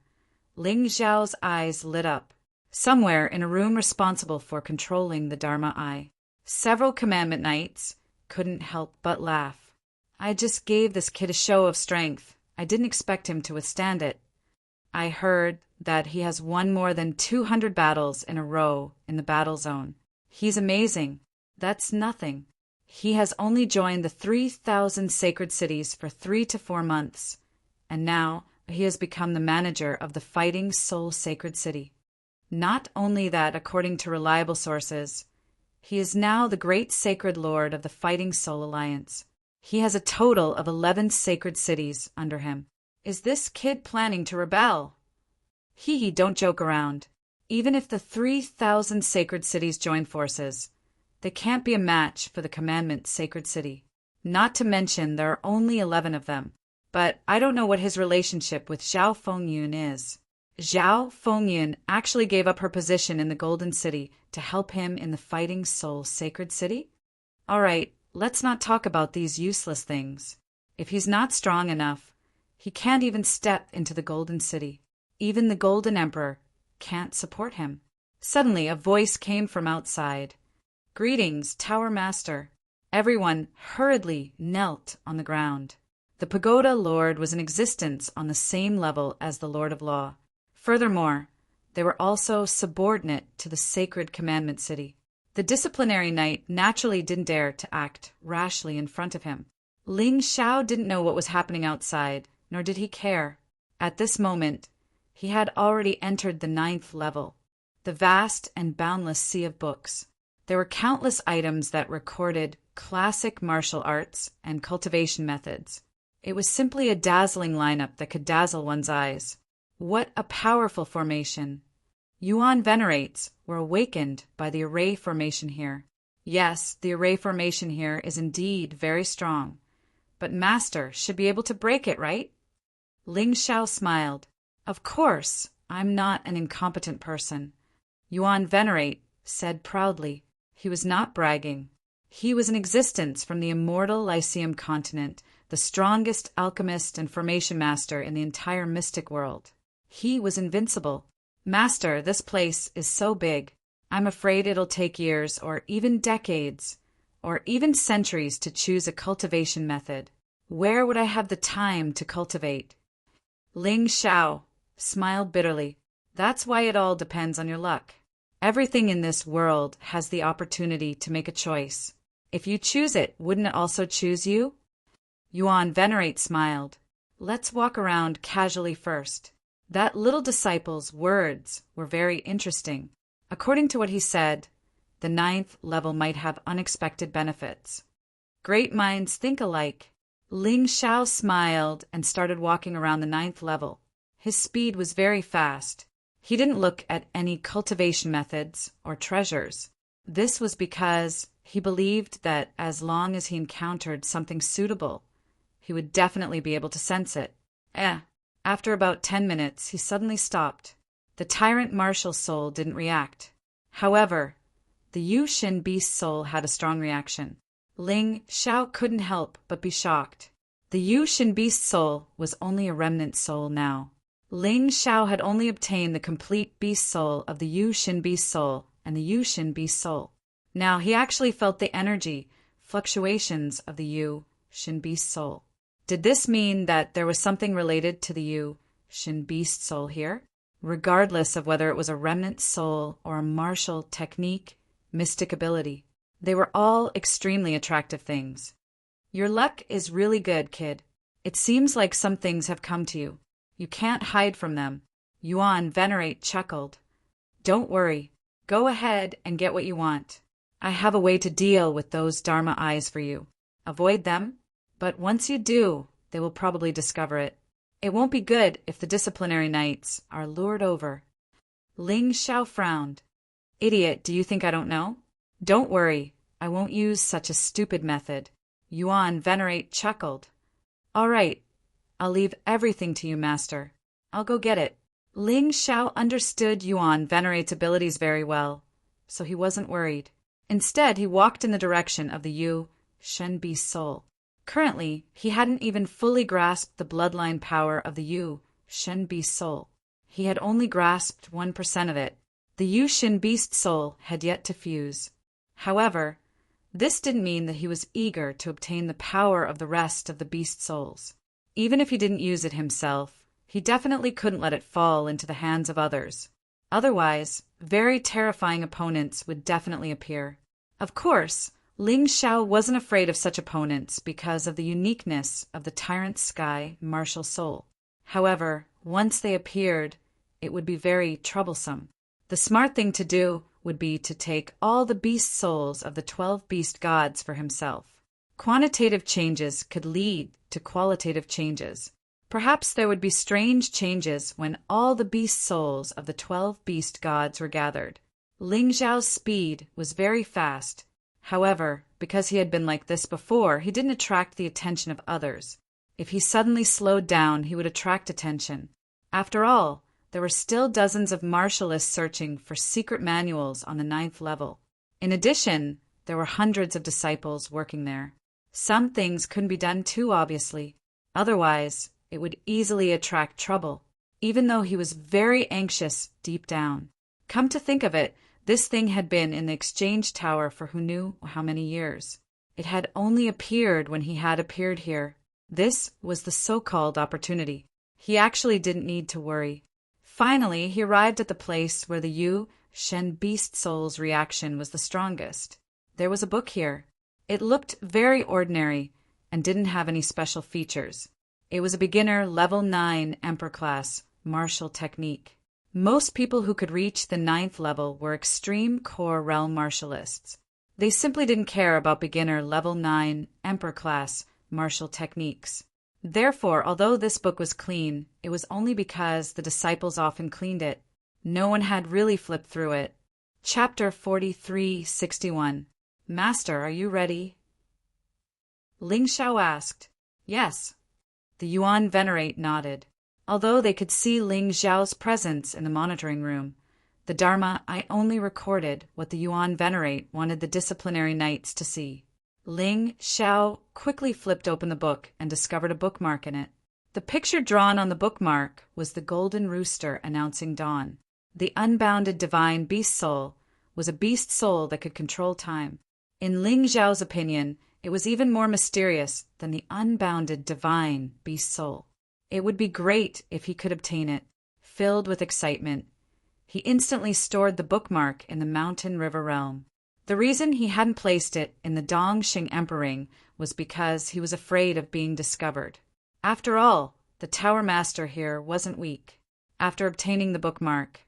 Ling Xiao's eyes lit up. Somewhere in a room responsible for controlling the Dharma eye, several commandment knights couldn't help but laugh. I just gave this kid a show of strength. I didn't expect him to withstand it. I heard that he has won more than 200 battles in a row in the battle zone. He's amazing. That's nothing. He has only joined the 3,000 sacred cities for 3 to 4 months, and now he has become the manager of the Fighting Soul Sacred City. Not only that, according to reliable sources, he is now the great sacred lord of the Fighting Soul Alliance. He has a total of 11 sacred cities under him. Is this kid planning to rebel? Don't joke around. Even if the 3,000 sacred cities join forces, they can't be a match for the commandment sacred city. Not to mention there are only 11 of them. But I don't know what his relationship with Zhao Fengyun is. Zhao Fengyan actually gave up her position in the Golden City to help him in the Fighting Soul Sacred City? Alright, let's not talk about these useless things. If he's not strong enough, he can't even step into the Golden City. Even the Golden Emperor can't support him. Suddenly, a voice came from outside. Greetings, Tower Master. Everyone hurriedly knelt on the ground. The Pagoda Lord was in existence on the same level as the Lord of Law. Furthermore, they were also subordinate to the sacred commandment city. The disciplinary knight naturally didn't dare to act rashly in front of him. Ling Xiao didn't know what was happening outside, nor did he care. At this moment, he had already entered the 9th level, the vast and boundless sea of books. There were countless items that recorded classic martial arts and cultivation methods. It was simply a dazzling lineup that could dazzle one's eyes. What a powerful formation! Yuan venerates were awakened by the array formation here. Yes, the array formation here is indeed very strong, but Master should be able to break it, right? Ling Xiao smiled. Of course, I'm not an incompetent person. Yuan venerate said proudly. He was not bragging. He was in existence from the immortal Lyceum continent, the strongest alchemist and formation master in the entire mystic world. He was invincible. Master, this place is so big. I'm afraid it'll take years or even decades or even centuries to choose a cultivation method. Where would I have the time to cultivate? Ling Xiao smiled bitterly. That's why it all depends on your luck. Everything in this world has the opportunity to make a choice. If you choose it, wouldn't it also choose you? Yuan venerate smiled. Let's walk around casually first. That little disciple's words were very interesting. According to what he said, the 9th level might have unexpected benefits. Great minds think alike. Ling Xiao smiled and started walking around the 9th level. His speed was very fast. He didn't look at any cultivation methods or treasures. This was because he believed that as long as he encountered something suitable, he would definitely be able to sense it. After about 10 minutes, he suddenly stopped. The tyrant martial soul didn't react. However, the Yu Shin beast soul had a strong reaction. Ling Xiao couldn't help but be shocked. The Yu Shin beast soul was only a remnant soul now. Ling Xiao had only obtained the complete beast soul of the Yu Shin beast soul and the Yu Shin beast soul. Now he actually felt the energy fluctuations of the Yu Shin beast soul. Did this mean that there was something related to the Yu Shin beast soul here? Regardless of whether it was a remnant soul or a martial technique, mystic ability, they were all extremely attractive things. Your luck is really good, kid. It seems like some things have come to you. You can't hide from them. Yuan venerate chuckled. Don't worry. Go ahead and get what you want. I have a way to deal with those Dharma eyes for you. Avoid them, but once you do, they will probably discover it. It won't be good if the disciplinary knights are lured over. Ling Xiao frowned. Idiot, do you think I don't know? Don't worry, I won't use such a stupid method. Yuan venerate chuckled. All right, I'll leave everything to you, Master. I'll go get it. Ling Xiao understood Yuan venerate's abilities very well, so he wasn't worried. Instead, he walked in the direction of the Yu Shen beast soul. Currently, he hadn't even fully grasped the bloodline power of the Yu Shen beast soul. He had only grasped 1% of it. The Yu Shin beast soul had yet to fuse. However, this didn't mean that he was eager to obtain the power of the rest of the beast souls. Even if he didn't use it himself, he definitely couldn't let it fall into the hands of others. Otherwise, very terrifying opponents would definitely appear. Of course, Ling Xiao wasn't afraid of such opponents because of the uniqueness of the Tyrant Sky martial soul. However, once they appeared, it would be very troublesome. The smart thing to do would be to take all the beast souls of the 12 beast gods for himself. Quantitative changes could lead to qualitative changes. Perhaps there would be strange changes when all the beast souls of the 12 beast gods were gathered. Ling Xiao's speed was very fast. However, because he had been like this before, he didn't attract the attention of others. If he suddenly slowed down, he would attract attention. After all, there were still dozens of martialists searching for secret manuals on the 9th level. In addition, there were hundreds of disciples working there. Some things couldn't be done too obviously. Otherwise, it would easily attract trouble, even though he was very anxious deep down. Come to think of it, this thing had been in the exchange tower for who knew how many years. It had only appeared when he had appeared here. This was the so-called opportunity. He actually didn't need to worry. Finally, he arrived at the place where the Yu Shen beast soul's reaction was the strongest. There was a book here. It looked very ordinary and didn't have any special features. It was a beginner level 9 Emperor class martial technique. Most people who could reach the 9th level were extreme core realm martialists. They simply didn't care about beginner level 9 Emperor class martial techniques. Therefore, although this book was clean, it was only because the disciples often cleaned it. No one had really flipped through it. Chapter 4361. Master, are you ready? Ling Xiao asked. Yes. The Yuan Venerate nodded. Although they could see Ling Xiao's presence in the monitoring room, the Dharma I only recorded what the Yuan Venerate wanted the disciplinary knights to see. Ling Xiao quickly flipped open the book and discovered a bookmark in it. The picture drawn on the bookmark was the golden rooster announcing dawn. The unbounded divine beast soul was a beast soul that could control time. In Ling Xiao's opinion, it was even more mysterious than the unbounded divine beast soul. It would be great if he could obtain it. Filled with excitement, he instantly stored the bookmark in the mountain river realm. The reason he hadn't placed it in the Dongxing Emperor Ring was because he was afraid of being discovered. After all, the Tower Master here wasn't weak. After obtaining the bookmark,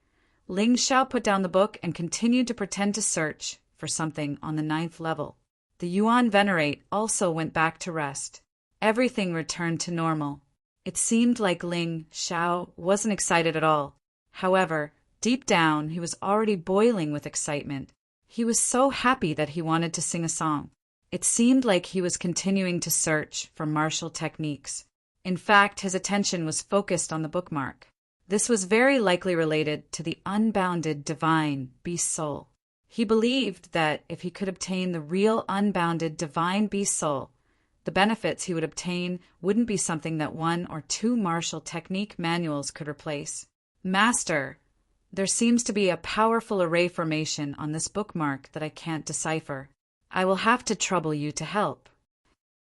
Ling Xiao put down the book and continued to pretend to search for something on the 9th level. The Yuan Venerate also went back to rest. Everything returned to normal. It seemed like Ling Xiao wasn't excited at all. However, deep down he was already boiling with excitement. He was so happy that he wanted to sing a song. It seemed like he was continuing to search for martial techniques. In fact, his attention was focused on the bookmark. This was very likely related to the unbounded divine beast soul. He believed that if he could obtain the real unbounded divine beast soul, the benefits he would obtain wouldn't be something that 1 or 2 martial technique manuals could replace. Master, there seems to be a powerful array formation on this bookmark that I can't decipher. I will have to trouble you to help.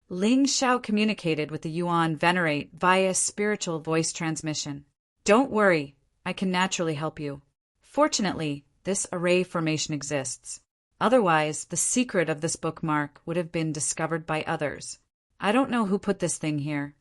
Ling Xiao communicated with the Yuan Venerate via spiritual voice transmission. Don't worry, I can naturally help you. Fortunately, this array formation exists. Otherwise, the secret of this bookmark would have been discovered by others. I don't know who put this thing here.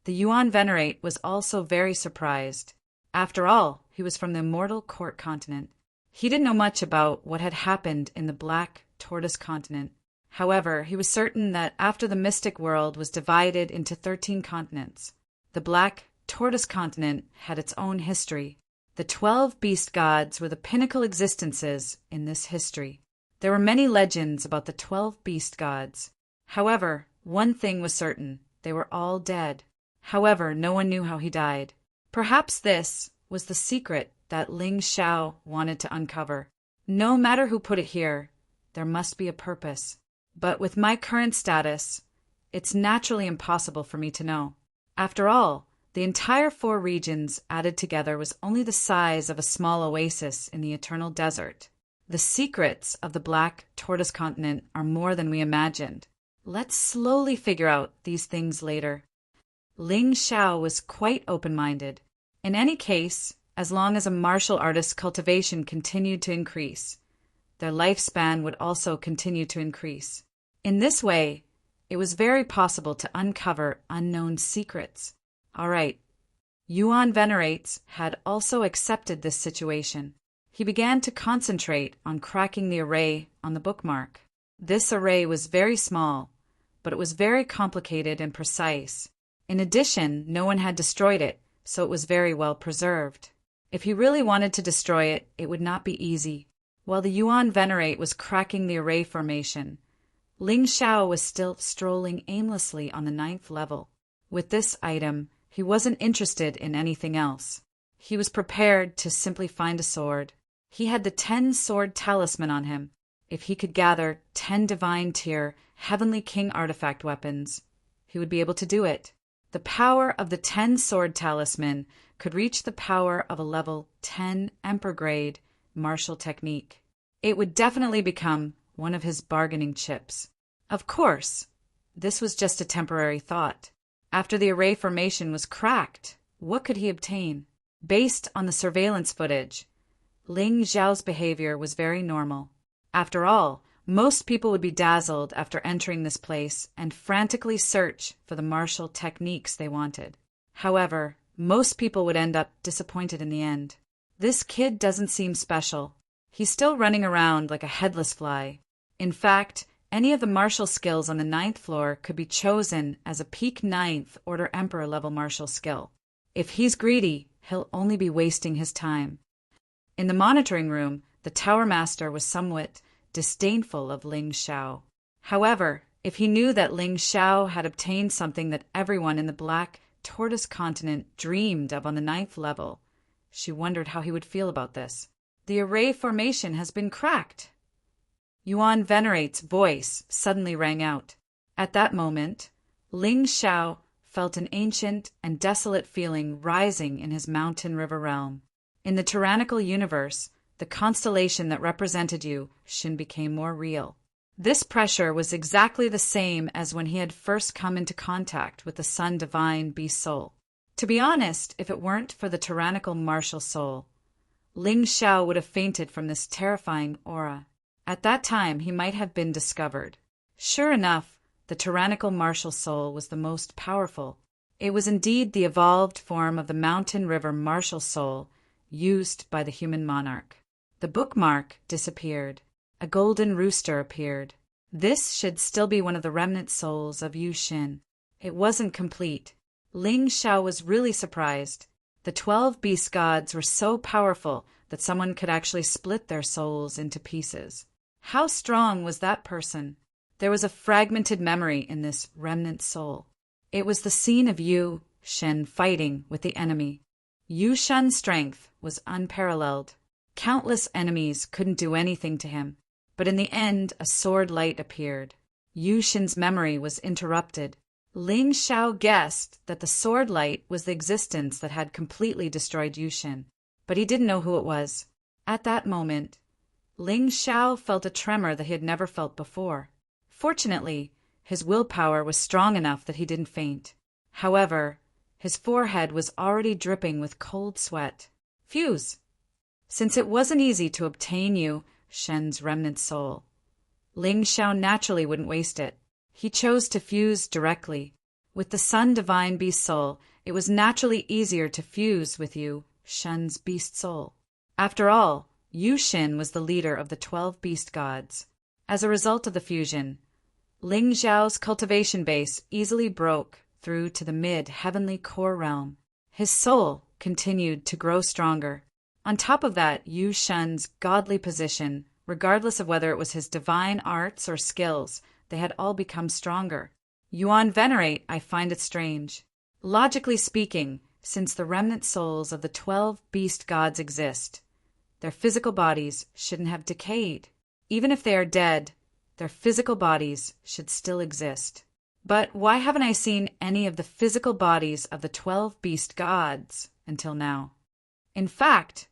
The Yuan Venerate was also very surprised. After all, he was from the immortal court continent. He didn't know much about what had happened in the Black Tortoise continent. However, he was certain that after the mystic world was divided into 13 continents, the Black Tortoise continent had its own history. The 12 beast gods were the pinnacle existences in this history. There were many legends about the 12 beast gods. However, one thing was certain, they were all dead. However, no one knew how he died. Perhaps this was the secret that Ling Xiao wanted to uncover. No matter who put it here, there must be a purpose. But with my current status, it's naturally impossible for me to know. After all, the entire 4 regions added together was only the size of a small oasis in the eternal desert. The secrets of the Black Tortoise continent are more than we imagined. Let's slowly figure out these things later. Ling Xiao was quite open-minded. In any case, as long as a martial artist's cultivation continued to increase, their lifespan would also continue to increase. In this way, it was very possible to uncover unknown secrets. All right. Yuan Venerates had also accepted this situation. He began to concentrate on cracking the array on the bookmark. This array was very small, but it was very complicated and precise. In addition, no one had destroyed it, so it was very well preserved. If he really wanted to destroy it, it would not be easy. While the Yuan Venerate was cracking the array formation, Ling Xiao was still strolling aimlessly on the 9th level. With this item, he wasn't interested in anything else. He was prepared to simply find a sword. He had the 10-sword talisman on him. If he could gather 10 divine tier, heavenly king artifact weapons, he would be able to do it. The power of the 10-sword talisman could reach the power of a level 10 emperor grade martial technique. It would definitely become one of his bargaining chips. Of course, this was just a temporary thought. After the array formation was cracked, what could he obtain? Based on the surveillance footage, Ling Xiao's behavior was very normal. After all, most people would be dazzled after entering this place and frantically search for the martial techniques they wanted. However, most people would end up disappointed in the end. This kid doesn't seem special. He's still running around like a headless fly. In fact, any of the martial skills on the 9th floor could be chosen as a peak 9th Order Emperor level martial skill. If he's greedy, he'll only be wasting his time. In the monitoring room, the Tower Master was somewhat disdainful of Ling Xiao. However, if he knew that Ling Xiao had obtained something that everyone in the Black Tortoise Continent dreamed of on the 9th level, she wondered how he would feel about this. The array formation has been cracked. Yuan Venerate's voice suddenly rang out. At that moment, Ling Xiao felt an ancient and desolate feeling rising in his mountain river realm. In the tyrannical universe, the constellation that represented Yu Shin became more real. This pressure was exactly the same as when he had first come into contact with the Sun Divine Beast Soul. To be honest, if it weren't for the tyrannical martial soul, Ling Xiao would have fainted from this terrifying aura. At that time, he might have been discovered. Sure enough, the tyrannical martial soul was the most powerful. It was indeed the evolved form of the mountain river martial soul used by the human monarch. The bookmark disappeared. A golden rooster appeared. This should still be one of the remnant souls of Yu Shin. It wasn't complete. Ling Xiao was really surprised. The 12 beast gods were so powerful that someone could actually split their souls into pieces. How strong was that person? There was a fragmented memory in this remnant soul. It was the scene of Yu Shin fighting with the enemy. Yu Shin's strength was unparalleled. Countless enemies couldn't do anything to him, but in the end a sword light appeared. Yu Shin's memory was interrupted. Ling Xiao guessed that the sword light was the existence that had completely destroyed Yu Shin, but he didn't know who it was. At that moment, Ling Xiao felt a tremor that he had never felt before. Fortunately, his willpower was strong enough that he didn't faint. However, his forehead was already dripping with cold sweat. Fuse! Since it wasn't easy to obtain Yu Shen's remnant soul, Ling Xiao naturally wouldn't waste it. He chose to fuse directly. With the Sun Divine Beast Soul, it was naturally easier to fuse with Yu Shen's Beast Soul. After all, Yu Shin was the leader of the 12 Beast Gods. As a result of the fusion, Ling Xiao's cultivation base easily broke through to the mid-heavenly core realm. His soul continued to grow stronger. On top of that, Yu Shen's godly position, regardless of whether it was his divine arts or skills, they had all become stronger. Yuan Venerate, I find it strange. Logically speaking, since the remnant souls of the 12 beast gods exist, their physical bodies shouldn't have decayed. Even if they are dead, their physical bodies should still exist. But why haven't I seen any of the physical bodies of the 12 beast gods until now? In fact,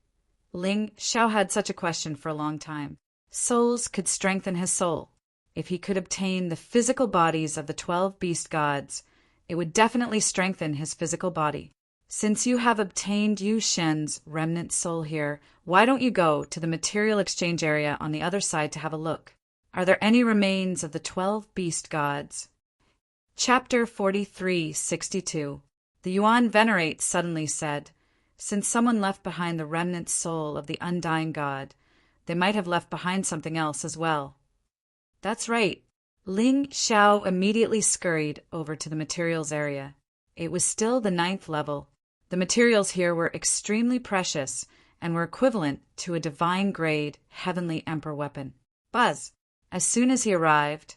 Ling Xiao had such a question for a long time. Souls could strengthen his soul. If he could obtain the physical bodies of the 12 beast gods, it would definitely strengthen his physical body. Since you have obtained Yu Shen's remnant soul here, why don't you go to the material exchange area on the other side to have a look? Are there any remains of the 12 beast gods? Chapter 4362. The Yuan Venerate suddenly said, since someone left behind the remnant soul of the undying god, they might have left behind something else as well. That's right. Ling Xiao immediately scurried over to the materials area. It was still the 9th level. The materials here were extremely precious and were equivalent to a divine-grade heavenly emperor weapon. Buzz! As soon as he arrived,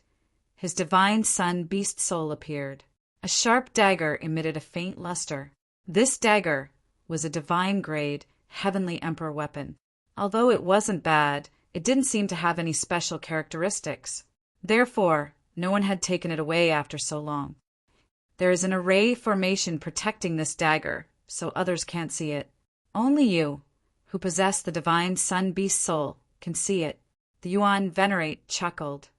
his divine sun beast soul appeared. A sharp dagger emitted a faint luster. This dagger was a divine-grade, heavenly emperor weapon. Although it wasn't bad, it didn't seem to have any special characteristics. Therefore, no one had taken it away after so long. There is an array formation protecting this dagger, so others can't see it. Only you, who possess the divine sun beast soul, can see it. The Yuan Venerate chuckled.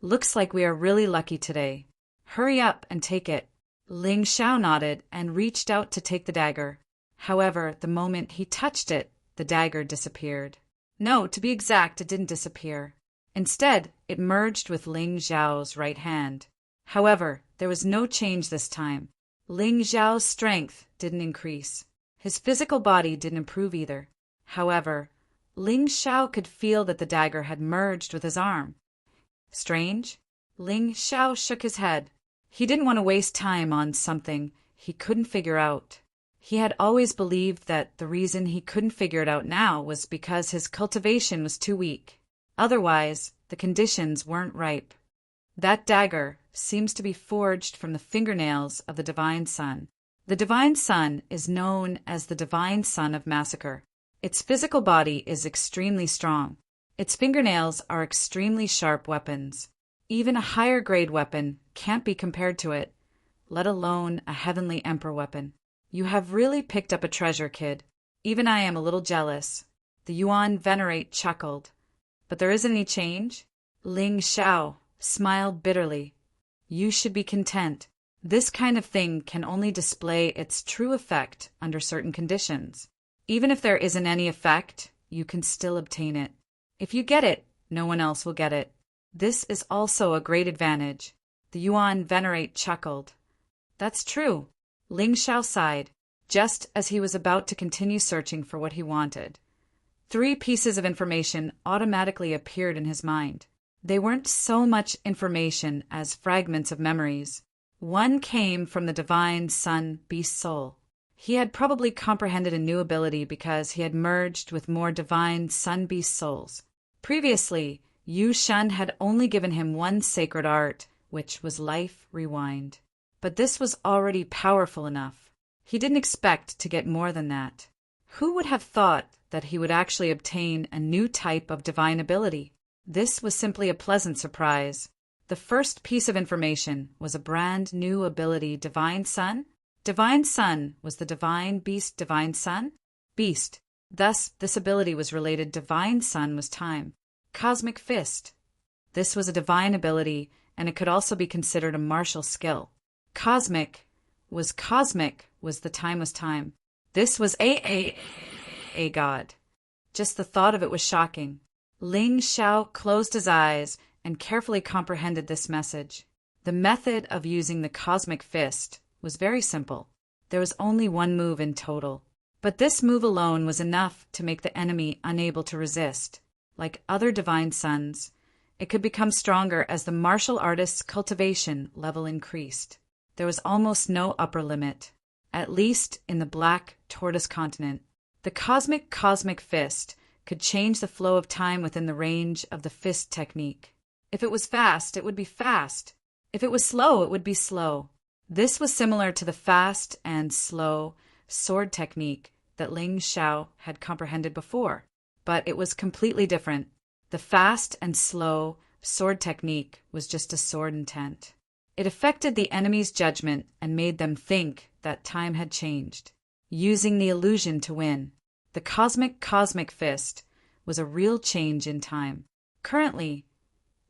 Looks like we are really lucky today. Hurry up and take it. Ling Xiao nodded and reached out to take the dagger. However, the moment he touched it, the dagger disappeared. No, to be exact, it didn't disappear. Instead, it merged with Ling Xiao's right hand. However, there was no change this time. Ling Xiao's strength didn't increase. His physical body didn't improve either. However, Ling Xiao could feel that the dagger had merged with his arm. Strange? Ling Xiao shook his head. He didn't want to waste time on something he couldn't figure out. He had always believed that the reason he couldn't figure it out now was because his cultivation was too weak. Otherwise, the conditions weren't ripe. That dagger seems to be forged from the fingernails of the Divine Sun. The Divine Sun is known as the Divine Sun of Massacre. Its physical body is extremely strong. Its fingernails are extremely sharp weapons. Even a higher grade weapon can't be compared to it, let alone a heavenly emperor weapon. You have really picked up a treasure, kid. Even I am a little jealous. The Yuan Venerate chuckled. But there isn't any change? Ling Xiao smiled bitterly. You should be content. This kind of thing can only display its true effect under certain conditions. Even if there isn't any effect, you can still obtain it. If you get it, no one else will get it. This is also a great advantage. The Yuan Venerate chuckled. That's true. Ling Xiao sighed, just as he was about to continue searching for what he wanted. 3 pieces of information automatically appeared in his mind. They weren't so much information as fragments of memories. One came from the Divine Sun Beast Soul. He had probably comprehended a new ability because he had merged with more Divine Sun Beast Souls. Previously, Yu Shun had only given him one sacred art, which was Life Rewind. But this was already powerful enough. He didn't expect to get more than that. Who would have thought that he would actually obtain a new type of divine ability? This was simply a pleasant surprise. The first piece of information was a brand new ability, Divine Sun. Divine Sun was the Divine Beast Divine Sun? Beast. Thus, this ability was related. Divine Sun was time. Cosmic Fist. This was a divine ability, and it could also be considered a martial skill. Cosmic was the time was time. This was a god. Just the thought of it was shocking. Ling Xiao closed his eyes and carefully comprehended this message. The method of using the Cosmic Fist was very simple. There was only one move in total. But this move alone was enough to make the enemy unable to resist. Like other Divine Suns, it could become stronger as the martial artist's cultivation level increased. There was almost no upper limit, at least in the Black Tortoise continent. The Cosmic Fist could change the flow of time within the range of the fist technique. If it was fast, it would be fast. If it was slow, it would be slow. This was similar to the fast and slow sword technique that Ling Xiao had comprehended before, but it was completely different. The fast and slow sword technique was just a sword intent. It affected the enemy's judgment and made them think that time had changed, using the illusion to win. The Cosmic Fist was a real change in time. Currently,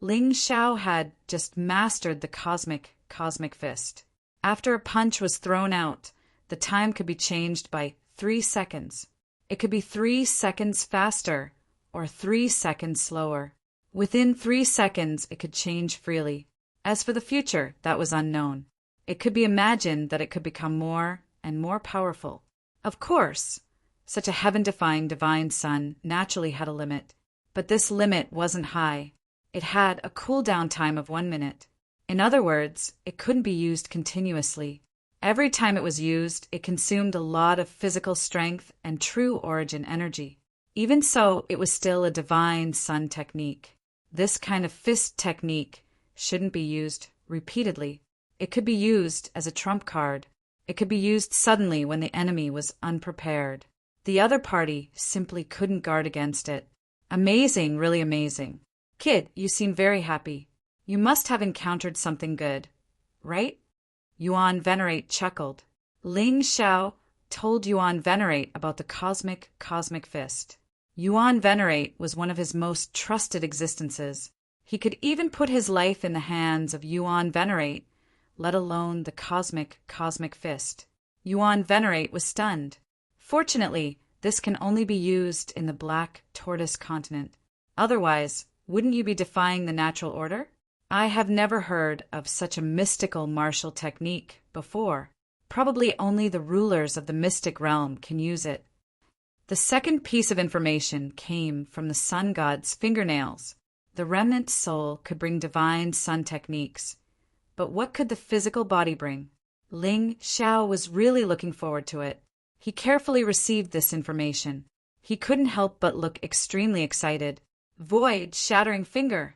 Ling Xiao had just mastered the Cosmic Fist. After a punch was thrown out, the time could be changed by 3 seconds. It could be 3 seconds faster or 3 seconds slower. Within 3 seconds, it could change freely. As for the future, that was unknown. It could be imagined that it could become more and more powerful. Of course, such a heaven-defined Divine Sun naturally had a limit, but this limit wasn't high. It had a cooldown time of 1 minute. In other words, it couldn't be used continuously. Every time it was used, it consumed a lot of physical strength and true origin energy. Even so, it was still a Divine Sun technique. This kind of fist technique shouldn't be used repeatedly. It could be used as a trump card. It could be used suddenly when the enemy was unprepared. The other party simply couldn't guard against it. Amazing, really amazing. Kid, you seem very happy. You must have encountered something good, right? Yuan Venerate chuckled. Ling Xiao told Yuan Venerate about the cosmic fist. Yuan Venerate was one of his most trusted existences. He could even put his life in the hands of Yuan Venerate, let alone the cosmic fist. Yuan Venerate was stunned. Fortunately, this can only be used in the Black Tortoise continent. Otherwise, wouldn't you be defying the natural order? I have never heard of such a mystical martial technique before. Probably only the rulers of the mystic realm can use it. The second piece of information came from the sun god's fingernails. The remnant soul could bring divine sun techniques. But what could the physical body bring? Ling Xiao was really looking forward to it. He carefully received this information. He couldn't help but look extremely excited. Void shattering finger.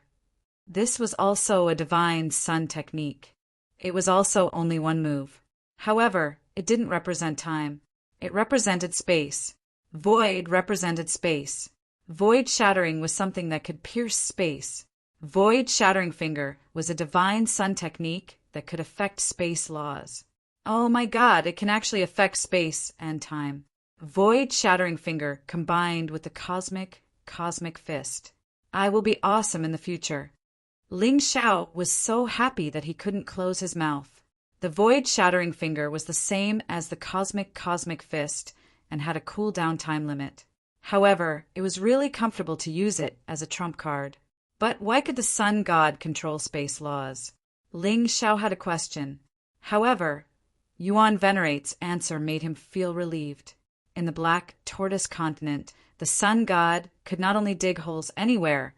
This was also a divine sun technique. It was also only one move. However, it didn't represent time. It represented space. Void represented space. Void shattering was something that could pierce space. Void shattering finger was a divine sun technique that could affect space laws. Oh my God, it can actually affect space and time. Void shattering finger combined with the cosmic fist. I will be awesome in the future. Ling Xiao was so happy that he couldn't close his mouth. The void shattering finger was the same as the cosmic fist and had a cooldown time limit. However, it was really comfortable to use it as a trump card. But why could the sun god control space laws? Ling Xiao had a question. However, Yuan Venerate's answer made him feel relieved. In the Black Tortoise continent, the sun god could not only dig holes anywhere,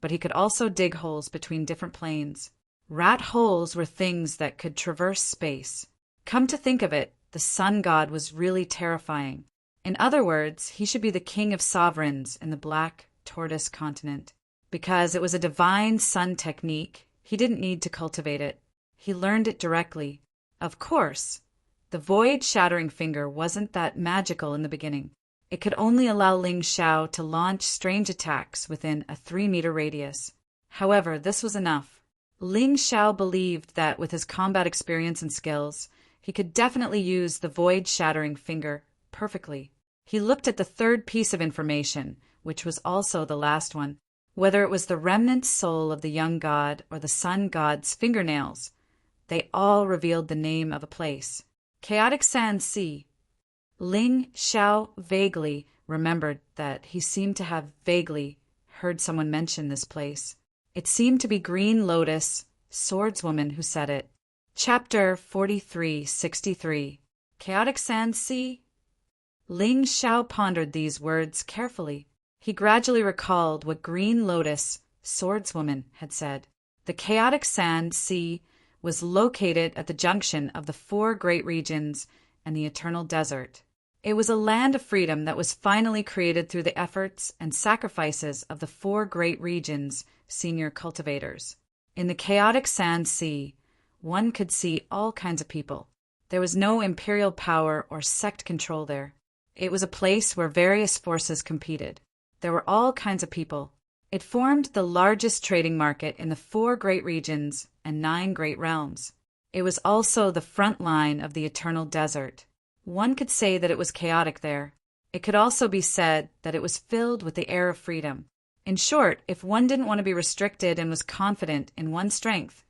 but he could also dig holes between different planes. Rat holes were things that could traverse space. Come to think of it, the sun god was really terrifying. In other words, he should be the king of sovereigns in the Black Tortoise continent. Because it was a divine sun technique, he didn't need to cultivate it. He learned it directly. Of course, the void shattering finger wasn't that magical in the beginning. It could only allow Ling Xiao to launch strange attacks within a 3-meter radius. However, this was enough. Ling Xiao believed that with his combat experience and skills, he could definitely use the void shattering finger perfectly. He looked at the third piece of information, which was also the last one. Whether it was the remnant soul of the young god or the sun god's fingernails, they all revealed the name of a place. Chaotic Sand Sea. Ling Xiao vaguely remembered that he seemed to have vaguely heard someone mention this place. It seemed to be Green Lotus, swordswoman, who said it. Chapter 4363. Chaotic Sand Sea? Ling Xiao pondered these words carefully. He gradually recalled what Green Lotus, swordswoman, had said. The chaotic sand sea was located at the junction of the 4 great regions and the eternal desert. It was a land of freedom that was finally created through the efforts and sacrifices of the 4 great regions' senior cultivators. In the chaotic sand sea, one could see all kinds of people. There was no imperial power or sect control there. It was a place where various forces competed. There were all kinds of people. It formed the largest trading market in the 4 great regions and 9 great realms. It was also the front line of the eternal desert. One could say that it was chaotic there. It could also be said that it was filled with the air of freedom. In short, if one didn't want to be restricted and was confident in one's strength,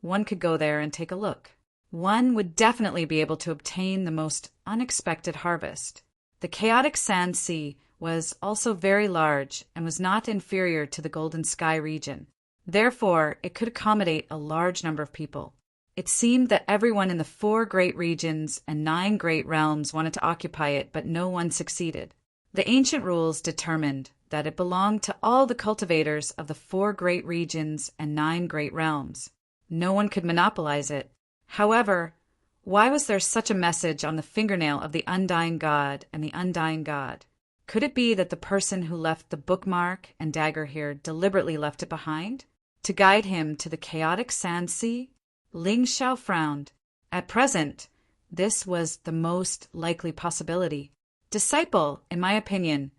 one could go there and take a look. One would definitely be able to obtain the most unexpected harvest. The chaotic sand sea was also very large and was not inferior to the Golden Sky region. Therefore, it could accommodate a large number of people. It seemed that everyone in the 4 great regions and 9 great realms wanted to occupy it, but no one succeeded. The ancient rules determined that it belonged to all the cultivators of the 4 great regions and 9 great realms. No one could monopolize it. However, why was there such a message on the fingernail of the Undying God and the Undying God? Could it be that the person who left the bookmark and dagger here deliberately left it behind? To guide him to the chaotic sand sea? Ling Xiao frowned. At present, This was the most likely possibility. Disciple, in my opinion,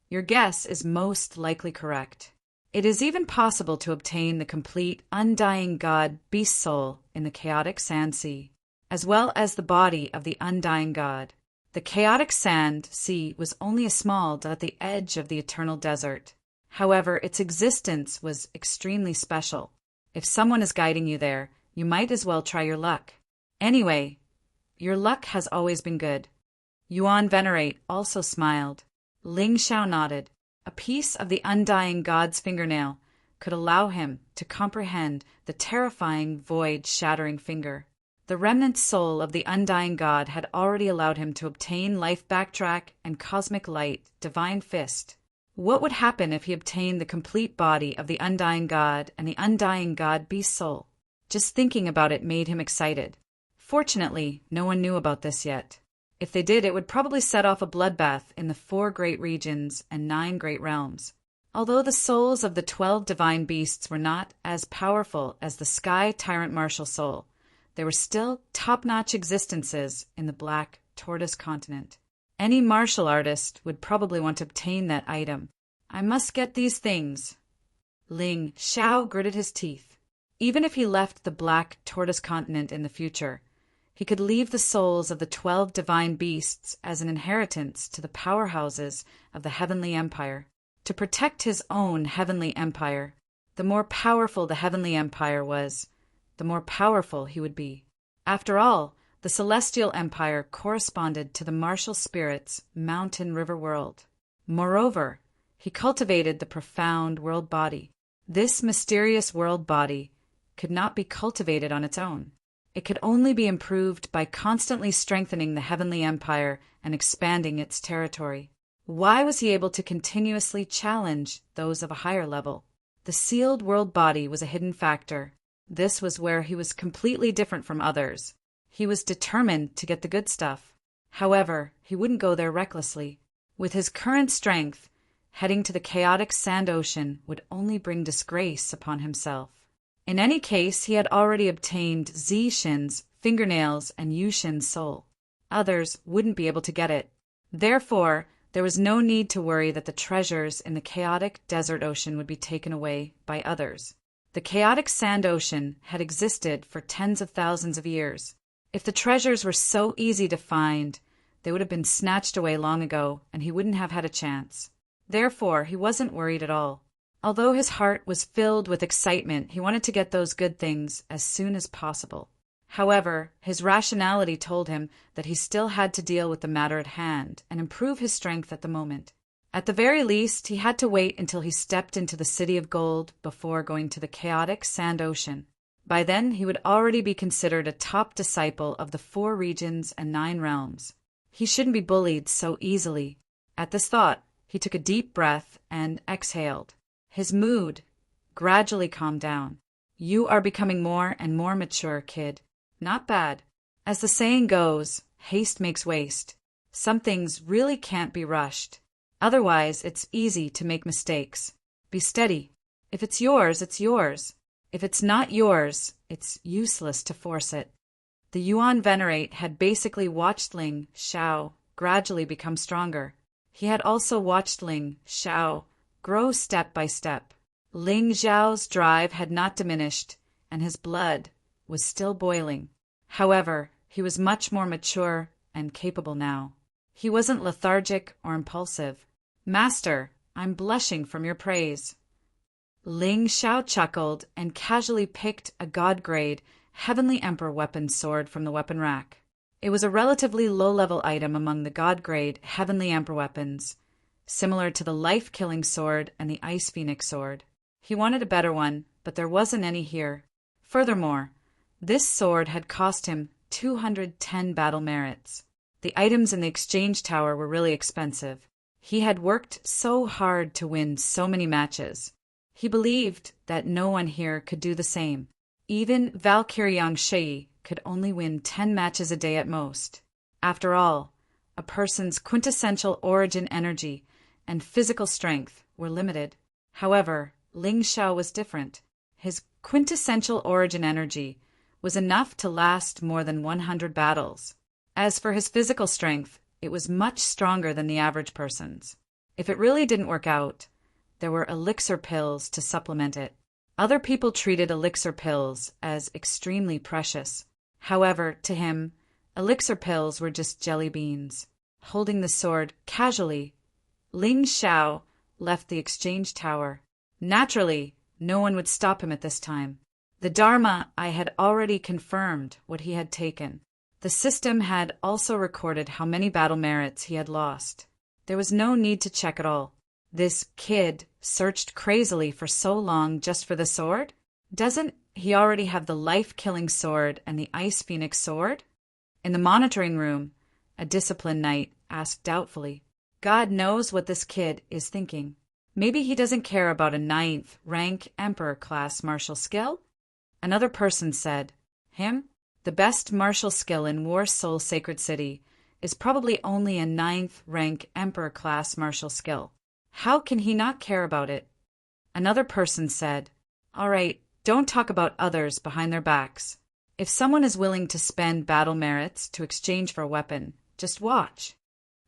your guess is most likely correct. It is even possible to obtain the complete, undying God beast soul in the chaotic sand sea, as well as the body of the undying God. The chaotic sand sea was only a small dot at the edge of the eternal desert. However, its existence was extremely special. If someone is guiding you there, you might as well try your luck. Anyway, your luck has always been good. Yuan Venerate also smiled. Ling Xiao nodded. A piece of the undying God's fingernail could allow him to comprehend the terrifying, void-shattering finger. The remnant soul of the undying God had already allowed him to obtain life backtrack and cosmic light, divine fist. What would happen if he obtained the complete body of the undying God and the undying God beast soul? Just thinking about it made him excited. Fortunately, no one knew about this yet. If they did, it would probably set off a bloodbath in the 4 great regions and 9 great realms. Although the souls of the 12 divine beasts were not as powerful as the Sky Tyrant Martial soul, they were still top-notch existences in the Black Tortoise continent. Any martial artist would probably want to obtain that item. I must get these things. Ling Xiao gritted his teeth. Even if he left the Black Tortoise continent in the future, he could leave the souls of the 12 divine beasts as an inheritance to the powerhouses of the Heavenly Empire. To protect his own Heavenly Empire, the more powerful the Heavenly Empire was, the more powerful he would be. After all, the Celestial Empire corresponded to the martial spirit's mountain river world. Moreover, he cultivated the profound world body. This mysterious world body could not be cultivated on its own. It could only be improved by constantly strengthening the Heavenly Empire and expanding its territory. Why was he able to continuously challenge those of a higher level? The sealed world body was a hidden factor. This was where he was completely different from others. He was determined to get the good stuff. However, he wouldn't go there recklessly. With his current strength, heading to the chaotic sand ocean would only bring disgrace upon himself. In any case, he had already obtained Zixin's fingernails and Yushin's soul. Others wouldn't be able to get it. Therefore, there was no need to worry that the treasures in the chaotic desert ocean would be taken away by others. The chaotic sand ocean had existed for tens of thousands of years. If the treasures were so easy to find, they would have been snatched away long ago, and he wouldn't have had a chance. Therefore, he wasn't worried at all. Although his heart was filled with excitement, he wanted to get those good things as soon as possible. However, his rationality told him that he still had to deal with the matter at hand and improve his strength at the moment. At the very least, he had to wait until he stepped into the City of Gold before going to the chaotic sand ocean. By then, he would already be considered a top disciple of the 4 regions and 9 realms. He shouldn't be bullied so easily. At this thought, he took a deep breath and exhaled. His mood gradually calmed down. You are becoming more and more mature, kid. Not bad. As the saying goes, haste makes waste. Some things really can't be rushed. Otherwise, it's easy to make mistakes. Be steady. If it's yours, it's yours. If it's not yours, it's useless to force it. The Yuan Venerate had basically watched Ling Xiao gradually become stronger. He had also watched Ling Xiao grow step by step. Ling Xiao's drive had not diminished, and his blood was still boiling. However, he was much more mature and capable now. He wasn't lethargic or impulsive. Master, I'm blushing from your praise. Ling Xiao chuckled and casually picked a God-grade Heavenly Emperor weapon sword from the weapon rack. It was a relatively low-level item among the God-grade Heavenly Emperor weapons, similar to the life-killing sword and the Ice Phoenix sword. He wanted a better one, but there wasn't any here. Furthermore, this sword had cost him 210 battle merits. The items in the exchange tower were really expensive. He had worked so hard to win so many matches. He believed that no one here could do the same. Even Valkyrie Yangshi could only win 10 matches a day at most. After all, a person's quintessential origin energy and physical strength were limited. However, Ling Xiao was different. His quintessential origin energy was enough to last more than 100 battles. As for his physical strength, it was much stronger than the average person's. If it really didn't work out, there were elixir pills to supplement it. Other people treated elixir pills as extremely precious. However, to him, elixir pills were just jelly beans. Holding the sword casually, Ling Xiao left the exchange tower. Naturally, no one would stop him at this time. The Dharma I had already confirmed what he had taken. The system had also recorded how many battle merits he had lost. There was no need to check at all. This kid searched crazily for so long just for the sword? Doesn't he already have the life-killing sword and the Ice Phoenix sword? In the monitoring room, a discipline knight asked doubtfully, God knows what this kid is thinking. Maybe he doesn't care about a 9th rank Emperor class martial skill? Another person said, him? The best martial skill in War Soul Sacred City is probably only a 9th rank Emperor class martial skill. How can he not care about it? Another person said, all right, don't talk about others behind their backs. If someone is willing to spend battle merits to exchange for a weapon, just watch.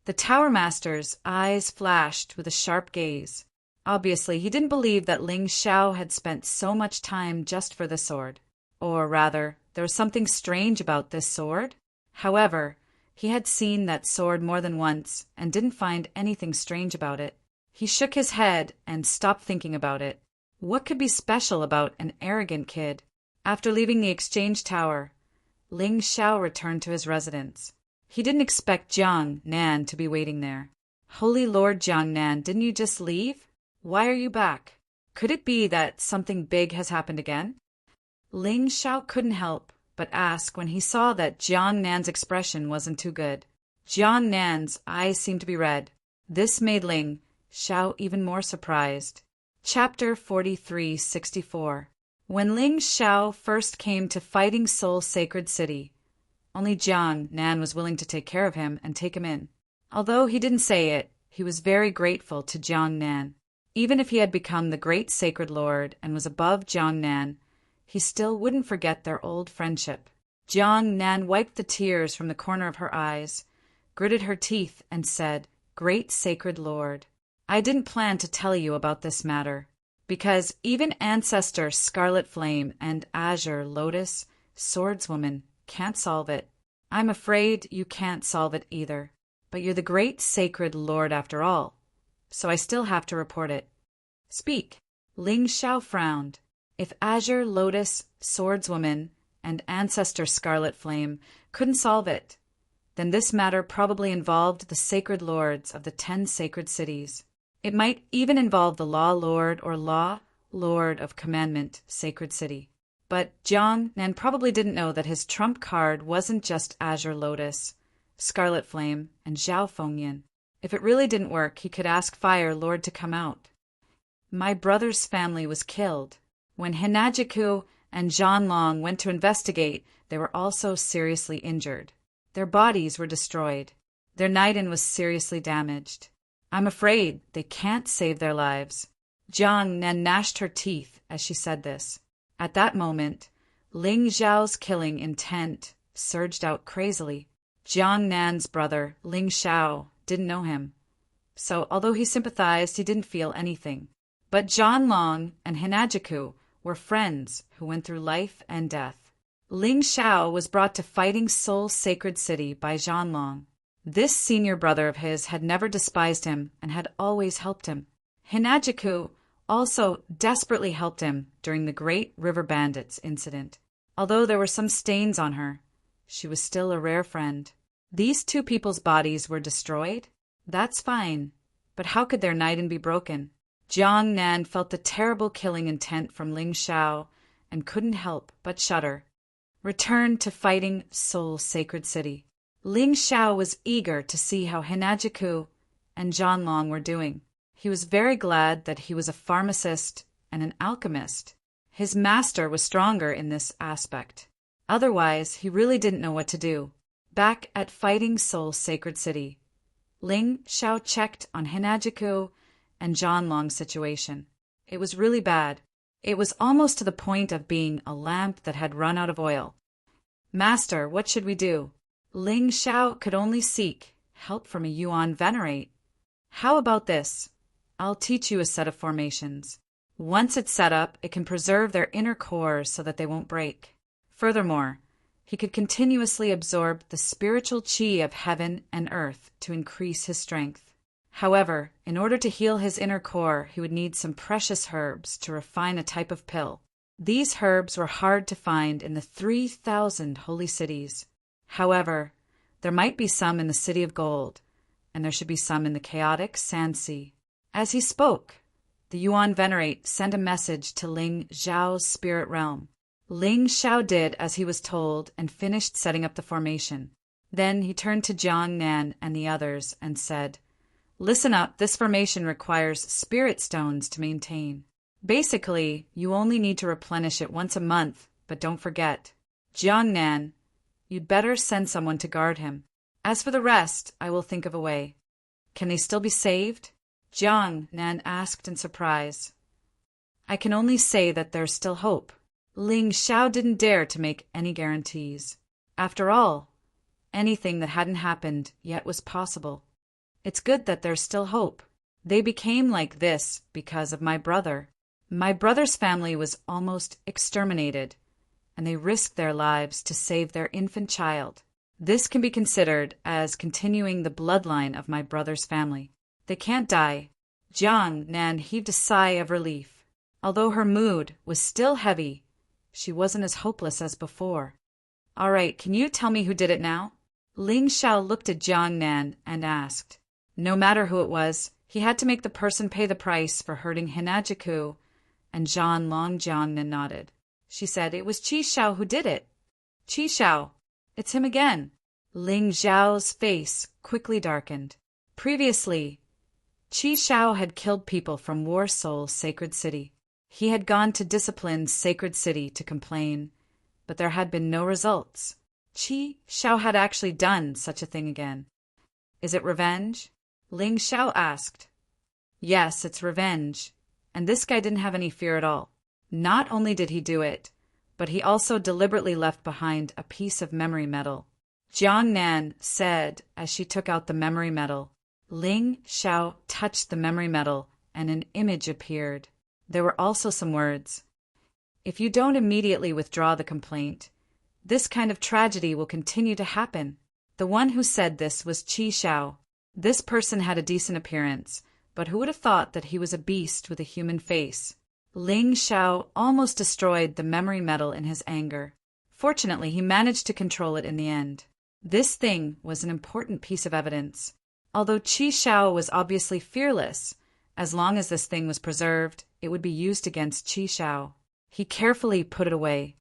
The Tower Master's eyes flashed with a sharp gaze. Obviously, he didn't believe that Ling Xiao had spent so much time just for the sword. Or rather, there was something strange about this sword. However, he had seen that sword more than once and didn't find anything strange about it. He shook his head and stopped thinking about it. What could be special about an arrogant kid? After leaving the exchange tower, Ling Xiao returned to his residence. He didn't expect Jiang Nan to be waiting there. Holy Lord Jiang Nan, didn't you just leave? Why are you back? Could it be that something big has happened again? Ling Xiao couldn't help but ask when he saw that Jiang Nan's expression wasn't too good. Jiang Nan's eyes seemed to be red. This made Ling Xiao even more surprised. Chapter 4364. When Ling Xiao first came to Fighting Soul Sacred City, only Jiang Nan was willing to take care of him and take him in. Although he didn't say it, he was very grateful to Jiang Nan. Even if he had become the great sacred lord and was above Jiang Nan, he still wouldn't forget their old friendship. Jiang Nan wiped the tears from the corner of her eyes, gritted her teeth, and said, Great sacred lord, I didn't plan to tell you about this matter, because even Ancestor Scarlet Flame and Azure Lotus Swordswoman can't solve it. I'm afraid you can't solve it either, but you're the great sacred lord after all, so I still have to report it. Speak. Ling Xiao frowned. If Azure Lotus Swordswoman and Ancestor Scarlet Flame couldn't solve it, then this matter probably involved the sacred lords of the 10 sacred cities. It might even involve the Law Lord or Law Lord of Commandment Sacred City. But Jiang Nan probably didn't know that his trump card wasn't just Azure Lotus, Scarlet Flame, and Zhao Fengyan. If it really didn't work, he could ask Fire Lord to come out. My brother's family was killed. When Hinajiku and Zhanlong went to investigate, they were also seriously injured. Their bodies were destroyed. Their Naiden was seriously damaged. I'm afraid they can't save their lives. Jiang Nan gnashed her teeth as she said this. At that moment, Ling Xiao's killing intent surged out crazily. Jiang Nan's brother, Ling Xiao, didn't know him. So, although he sympathized, he didn't feel anything. But Zhanlong and Hinajiku were friends who went through life and death. Ling Xiao was brought to Fighting Soul Sacred City by Zhanlong. This senior brother of his had never despised him and had always helped him. Hinajiku also desperately helped him during the Great River Bandits incident. Although there were some stains on her, she was still a rare friend. These two people's bodies were destroyed? That's fine, but how could their Naiden be broken? Jiang Nan felt the terrible killing intent from Ling Xiao and couldn't help but shudder. Return to Fighting Soul Sacred City. Ling Xiao was eager to see how Hinajiku and Zhanlong were doing. He was very glad that he was a pharmacist and an alchemist. His master was stronger in this aspect. Otherwise, he really didn't know what to do. Back at Fighting Soul Sacred City, Ling Xiao checked on Hinajiku and Zhanlong's situation. It was really bad. It was almost to the point of being a lamp that had run out of oil. Master, what should we do? Ling Xiao could only seek help from a Yuan venerate. How about this? I'll teach you a set of formations. Once it's set up, it can preserve their inner cores so that they won't break. Furthermore, he could continuously absorb the spiritual qi of heaven and earth to increase his strength. However, in order to heal his inner core, he would need some precious herbs to refine a type of pill. These herbs were hard to find in the 3,000 holy cities. However, there might be some in the City of Gold, and there should be some in the chaotic Sand Sea. As he spoke, the Yuan venerate sent a message to Ling Xiao's spirit realm. Ling Xiao did as he was told and finished setting up the formation. Then he turned to Jiang Nan and the others and said, "Listen up, this formation requires spirit stones to maintain. Basically, you only need to replenish it once a month, but don't forget. Jiang Nan, you'd better send someone to guard him. As for the rest, I will think of a way." "Can they still be saved?" Jiang Nan asked in surprise. "I can only say that there's still hope." Ling Xiao didn't dare to make any guarantees. After all, anything that hadn't happened yet was possible. "It's good that there's still hope. They became like this because of my brother. My brother's family was almost exterminated, and they risked their lives to save their infant child. This can be considered as continuing the bloodline of my brother's family. They can't die." Jiang Nan heaved a sigh of relief. Although her mood was still heavy, she wasn't as hopeless as before. "All right, can you tell me who did it now?" Ling Xiao looked at Jiang Nan and asked. No matter who it was, he had to make the person pay the price for hurting Hinajiku, and Zhan Longjiang nodded. She said, "It was Qi Xiao who did it." "Qi Xiao, it's him again." Ling Xiao's face quickly darkened. Previously, Qi Xiao had killed people from War Soul's sacred city. He had gone to Discipline's sacred city to complain, but there had been no results. Qi Xiao had actually done such a thing again. "Is it revenge?" Ling Xiao asked. "Yes, it's revenge. And this guy didn't have any fear at all. Not only did he do it, but he also deliberately left behind a piece of memory metal." Jiang Nan said as she took out the memory metal. Ling Xiao touched the memory metal and an image appeared. There were also some words. "If you don't immediately withdraw the complaint, this kind of tragedy will continue to happen." The one who said this was Qi Xiao. This person had a decent appearance, but who would have thought that he was a beast with a human face? Ling Xiao almost destroyed the memory metal in his anger. Fortunately, he managed to control it in the end. This thing was an important piece of evidence. Although Qi Xiao was obviously fearless, as long as this thing was preserved, it would be used against Qi Xiao. He carefully put it away.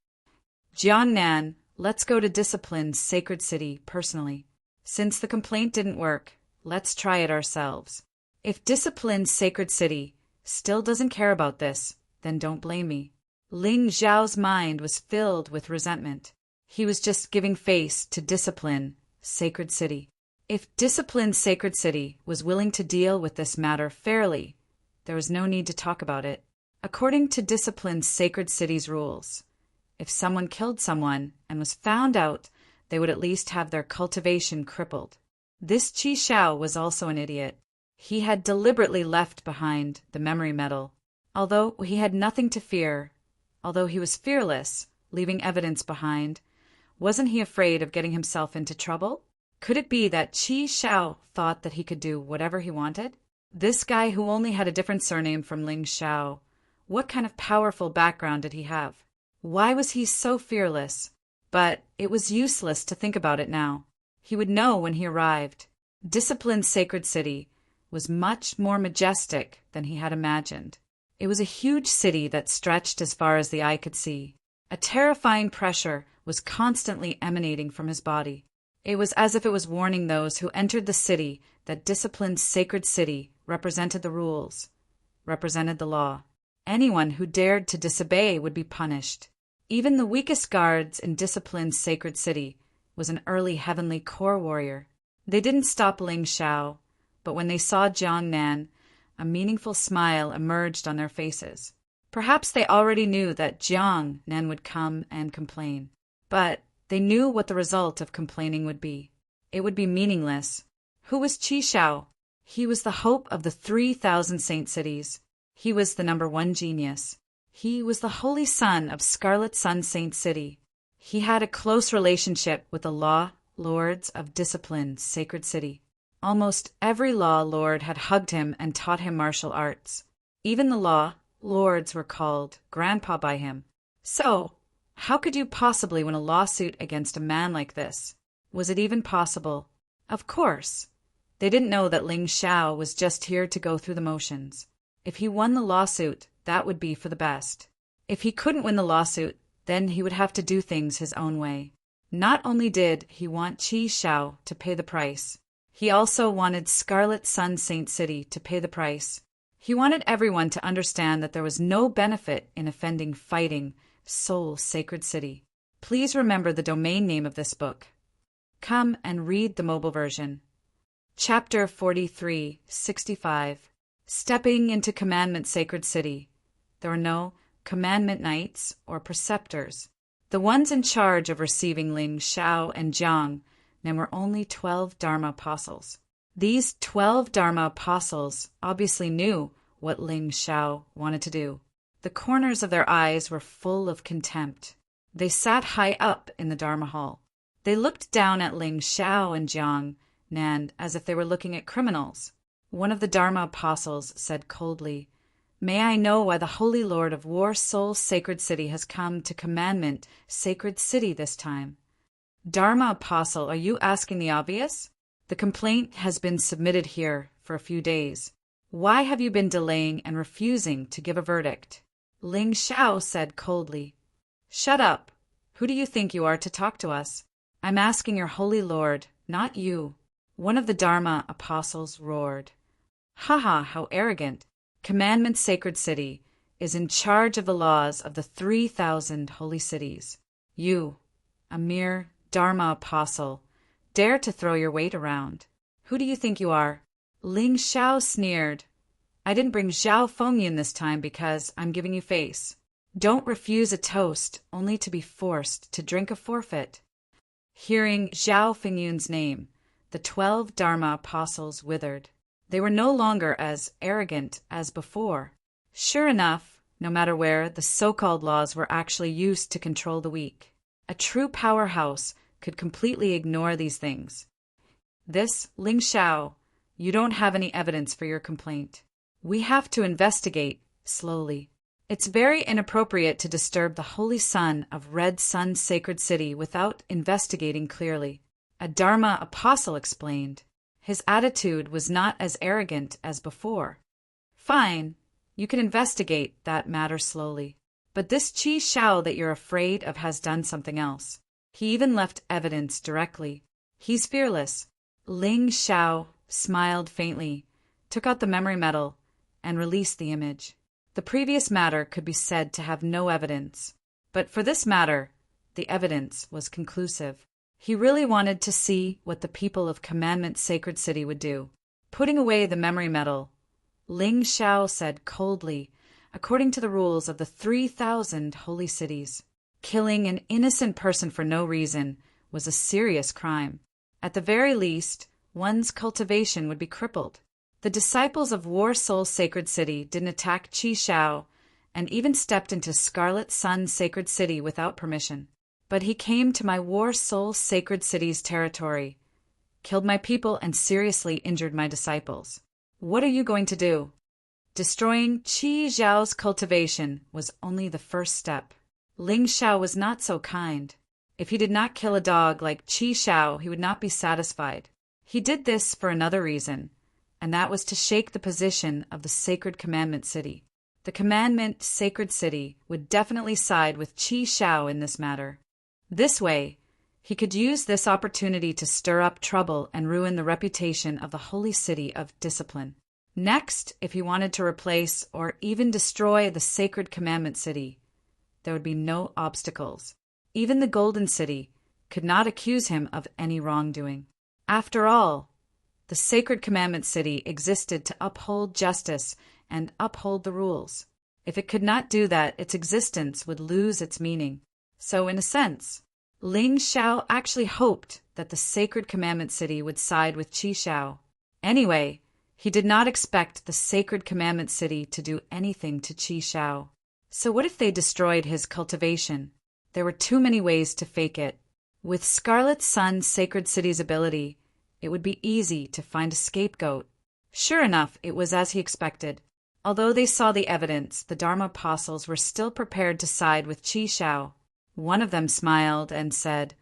"Jiang Nan, let's go to Discipline's sacred city personally. Since the complaint didn't work, let's try it ourselves. If Discipline's sacred city still doesn't care about this, then don't blame me." Ling Xiao's mind was filled with resentment. He was just giving face to Discipline, sacred city. If Discipline's sacred city was willing to deal with this matter fairly, there was no need to talk about it. According to Discipline's sacred city's rules, if someone killed someone and was found out, they would at least have their cultivation crippled. This Qi Xiao was also an idiot. He had deliberately left behind the memory metal. Although he had nothing to fear, although he was fearless, leaving evidence behind, wasn't he afraid of getting himself into trouble? Could it be that Qi Xiao thought that he could do whatever he wanted? This guy who only had a different surname from Ling Xiao, what kind of powerful background did he have? Why was he so fearless? But it was useless to think about it now. He would know when he arrived. Discipline's sacred city was much more majestic than he had imagined. It was a huge city that stretched as far as the eye could see. A terrifying pressure was constantly emanating from his body. It was as if it was warning those who entered the city that Discipline's sacred city represented the rules, represented the law. Anyone who dared to disobey would be punished. Even the weakest guards in Discipline's sacred city was an early heavenly core warrior. They didn't stop Ling Xiao, but when they saw Jiang Nan, a meaningful smile emerged on their faces. Perhaps they already knew that Jiang Nan would come and complain. But They knew what the result of complaining would be. It would be meaningless. Who was Qi Shao? He was the hope of the 3,000 saint cities. He was the #1 genius. He was the holy son of Scarlet Sun Saint City. He had a close relationship with the law lords of discipline Sacred City. Almost every law lord had hugged him and taught him martial arts. Even the law lords were called Grandpa by him. So, how could you possibly win a lawsuit against a man like this? Was it even possible? Of course. They didn't know that Ling Shao was just here to go through the motions. If he won the lawsuit, that would be for the best. If he couldn't win the lawsuit, then he would have to do things his own way. Not only did he want Qi Shao to pay the price, he also wanted Scarlet Sun Saint City to pay the price. He wanted everyone to understand that there was no benefit in offending fighting Seoul Sacred City. Please remember the domain name of this book. Come and read the mobile version. Chapter 43:65. Stepping into Commandment Sacred City. There were no commandment knights or preceptors. The ones in charge of receiving Ling Shao and Jiang were only 12 Dharma apostles. These 12 Dharma apostles obviously knew what Ling Shao wanted to do. The corners of their eyes were full of contempt. They sat high up in the Dharma hall. They looked down at Ling Shao and Jiang Nan as if they were looking at criminals. One of the Dharma apostles said coldly, "May I know why the Holy Lord of War Soul Sacred City has come to Commandment Sacred City this time?" Dharma apostle, are you asking the obvious? The complaint has been submitted here for a few days. Why have you been delaying and refusing to give a verdict? Ling Shao said coldly, "Shut up. Who do you think you are to talk to us? I'm asking your Holy Lord, not you." One of the Dharma apostles roared. "Haha, how arrogant. Commandment Sacred City is in charge of the laws of the 3,000 holy cities. You, a mere Dharma apostle, dare to throw your weight around. Who do you think you are?" Ling Shao sneered. "I didn't bring Zhao Fengyun this time because I'm giving you face. Don't refuse a toast only to be forced to drink a forfeit." Hearing Zhao Fengyun's name, the 12 Dharma apostles withered. They were no longer as arrogant as before. Sure enough, no matter where, the so-called laws were actually used to control the weak. A true powerhouse could completely ignore these things. This, Ling Shao, you don't have any evidence for your complaint. We have to investigate slowly. It's very inappropriate to disturb the holy sun of Red Sun Sacred City without investigating clearly. A Dharma apostle explained. His attitude was not as arrogant as before. Fine, you can investigate that matter slowly. But this Qi Shao that you're afraid of has done something else. He even left evidence directly. He's fearless. Ling Shao smiled faintly, took out the memory metal, and released the image. The previous matter could be said to have no evidence. But for this matter, the evidence was conclusive. He really wanted to see what the people of Commandment Sacred City would do. Putting away the memory metal, Ling Shao said coldly, according to the rules of the 3,000 holy cities, killing an innocent person for no reason was a serious crime. At the very least, one's cultivation would be crippled. The disciples of War Soul Sacred City didn't attack Qi Shao and even stepped into Scarlet Sun Sacred City without permission. But he came to my War Soul Sacred City's territory, killed my people, and seriously injured my disciples. What are you going to do? Destroying Qi Zhao's cultivation was only the first step. Ling Shao was not so kind. If he did not kill a dog like Qi Shao, he would not be satisfied. He did this for another reason, and that was to shake the position of the Sacred Commandment City. The Commandment Sacred City would definitely side with Qi Shao in this matter. This way, he could use this opportunity to stir up trouble and ruin the reputation of the holy city of discipline. Next, if he wanted to replace or even destroy the Sacred Commandment City, there would be no obstacles. Even the Golden City could not accuse him of any wrongdoing. After all, the Sacred Commandment City existed to uphold justice and uphold the rules. If it could not do that, its existence would lose its meaning. So, in a sense, Ling Xiao actually hoped that the sacred commandment city would side with Qi Xiao. Anyway, he did not expect the sacred commandment city to do anything to Qi Xiao. So what if they destroyed his cultivation? There were too many ways to fake it. With Scarlet Sun's sacred city's ability, it would be easy to find a scapegoat. Sure enough, it was as he expected. Although they saw the evidence, the Dharma apostles were still prepared to side with Qi Xiao. One of them smiled and said,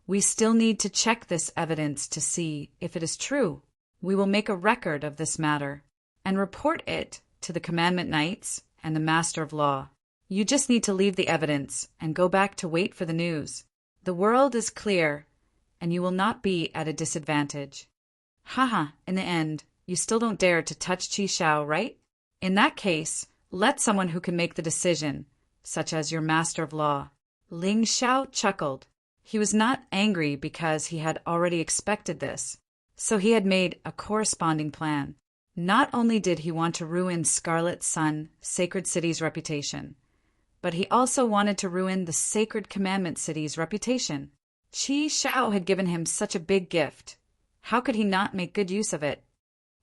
"We still need to check this evidence to see if it is true. We will make a record of this matter and report it to the Commandment Knights and the Master of Law. You just need to leave the evidence and go back to wait for the news. The world is clear, and you will not be at a disadvantage." Haha, in the end, you still don't dare to touch Qi Xiao, right? In that case, let someone who can make the decision, such as your Master of Law. Ling Xiao chuckled. He was not angry because he had already expected this, so he had made a corresponding plan. Not only did he want to ruin Scarlet Sun, Sacred City's reputation, but he also wanted to ruin the Sacred Commandment City's reputation. Qi Xiao had given him such a big gift. How could he not make good use of it?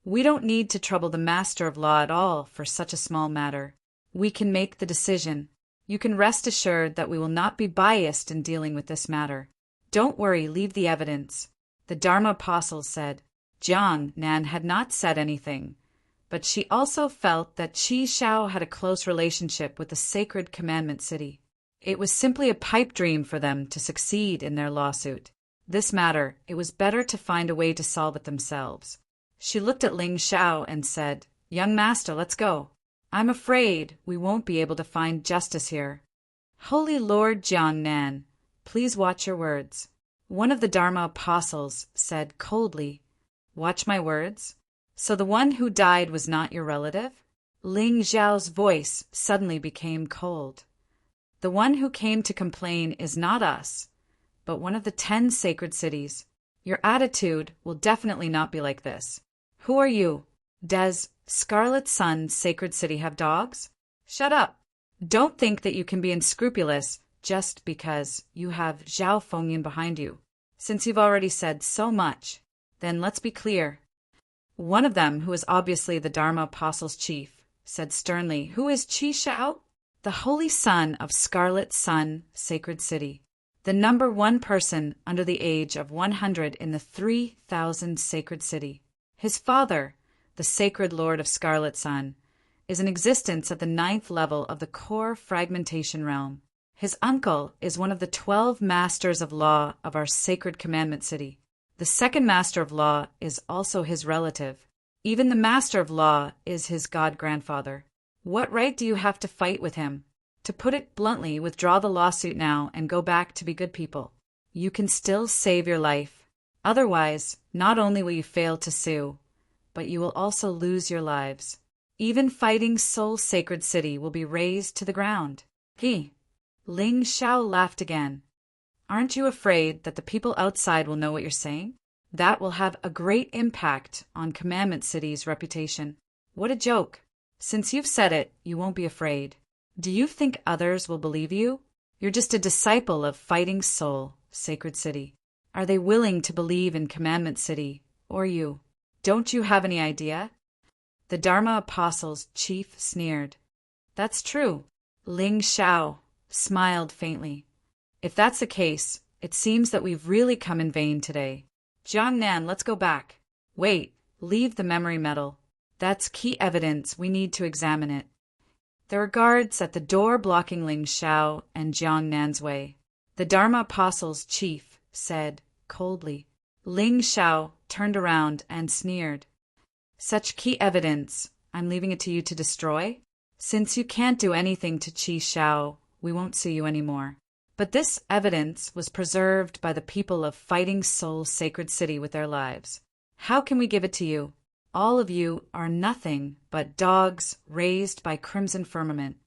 We don't need to trouble the Master of Law at all for such a small matter. We can make the decision. You can rest assured that we will not be biased in dealing with this matter. Don't worry, leave the evidence. The Dharma apostles said. Jiang Nan had not said anything, but she also felt that Qi Xiao had a close relationship with the sacred commandment city. It was simply a pipe dream for them to succeed in their lawsuit. This matter, it was better to find a way to solve it themselves. She looked at Ling Xiao and said, "Young master, let's go. I'm afraid we won't be able to find justice here." Holy Lord Jiang Nan, please watch your words. One of the Dharma apostles said coldly, "Watch my words? So the one who died was not your relative?" Ling Xiao's voice suddenly became cold. "The one who came to complain is not us, but one of the 10 sacred cities. Your attitude will definitely not be like this. Who are you? Does Scarlet Sun's sacred city have dogs? Shut up. Don't think that you can be unscrupulous just because you have Zhao Fengyan behind you. Since you've already said so much, then let's be clear." One of them, who was obviously the Dharma apostles' chief, said sternly, "Who is Qi Xiao?" "The holy son of Scarlet Sun, Sacred City. The number 1 person under the age of 100 in the 3,000 Sacred City. His father, the Sacred Lord of Scarlet Sun, is in existence at the 9th level of the core fragmentation realm. His uncle is one of the 12 Masters of Law of our Sacred Commandment City. The second Master of Law is also his relative. Even the Master of Law is his god-grandfather. What right do you have to fight with him? To put it bluntly, withdraw the lawsuit now and go back to be good people. You can still save your life. Otherwise, not only will you fail to sue, but you will also lose your lives. Even fighting Soul Sacred City will be razed to the ground." Ling Xiao laughed again. "Aren't you afraid that the people outside will know what you're saying? That will have a great impact on Commandment City's reputation." "What a joke. Since you've said it, you won't be afraid. Do you think others will believe you? You're just a disciple of Fighting Soul, Sacred City. Are they willing to believe in Commandment City, or you? Don't you have any idea?" The Dharma apostles' chief sneered. "That's true." Ling Xiao smiled faintly. "If that's the case, it seems that we've really come in vain today. Jiang Nan, let's go back." "Wait, leave the memory medal. That's key evidence. We need to examine it." There were guards at the door blocking Ling Xiao and Jiang Nan's way. The Dharma apostles' chief said coldly. Ling Xiao turned around and sneered. "Such key evidence, I'm leaving it to you to destroy? Since you can't do anything to Qi Xiao, we won't sue you anymore. But this evidence was preserved by the people of Fighting Soul Sacred City with their lives. How can we give it to you? All of you are nothing but dogs raised by Crimson Firmament."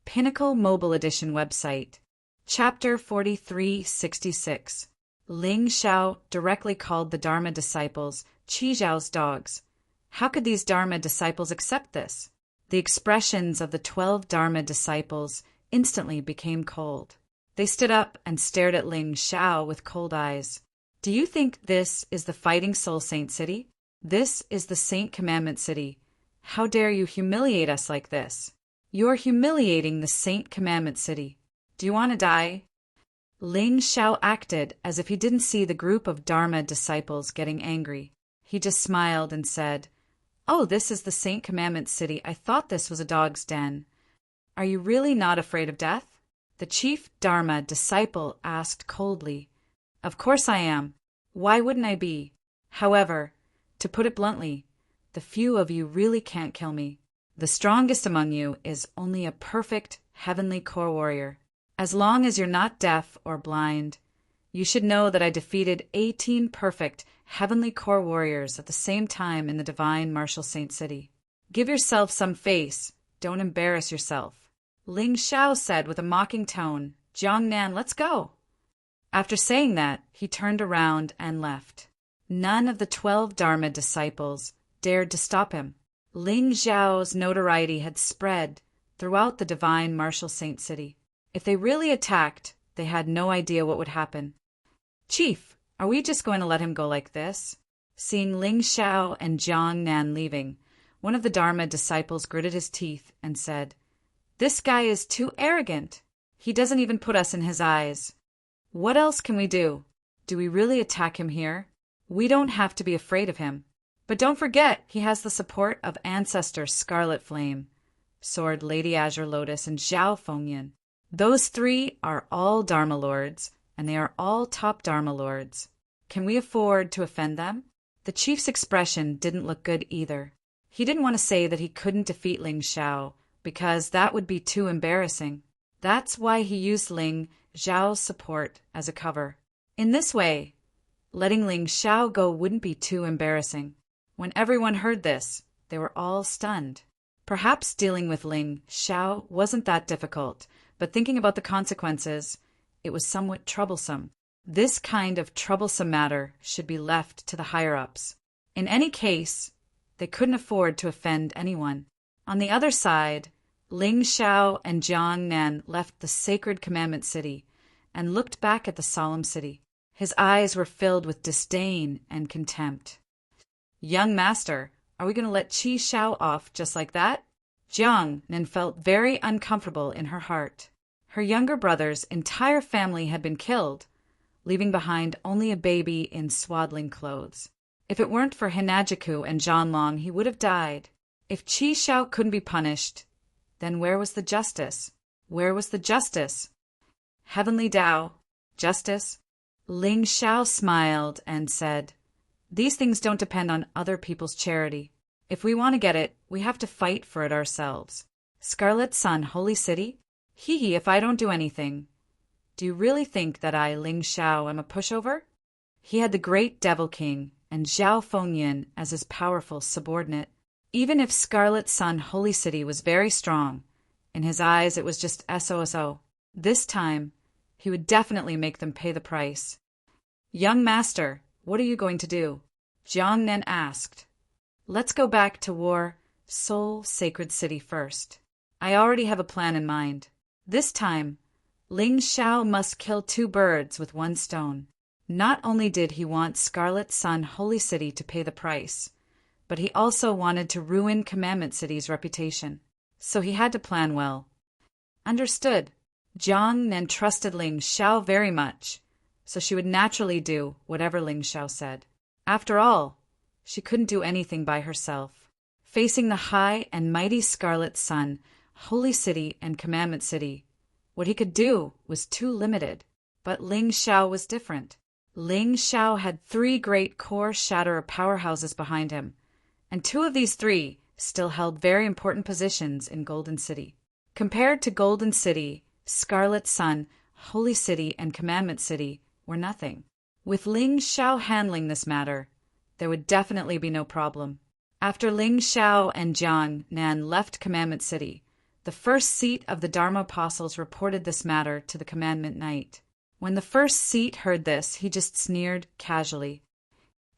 Pinnacle Mobile Edition website. Chapter 4366. Ling Xiao directly called the Dharma disciples Qi Xiao's dogs. How could these Dharma disciples accept this? The expressions of the 12 Dharma disciples instantly became cold. They stood up and stared at Ling Xiao with cold eyes. Do you think this is the Fighting Soul Saint City? This is the Saint Commandment City. How dare you humiliate us like this? You're humiliating the Saint Commandment City. Do you want to die? Ling Xiao acted as if he didn't see the group of Dharma disciples getting angry. He just smiled and said, "Oh, this is the Saint Commandment City. I thought this was a dog's den. Are you really not afraid of death?" The chief Dharma disciple asked coldly. "Of course I am. Why wouldn't I be? However, to put it bluntly, the few of you really can't kill me. The strongest among you is only a perfect heavenly core warrior. As long as you're not deaf or blind, you should know that I defeated 18 perfect heavenly core warriors at the same time in the divine martial saint city. Give yourself some face. Don't embarrass yourself." Ling Xiao said with a mocking tone, "Jiangnan, let's go." After saying that, he turned around and left. None of the 12 Dharma disciples dared to stop him. Ling Xiao's notoriety had spread throughout the divine martial saint city. If they really attacked, they had no idea what would happen. "Chief, are we just going to let him go like this?" Seeing Ling Xiao and Jiang Nan leaving, one of the Dharma disciples gritted his teeth and said, "This guy is too arrogant. He doesn't even put us in his eyes. What else can we do? Do we really attack him here? We don't have to be afraid of him. But don't forget, he has the support of Ancestor Scarlet Flame, Sword Lady Azure Lotus, and Zhao Fengyan. Those 3 are all Dharma Lords, and they are all top Dharma Lords. Can we afford to offend them?" The chief's expression didn't look good either. He didn't want to say that he couldn't defeat Ling Xiao, because that would be too embarrassing. That's why he used Ling Xiao's support as a cover. In this way, letting Ling Xiao go wouldn't be too embarrassing. When everyone heard this, they were all stunned. Perhaps dealing with Ling Xiao wasn't that difficult, but thinking about the consequences, it was somewhat troublesome. This kind of troublesome matter should be left to the higher-ups. In any case, they couldn't afford to offend anyone. On the other side, Ling Xiao and Jiang Nan left the sacred commandment city and looked back at the solemn city. His eyes were filled with disdain and contempt. "Young master, are we going to let Qi Xiao off just like that?" Jiang Nan felt very uncomfortable in her heart. Her younger brother's entire family had been killed, leaving behind only a baby in swaddling clothes. If it weren't for Hinajiku and Zhanlong, he would have died. If Qi Xiao couldn't be punished, then where was the justice? Where was the justice? Heavenly Tao, justice? Ling Xiao smiled and said, "These things don't depend on other people's charity. If we want to get it, we have to fight for it ourselves. Scarlet Sun, Holy City? Hee if I don't do anything. Do you really think that I, Ling Xiao, am a pushover?" He had the great Devil King and Zhao Fengyan as his powerful subordinate. Even if Scarlet Sun Holy City was very strong, in his eyes it was just SOSO. This time, he would definitely make them pay the price. "Young master, what are you going to do?" Jiang Nan asked. "Let's go back to War Soul Sacred City first. I already have a plan in mind. This time, Ling Xiao must kill 2 birds with 1 stone. Not only did he want Scarlet Sun Holy City to pay the price, but he also wanted to ruin Commandment City's reputation. So he had to plan well." Understood. Jiang Nan trusted Ling Xiao very much, so she would naturally do whatever Ling Xiao said. After all, she couldn't do anything by herself. Facing the high and mighty Scarlet Sun, Holy City and Commandment City, what he could do was too limited. But Ling Xiao was different. Ling Xiao had 3 great core shatterer powerhouses behind him, and 2 of these 3 still held very important positions in Golden City. Compared to Golden City, Scarlet Sun, Holy City, and Commandment City were nothing. With Ling Xiao handling this matter, there would definitely be no problem. After Ling Xiao and Jiang Nan left Commandment City, the first seat of the Dharma Apostles reported this matter to the Commandment Knight. When the first seat heard this, he just sneered casually.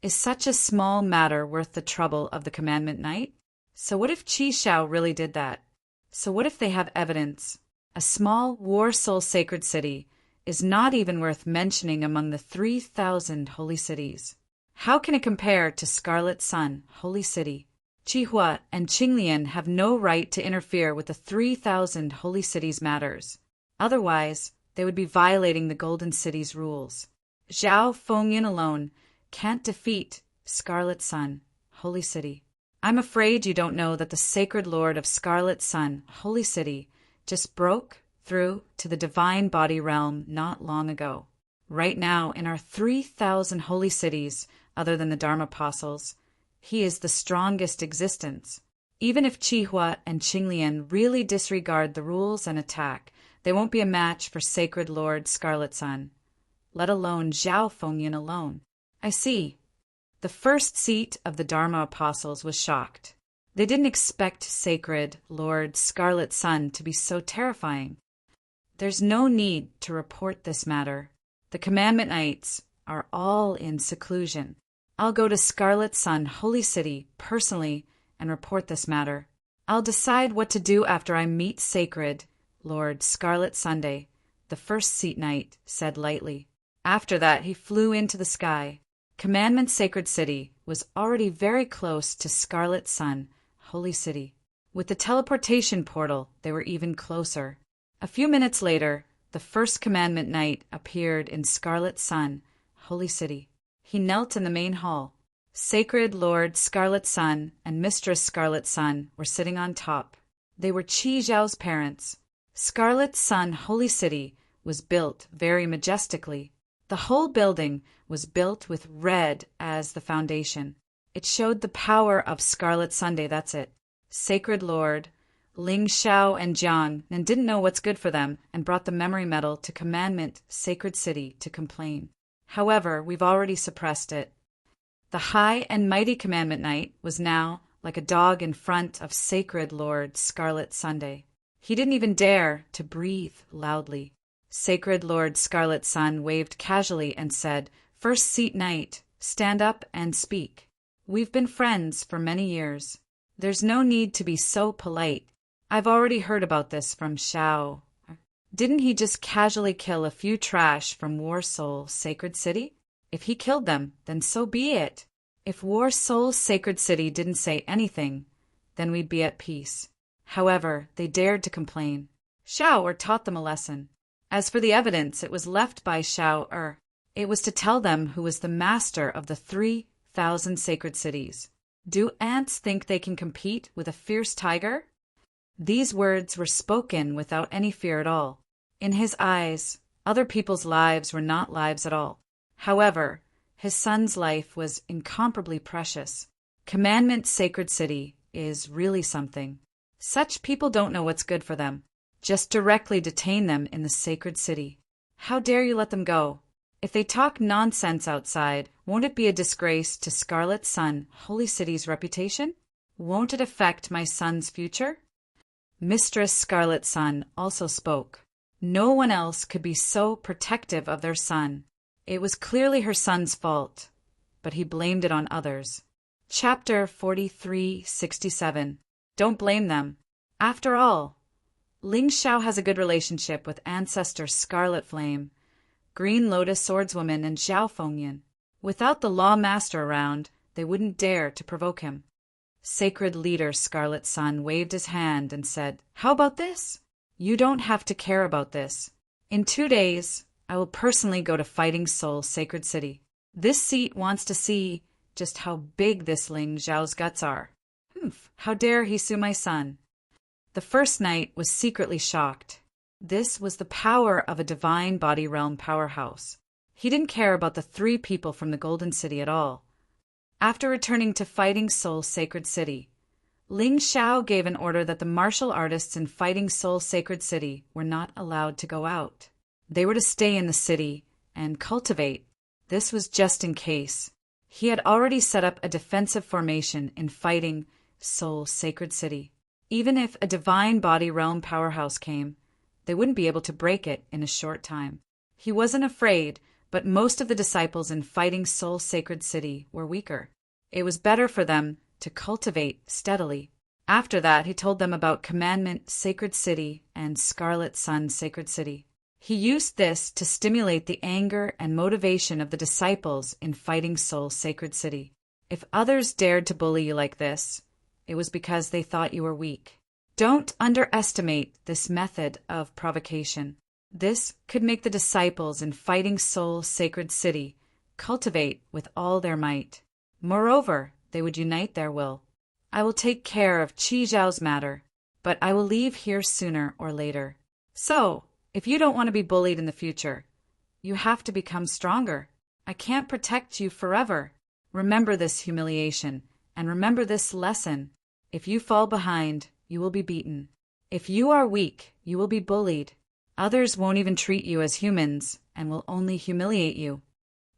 Is such a small matter worth the trouble of the Commandment Knight? So what if Qi Xiao really did that? So what if they have evidence? A small War Soul Sacred City is not even worth mentioning among the 3,000 holy cities. How can it compare to Scarlet Sun, holy city? Qihua and Qinglian have no right to interfere with the 3,000 holy cities' matters. Otherwise, they would be violating the Golden City's rules. Zhao Fengyan alone can't defeat Scarlet Sun, holy city. I'm afraid you don't know that the sacred lord of Scarlet Sun, holy city, just broke through to the divine body realm not long ago. Right now, in our 3,000 holy cities, other than the Dharma apostles, he is the strongest existence. Even if Qihua and Qinglian really disregard the rules and attack, they won't be a match for sacred Lord Scarlet Sun, let alone Zhao Fengyan alone. I see. The first seat of the Dharma apostles was shocked. They didn't expect sacred Lord Scarlet Sun to be so terrifying. There's no need to report this matter. The Commandment Knights are all in seclusion. I'll go to Scarlet Sun, holy city, personally and report this matter. I'll decide what to do after I meet sacred Lord Scarlet Sunday, the first seat knight said lightly. After that, he flew into the sky. Commandment Sacred City was already very close to Scarlet Sun, holy city. With the teleportation portal, they were even closer. A few minutes later, the first Commandment Knight appeared in Scarlet Sun, holy city. He knelt in the main hall. Sacred Lord Scarlet Sun and Mistress Scarlet Sun were sitting on top. They were Qi Zhao's parents. Scarlet Sun, holy city, was built very majestically. The whole building was built with red as the foundation. It showed the power of Scarlet Sunday, that's it. Sacred Lord Ling Xiao and Jiang and didn't know what's good for them and brought the memory medal to Commandment Sacred City to complain. However, we've already suppressed it. The high and mighty Commandment Knight was now like a dog in front of Sacred Lord Scarlet Sunday. He didn't even dare to breathe loudly. Sacred Lord Scarlet Sun waved casually and said, "First seat knight, stand up and speak. We've been friends for many years. There's no need to be so polite. I've already heard about this from Xiao. Didn't he just casually kill a few trash from War Soul Sacred City? If he killed them, then so be it. If War Soul Sacred City didn't say anything, then we'd be at peace." However, they dared to complain. Taught them a lesson. As for the evidence, it was left by Xiao. It was to tell them who was the master of the 3,000 sacred cities. Do ants think they can compete with a fierce tiger? These words were spoken without any fear at all. In his eyes, other people's lives were not lives at all. However, his son's life was incomparably precious. Commandment Sacred City is really something. Such people don't know what's good for them. Just directly detain them in the sacred city. How dare you let them go? If they talk nonsense outside, won't it be a disgrace to Scarlet Sun, holy city's reputation? Won't it affect my son's future? Mistress Scarlet Sun also spoke. No one else could be so protective of their son. It was clearly her son's fault, but he blamed it on others. Chapter 4367. Don't blame them. After all, Ling Xiao has a good relationship with Ancestor Scarlet Flame, Green Lotus Swordswoman, and Zhao Fengyan. Without the Law Master around, they wouldn't dare to provoke him. Sacred Leader Scarlet Sun waved his hand and said, "How about this? You don't have to care about this. In 2 days, I will personally go to Fighting Soul Sacred City. This seat wants to see just how big this Ling Xiao's guts are. How dare he sue my son?" The first knight was secretly shocked. This was the power of a divine body realm powerhouse. He didn't care about the 3 people from the Golden City at all. After returning to Fighting Soul Sacred City, Ling Xiao gave an order that the martial artists in Fighting Soul Sacred City were not allowed to go out. They were to stay in the city and cultivate. This was just in case. He had already set up a defensive formation in Fighting Soul Sacred City. Even if a divine body realm powerhouse came, they wouldn't be able to break it in a short time. He wasn't afraid, but most of the disciples in Fighting Soul Sacred City were weaker. It was better for them to cultivate steadily. After that, he told them about Commandment Sacred City and Scarlet Sun Sacred City. He used this to stimulate the anger and motivation of the disciples in fighting Seoul's sacred city. If others dared to bully you like this, it was because they thought you were weak. Don't underestimate this method of provocation. This could make the disciples in fighting Seoul's sacred city cultivate with all their might. Moreover, they would unite their will. I will take care of Qi Zhao's matter, but I will leave here sooner or later. So, if you don't want to be bullied in the future, you have to become stronger. I can't protect you forever. Remember this humiliation, and remember this lesson. If you fall behind, you will be beaten. If you are weak, you will be bullied. Others won't even treat you as humans, and will only humiliate you.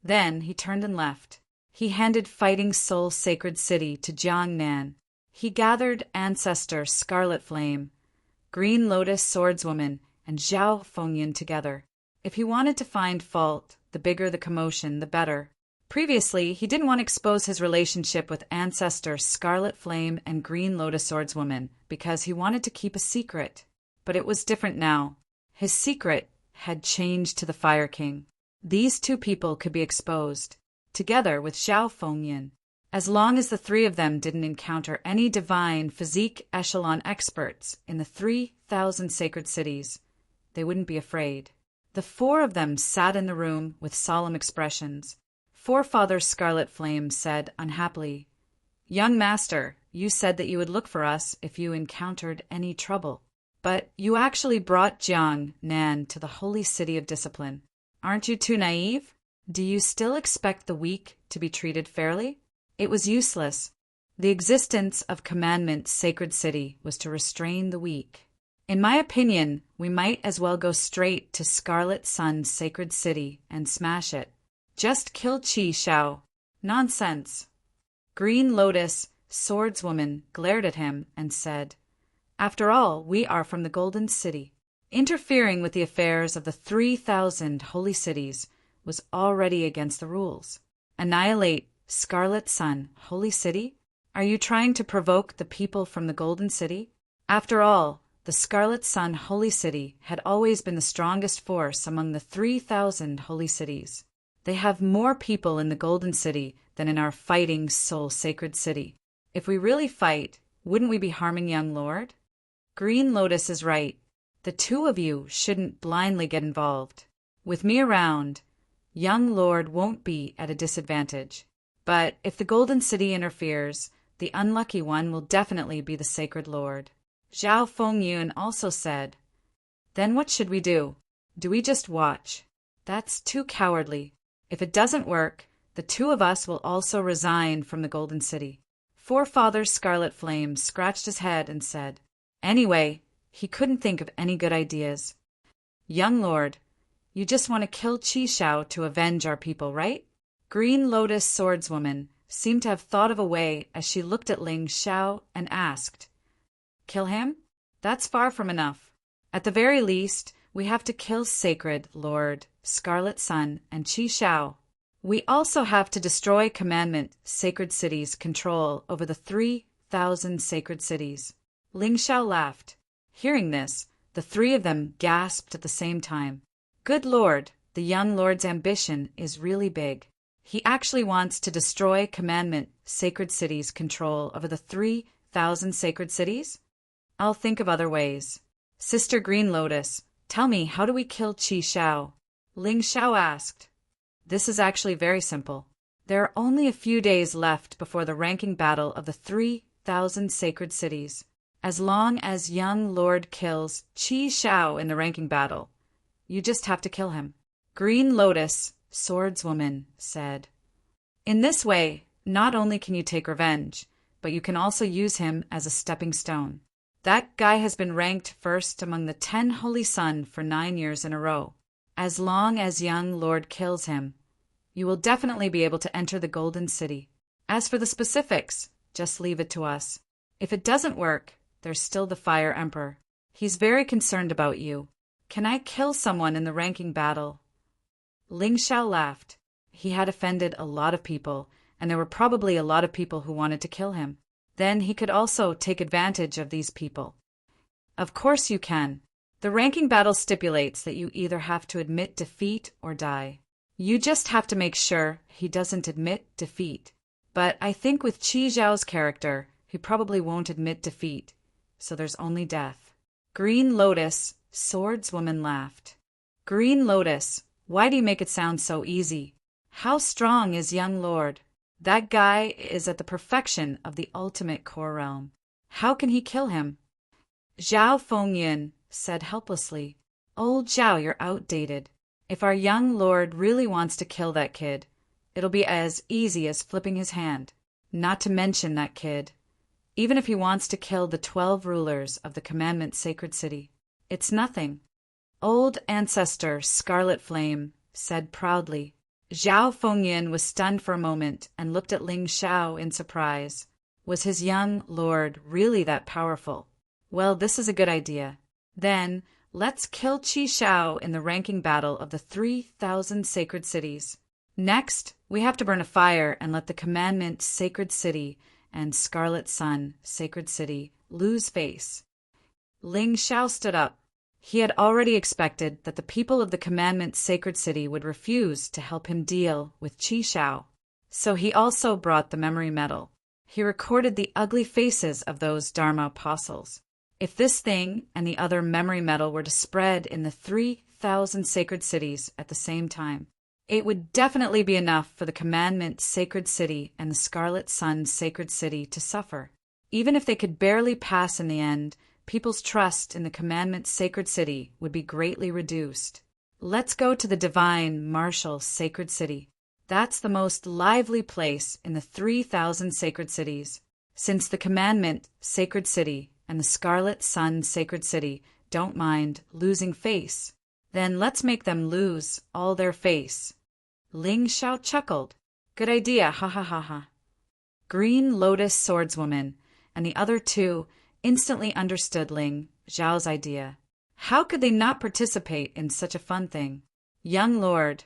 Then he turned and left. He handed fighting Seoul's sacred city to Jiangnan. He gathered ancestor Scarlet Flame, Green Lotus Swordswoman, and Zhao Fengyan together. If he wanted to find fault, the bigger the commotion, the better. Previously, he didn't want to expose his relationship with ancestor Scarlet Flame and Green Lotus Swordswoman because he wanted to keep a secret. But it was different now. His secret had changed to the Fire King. These two people could be exposed, together with Zhao Fengyan. As long as the three of them didn't encounter any divine physique echelon experts in the 3,000 sacred cities, they wouldn't be afraid. The four of them sat in the room with solemn expressions. Forefather Scarlet Flame said unhappily, "Young master, you said that you would look for us if you encountered any trouble. But you actually brought Jiangnan to the holy city of discipline. Aren't you too naive? Do you still expect the weak to be treated fairly?" It was useless. The existence of Commandment's sacred city was to restrain the weak. In my opinion, we might as well go straight to Scarlet Sun's sacred city and smash it. Just kill Qi Zhao. Nonsense. Green Lotus Swordswoman glared at him and said, "After all, we are from the Golden City." Interfering with the affairs of the 3,000 holy cities was already against the rules. Annihilate Scarlet Sun, Holy City? Are you trying to provoke the people from the Golden City? After all, the Scarlet Sun Holy City had always been the strongest force among the 3,000 holy cities. They have more people in the Golden City than in our fighting Seoul sacred city. If we really fight, wouldn't we be harming young Lord? Green Lotus is right. The two of you shouldn't blindly get involved. With me around, young Lord won't be at a disadvantage. But if the Golden City interferes, the unlucky one will definitely be the Sacred Lord. Zhao Fengyan also said, "Then what should we do? Do we just watch? That's too cowardly. If it doesn't work, the two of us will also resign from the Golden City." Forefather Scarlet Flame scratched his head and said, "Anyway, he couldn't think of any good ideas. Young Lord, you just want to kill Qi Zhao to avenge our people, right?" Green Lotus Swordswoman seemed to have thought of a way as she looked at Ling Xiao and asked, "Kill him? That's far from enough. At the very least, we have to kill Sacred Lord, Scarlet Sun, and Qi Zhao. We also have to destroy Commandment Sacred City's control over the 3,000 sacred cities." Ling Xiao laughed. Hearing this, the three of them gasped at the same time. Good Lord, the young Lord's ambition is really big. He actually wants to destroy Commandment Sacred City's control over the 3,000 sacred cities? I'll think of other ways. Sister Green Lotus, tell me, how do we kill Qi Zhao? Ling Xiao asked. This is actually very simple. There are only a few days left before the ranking battle of the 3,000 sacred cities. As long as young Lord kills Qi Zhao in the ranking battle, you just have to kill him. Green Lotus Swordswoman said. In this way, not only can you take revenge, but you can also use him as a stepping stone. That guy has been ranked first among the 10 Holy Sun for 9 years in a row. As long as young Lord kills him, you will definitely be able to enter the Golden City. As for the specifics, just leave it to us. If it doesn't work, there's still the Fire Emperor. He's very concerned about you. Can I kill someone in the ranking battle? Ling Xiao laughed. He had offended a lot of people, and there were probably a lot of people who wanted to kill him. Then he could also take advantage of these people. Of course you can. The ranking battle stipulates that you either have to admit defeat or die. You just have to make sure he doesn't admit defeat. But I think with Qi Zhao's character, he probably won't admit defeat, so there's only death. Green Lotus, swordswoman laughed. Green Lotus, why do you make it sound so easy? How strong is young lord? That guy is at the perfection of the ultimate core realm. How can he kill him? Zhao Fengyin said helplessly. Old Zhao, you're outdated. If our young lord really wants to kill that kid, it'll be as easy as flipping his hand. Not to mention that kid. Even if he wants to kill the 12 rulers of the Commandment Sacred City, it's nothing. Old ancestor Scarlet Flame said proudly. Zhao Fengyin was stunned for a moment and looked at Ling Xiao in surprise. Was his young lord really that powerful? Well, this is a good idea. Then, let's kill Qi Xiao in the ranking battle of the 3,000 sacred cities. Next, we have to burn a fire and let the Commandment Sacred City and Scarlet Sun Sacred City lose face. Ling Xiao stood up. He had already expected that the people of the Commandment Sacred City would refuse to help him deal with Qi Xiao. So he also brought the memory medal. He recorded the ugly faces of those Dharma apostles. If this thing and the other memory medal were to spread in the 3,000 sacred cities at the same time, it would definitely be enough for the Commandment Sacred City and the Scarlet Sun Sacred City to suffer. Even if they could barely pass in the end, people's trust in the Commandment Sacred City would be greatly reduced. Let's go to the Divine Martial Sacred City. That's the most lively place in the 3,000 sacred cities. Since the Commandment Sacred City and the Scarlet Sun Sacred City don't mind losing face, then let's make them lose all their face. Ling Xiao chuckled. Good idea, ha ha ha ha. Green Lotus Swordswoman and the other two instantly understood Ling Xiao's idea. How could they not participate in such a fun thing? Young lord,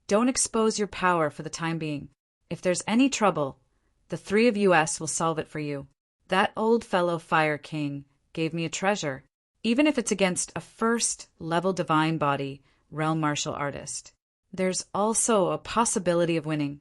don't expose your power for the time being. If there's any trouble, the three of us will solve it for you. That old fellow Fire King gave me a treasure, even if it's against a first-level divine body realm martial artist. There's also a possibility of winning.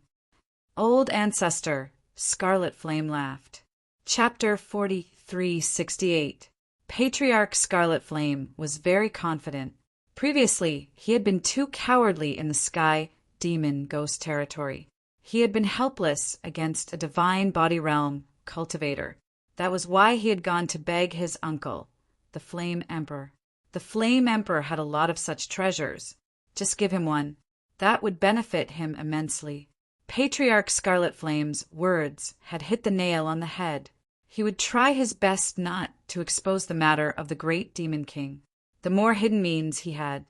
Old ancestor Scarlet Flame laughed. Chapter 4368. Patriarch Scarlet Flame was very confident. Previously, he had been too cowardly in the sky demon ghost territory. He had been helpless against a divine body realm cultivator. That was why he had gone to beg his uncle, the Flame Emperor. The Flame Emperor had a lot of such treasures. Just give him one. That would benefit him immensely. Patriarch Scarlet Flame's words had hit the nail on the head. He would try his best not to expose the matter of the great Demon King. The more hidden means he had,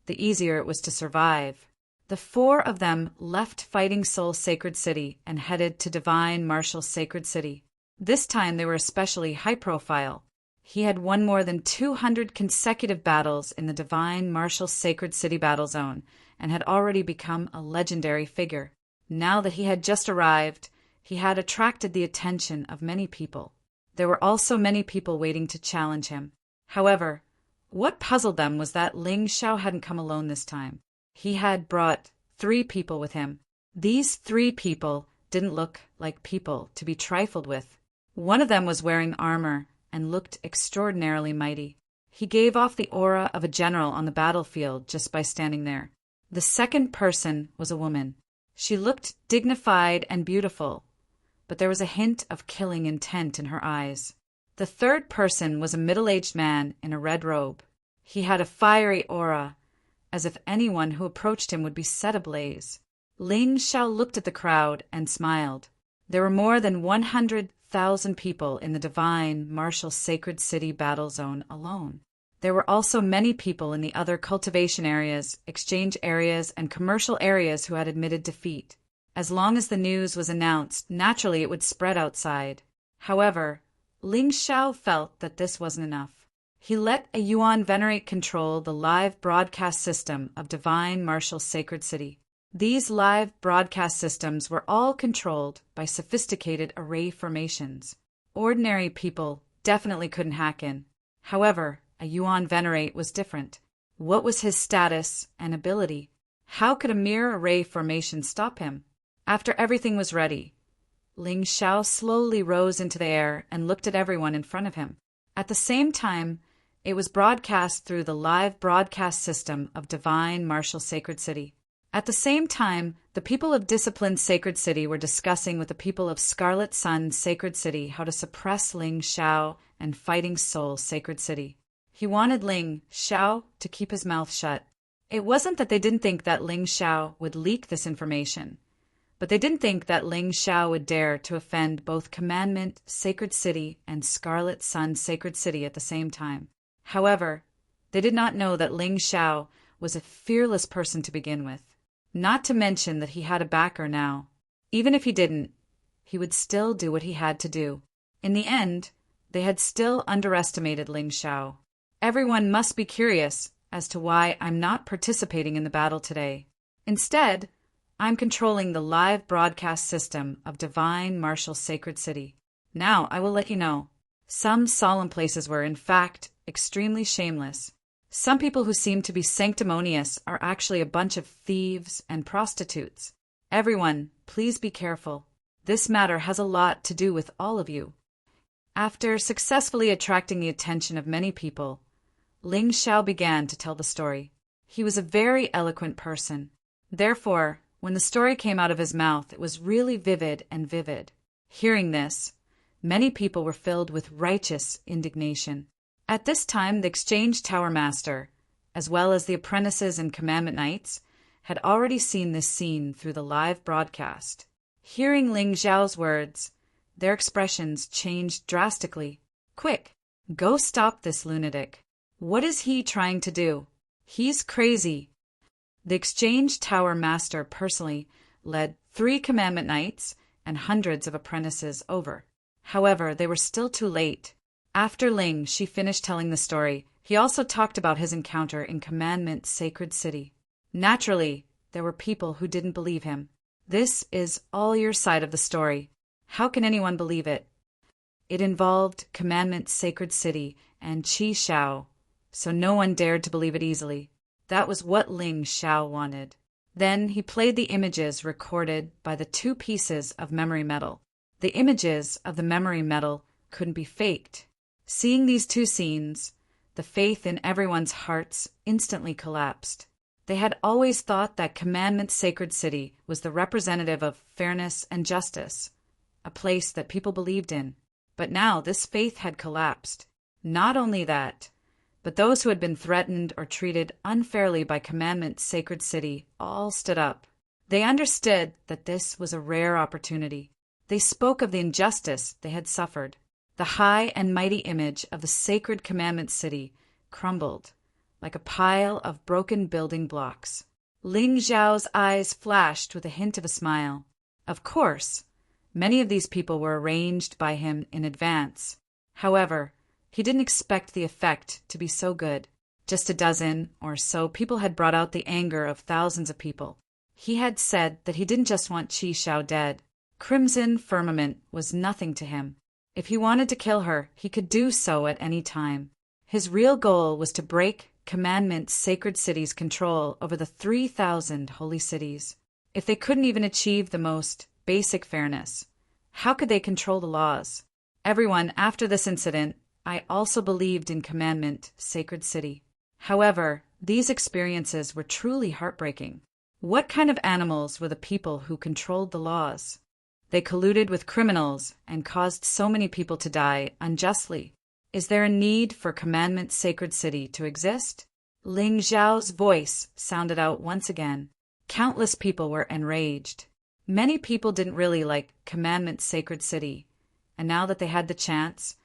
the easier it was to survive. The four of them left Fighting Soul Sacred City and headed to Divine Martial Sacred City. This time they were especially high profile. He had won more than 200 consecutive battles in the Divine Martial Sacred City battle zone and had already become a legendary figure. Now that he had just arrived, he had attracted the attention of many people. There were also many people waiting to challenge him. However, what puzzled them was that Ling Xiao hadn't come alone this time. He had brought 3 people with him. These 3 people didn't look like people to be trifled with. One of them was wearing armor and looked extraordinarily mighty. He gave off the aura of a general on the battlefield just by standing there. The second person was a woman. She looked dignified and beautiful, but there was a hint of killing intent in her eyes. The third person was a middle-aged man in a red robe. He had a fiery aura, as if anyone who approached him would be set ablaze. Ling Xiao looked at the crowd and smiled. There were more than 100,000 people in the Divine Martial Sacred City battle zone alone. There were also many people in the other cultivation areas, exchange areas, and commercial areas who had admitted defeat. As long as the news was announced, naturally it would spread outside. However, Ling Xiao felt that this wasn't enough. He let a Yuan Venerate control the live broadcast system of Divine Martial Sacred City. These live broadcast systems were all controlled by sophisticated array formations. Ordinary people definitely couldn't hack in. However, a yuan venerate, was different. What was his status and ability? How could a mere array formation stop him? After everything was ready, Ling Xiao slowly rose into the air and looked at everyone in front of him. At the same time, it was broadcast through the live broadcast system of Divine Martial Sacred City. At the same time, the people of Disciplined Sacred City were discussing with the people of Scarlet Sun Sacred City how to suppress Ling Xiao and Fighting Soul Sacred City. He wanted Ling Xiao to keep his mouth shut. It wasn't that they didn't think that Ling Xiao would leak this information, but they didn't think that Ling Xiao would dare to offend both Commandment Sacred City and Scarlet Sun Sacred City at the same time. However, they did not know that Ling Xiao was a fearless person to begin with. Not to mention that he had a backer now. Even if he didn't, he would still do what he had to do. In the end, they had still underestimated Ling Xiao. Everyone must be curious as to why I'm not participating in the battle today. Instead, I'm controlling the live broadcast system of Divine Martial Sacred City. Now I will let you know. Some solemn places were, in fact, extremely shameless. Some people who seem to be sanctimonious are actually a bunch of thieves and prostitutes. Everyone, please be careful. This matter has a lot to do with all of you. After successfully attracting the attention of many people, Ling Xiao began to tell the story. He was a very eloquent person. Therefore, when the story came out of his mouth, it was really vivid and vivid. Hearing this, many people were filled with righteous indignation. At this time, the Exchange Tower Master, as well as the apprentices and Commandment Knights, had already seen this scene through the live broadcast. Hearing Ling Xiao's words, their expressions changed drastically. "Quick, go stop this lunatic. What is he trying to do? He's crazy." The Exchange Tower Master personally led 3 Commandment Knights and hundreds of apprentices over. However, they were still too late. After Ling Xi finished telling the story, he also talked about his encounter in Commandment Sacred City. Naturally, there were people who didn't believe him. This is all your side of the story. How can anyone believe it? It involved Commandment Sacred City and Qi Xiao, so no one dared to believe it easily. That was what Ling Xiao wanted. Then he played the images recorded by the 2 pieces of memory metal. The images of the memory metal couldn't be faked. Seeing these 2 scenes, the faith in everyone's hearts instantly collapsed. They had always thought that Commandment Sacred City was the representative of fairness and justice, a place that people believed in. But now this faith had collapsed. Not only that, but those who had been threatened or treated unfairly by Commandment Sacred City all stood up. They understood that this was a rare opportunity. They spoke of the injustice they had suffered. The high and mighty image of the sacred Commandment City crumbled like a pile of broken building blocks. Ling Xiao's eyes flashed with a hint of a smile. Of course, many of these people were arranged by him in advance. However, he didn't expect the effect to be so good. Just a dozen or so people had brought out the anger of thousands of people. He had said that he didn't just want Qi Xiao dead. Crimson Firmament was nothing to him. If he wanted to kill her, he could do so at any time. His real goal was to break Commandment Sacred City's control over the 3,000 holy cities. If they couldn't even achieve the most basic fairness, how could they control the laws? Everyone, after this incident, I also believed in Commandment Sacred City. However, these experiences were truly heartbreaking. What kind of animals were the people who controlled the laws? They colluded with criminals and caused so many people to die unjustly. Is there a need for Commandment Sacred City to exist? Ling Xiao's voice sounded out once again. Countless people were enraged. Many people didn't really like Commandment Sacred City, and now that they had the chance,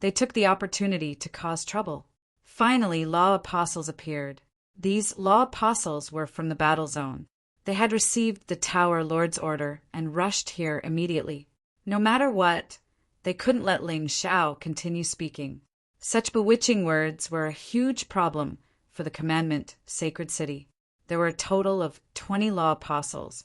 they took the opportunity to cause trouble. Finally, law apostles appeared. These law apostles were from the battle zone. They had received the Tower Lord's order and rushed here immediately. No matter what, they couldn't let Ling Xiao continue speaking. Such bewitching words were a huge problem for the Commandment Sacred City. There were a total of 20 law apostles,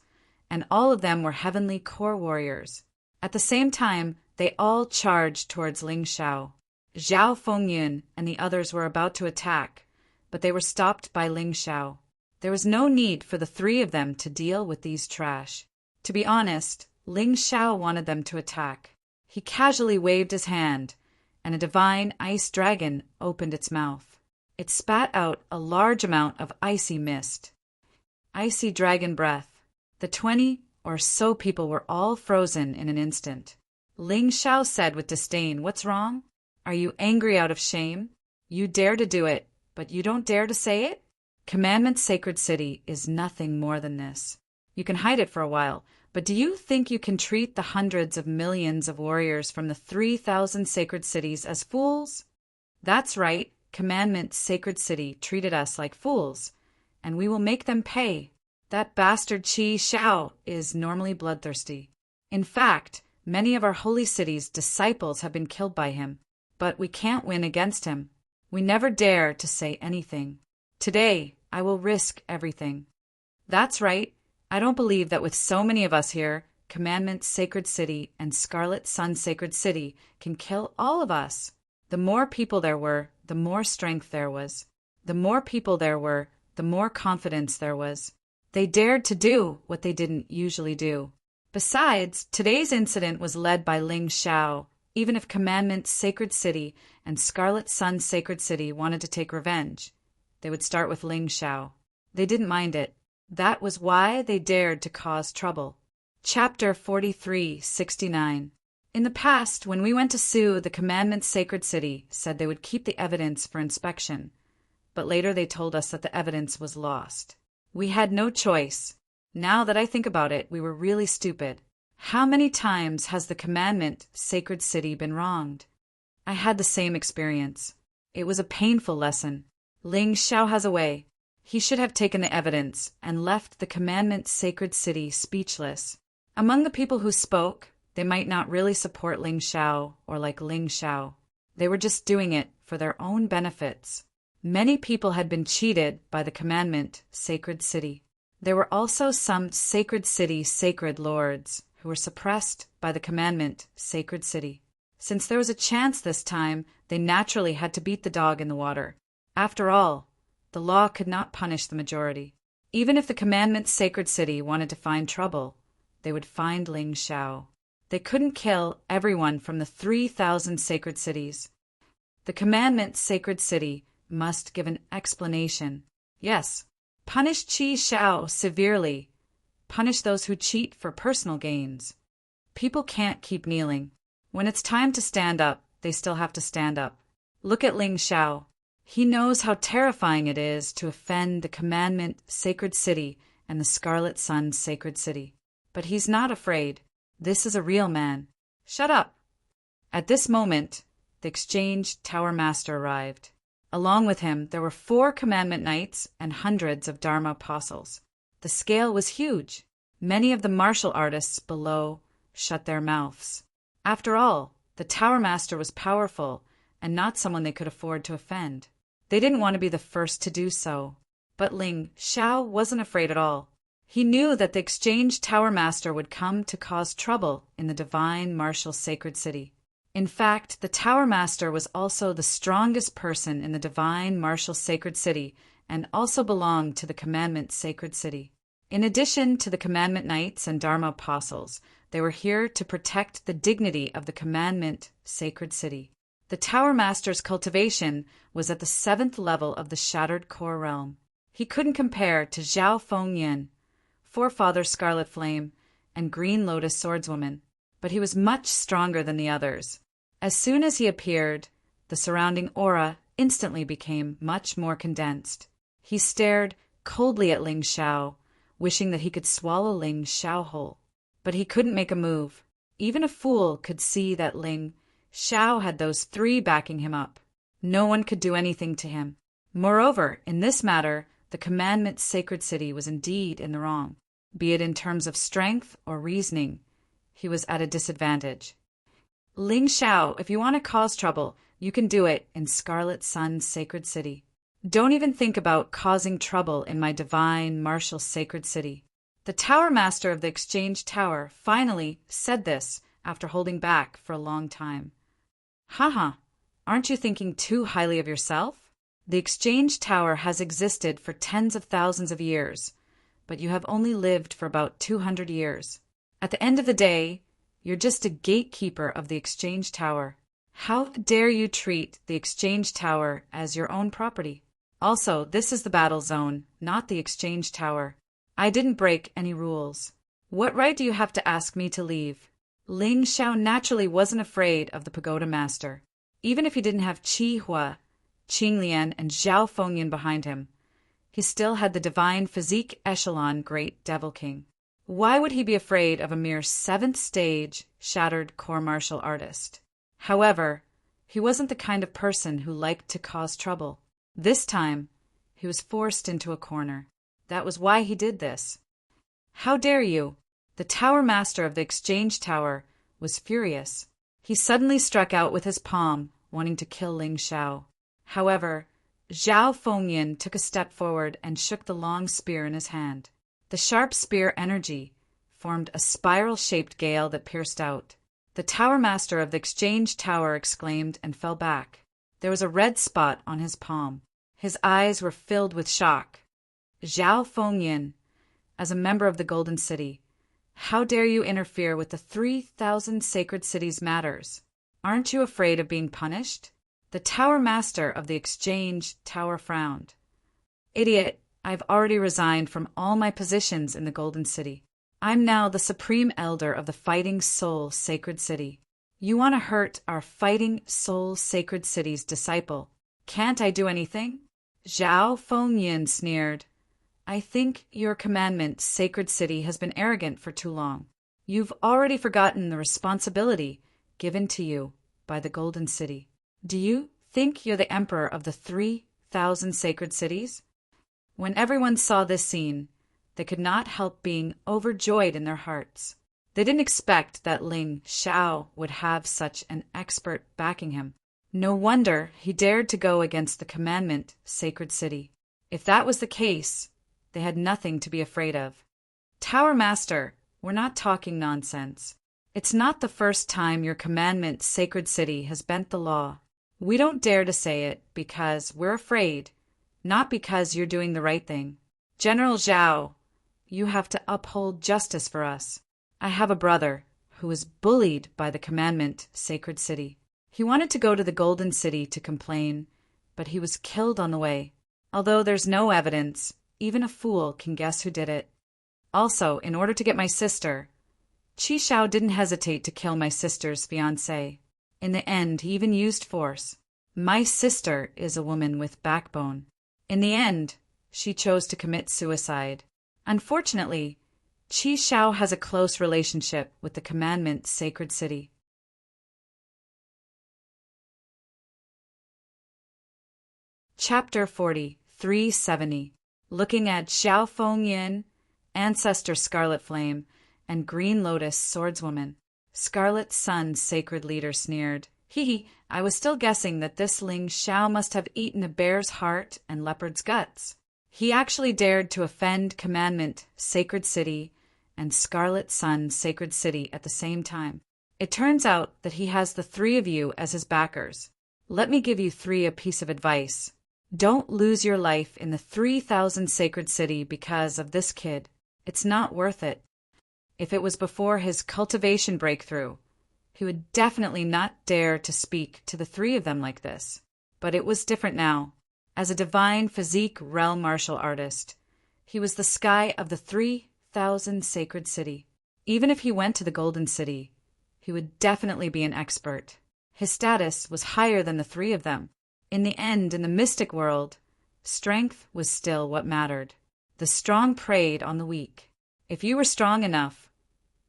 and all of them were heavenly core warriors. At the same time, they all charged towards Ling Xiao. Zhao Fengyun and the others were about to attack, but they were stopped by Ling Xiao. There was no need for the three of them to deal with these trash. To be honest, Ling Xiao wanted them to attack. He casually waved his hand, and a divine ice dragon opened its mouth. It spat out a large amount of icy mist. Icy dragon breath. The 20 or so people were all frozen in an instant. Ling Xiao said with disdain, "What's wrong? Are you angry out of shame? You dare to do it, but you don't dare to say it? Commandment's sacred city is nothing more than this. You can hide it for a while, but do you think you can treat the hundreds of millions of warriors from the 3,000 sacred cities as fools? That's right, Commandment's sacred city treated us like fools, and we will make them pay. That bastard Qi Xiao is normally bloodthirsty. In fact, many of our holy city's disciples have been killed by him, but we can't win against him. We never dare to say anything. Today, I will risk everything." That's right. I don't believe that with so many of us here, Commandment's sacred city and Scarlet Sun's sacred city can kill all of us. The more people there were, the more strength there was. The more people there were, the more confidence there was. They dared to do what they didn't usually do. Besides, today's incident was led by Ling Xiao. Even if Commandment's sacred city and Scarlet Sun's sacred city wanted to take revenge, they would start with Ling Xiao. They didn't mind it. That was why they dared to cause trouble. Chapter 43:69. In the past, when we went to sue, the Commandment's sacred city said they would keep the evidence for inspection, but later they told us that the evidence was lost. We had no choice. Now that I think about it, we were really stupid. How many times has the Commandment sacred city been wronged? I had the same experience. It was a painful lesson. Ling Xiao has a way. He should have taken the evidence and left the Commandment sacred city speechless. Among the people who spoke, they might not really support Ling Xiao or like Ling Xiao. They were just doing it for their own benefits. Many people had been cheated by the Commandment sacred city. There were also some sacred city sacred lords who were suppressed by the Commandment sacred city. Since there was a chance this time, they naturally had to beat the dog in the water. After all, the law could not punish the majority. Even if the Commandment sacred city wanted to find trouble, they would find Ling Xiao. They couldn't kill everyone from the 3,000 sacred cities. The Commandment sacred city must give an explanation. Yes, punish Qi Xiao severely. Punish those who cheat for personal gains. People can't keep kneeling. When it's time to stand up, they still have to stand up. Look at Ling Xiao. He knows how terrifying it is to offend the Commandment sacred city and the Scarlet Sun sacred city. But he's not afraid. This is a real man. Shut up! At this moment, the Exchange Tower Master arrived. Along with him, there were 4 Commandment Knights and hundreds of Dharma Apostles. The scale was huge. Many of the martial artists below shut their mouths. After all, the Tower Master was powerful and not someone they could afford to offend. They didn't want to be the first to do so. But Ling Xiao wasn't afraid at all. He knew that the Exchange Tower Master would come to cause trouble in the divine martial sacred city. In fact, the Tower Master was also the strongest person in the divine martial sacred city and also belonged to the Commandment sacred city. In addition to the Commandment Knights and Dharma Apostles, they were here to protect the dignity of the Commandment sacred city. The Tower Master's cultivation was at the 7th level of the Shattered Core Realm. He couldn't compare to Zhao Fengyan, Forefather Scarlet Flame, and Green Lotus Swordswoman, but he was much stronger than the others. As soon as he appeared, the surrounding aura instantly became much more condensed. He stared coldly at Ling Xiao, wishing that he could swallow Ling Xiao whole. But he couldn't make a move. Even a fool could see that Ling Xiao had those 3 backing him up. No one could do anything to him. Moreover, in this matter, the Commandment sacred city was indeed in the wrong. Be it in terms of strength or reasoning, he was at a disadvantage. Ling Xiao, if you want to cause trouble, you can do it in Scarlet Sun's sacred city. Don't even think about causing trouble in my divine martial sacred city. The Tower Master of the Exchange Tower finally said this after holding back for a long time. Haha, Aren't you thinking too highly of yourself? The Exchange Tower has existed for tens of thousands of years, but you have only lived for about 200 years. At the end of the day, you're just a gatekeeper of the Exchange Tower. How dare you treat the Exchange Tower as your own property? Also, this is the battle zone, not the Exchange Tower. I didn't break any rules. What right do you have to ask me to leave? Ling Xiao naturally wasn't afraid of the pagoda master. Even if he didn't have Qi Hua, Qing Lian, and Zhao Fengyan behind him, he still had the divine physique echelon Great Devil King. Why would he be afraid of a mere 7th stage, shattered core martial artist? However, he wasn't the kind of person who liked to cause trouble. This time, he was forced into a corner. That was why he did this. How dare you? The Tower Master of the Exchange Tower was furious. He suddenly struck out with his palm, wanting to kill Ling Xiao. However, Zhao Fengyan took a step forward and shook the long spear in his hand. The sharp spear energy formed a spiral-shaped gale that pierced out. The Tower Master of the Exchange Tower exclaimed and fell back. There was a red spot on his palm. His eyes were filled with shock. Zhao Fengyan, as a member of the Golden City, how dare you interfere with the 3,000 sacred cities' matters? Aren't you afraid of being punished? The Tower Master of the Exchange Tower frowned. Idiot, I've already resigned from all my positions in the Golden City. I'm now the Supreme Elder of the Fighting Soul Sacred City. You want to hurt our Fighting Soul Sacred City's disciple. Can't I do anything? Zhao Fengyan sneered. I think your commandment, Sacred City, has been arrogant for too long. You've already forgotten the responsibility given to you by the Golden City. Do you think you're the emperor of the 3,000 sacred cities? When everyone saw this scene, they could not help being overjoyed in their hearts. They didn't expect that Ling Xiao would have such an expert backing him. No wonder he dared to go against the commandment, Sacred City. If that was the case, they had nothing to be afraid of. Tower Master, we're not talking nonsense. It's not the first time your commandment, Sacred City, has bent the law. We don't dare to say it because we're afraid, not because you're doing the right thing. General Zhao, you have to uphold justice for us. I have a brother who was bullied by the commandment, Sacred City. He wanted to go to the Golden City to complain, but he was killed on the way. Although there's no evidence, even a fool can guess who did it. Also, in order to get my sister, Qi Xiao didn't hesitate to kill my sister's fiancé. In the end, he even used force. My sister is a woman with backbone. In the end, she chose to commit suicide. Unfortunately, Qi Xiao has a close relationship with the commandment Sacred City. Chapter 40, 370. Looking at Xiao Fengyan, Ancestor Scarlet Flame, and Green Lotus Swordswoman. Scarlet Sun Sacred Leader sneered. Hee, I was still guessing that this Ling Xiao must have eaten a bear's heart and leopard's guts. He actually dared to offend Commandment, Sacred City, and Scarlet Sun, Sacred City at the same time. It turns out that he has the three of you as his backers. Let me give you three a piece of advice. Don't lose your life in the 3,000 Sacred City because of this kid. It's not worth it. If it was before his cultivation breakthrough, he would definitely not dare to speak to the three of them like this. But it was different now. As a divine physique realm martial artist, he was the sky of the 3,000 Sacred City. Even if he went to the Golden City, he would definitely be an expert. His status was higher than the three of them. In the end, in the mystic world, strength was still what mattered. The strong preyed on the weak. If you were strong enough,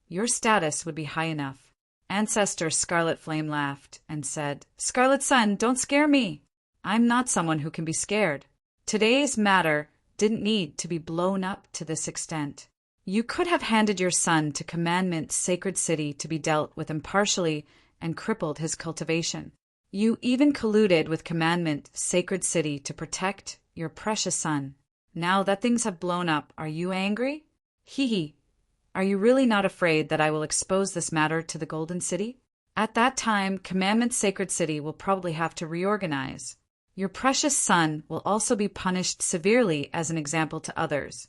your status would be high enough. Ancestor Scarlet Flame laughed and said, Scarlet Sun, don't scare me. I'm not someone who can be scared. Today's matter didn't need to be blown up to this extent. You could have handed your son to Commandment Sacred City to be dealt with impartially and crippled his cultivation. You even colluded with Commandment Sacred City to protect your precious son. Now that things have blown up, are you angry? Hee. Are you really not afraid that I will expose this matter to the Golden City? At that time, Commandment's sacred city will probably have to reorganize. Your precious son will also be punished severely as an example to others."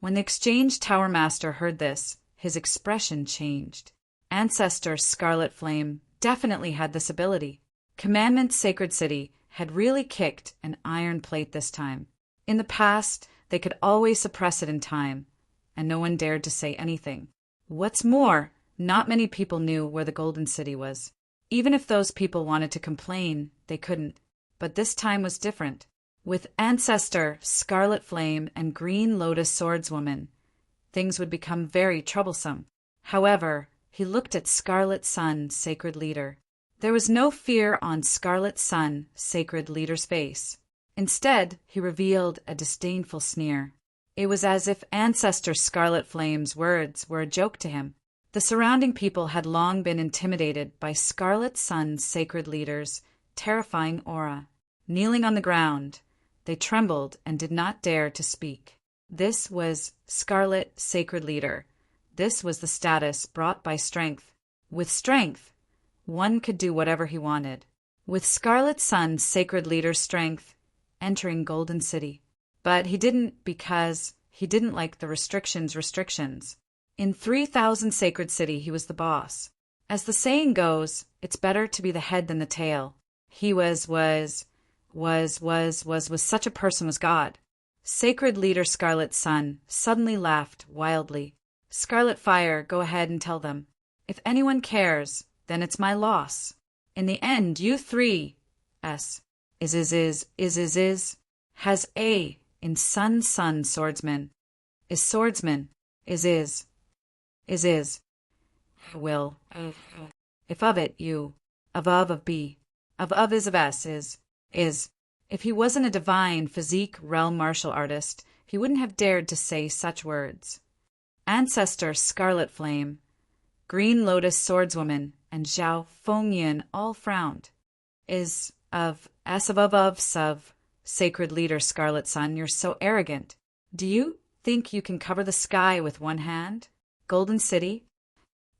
When the Exchange Tower Master heard this, his expression changed. Ancestor Scarlet Flame definitely had this ability. Commandment's sacred city had really kicked an iron plate this time. In the past, they could always suppress it in time, and no one dared to say anything. What's more, not many people knew where the Golden City was. Even if those people wanted to complain, they couldn't. But this time was different. With Ancestor Scarlet Flame and Green Lotus Swordswoman, things would become very troublesome. However, he looked at Scarlet Sun, Sacred Leader. There was no fear on Scarlet Sun, Sacred Leader's face. Instead, he revealed a disdainful sneer. It was as if Ancestor Scarlet Flame's words were a joke to him. The surrounding people had long been intimidated by Scarlet Sun's Sacred Leader's terrifying aura. Kneeling on the ground, they trembled and did not dare to speak. This was Scarlet Sacred Leader. This was the status brought by strength. With strength, one could do whatever he wanted. With Scarlet Sun's Sacred Leader's strength, entering Golden City. But he didn't because he didn't like the restrictions. In 3000 Sacred City, he was the boss. As the saying goes, it's better to be the head than the tail. He was such a person was God. Sacred Leader Scarlet Sun suddenly laughed wildly. "Scarlet Fire, go ahead and tell them. If anyone cares, then it's my loss. In the end, you three, has A in Sun Swordsman, is Swordsman, will, if of it you, of B, of is of S is. If he wasn't a divine physique realm martial artist, he wouldn't have dared to say such words. Ancestor Scarlet Flame, Green Lotus Swordswoman, and Zhao Fengyan all frowned. Is of Sacred Leader Scarlet Sun, you're so arrogant. Do you think you can cover the sky with one hand? Golden City?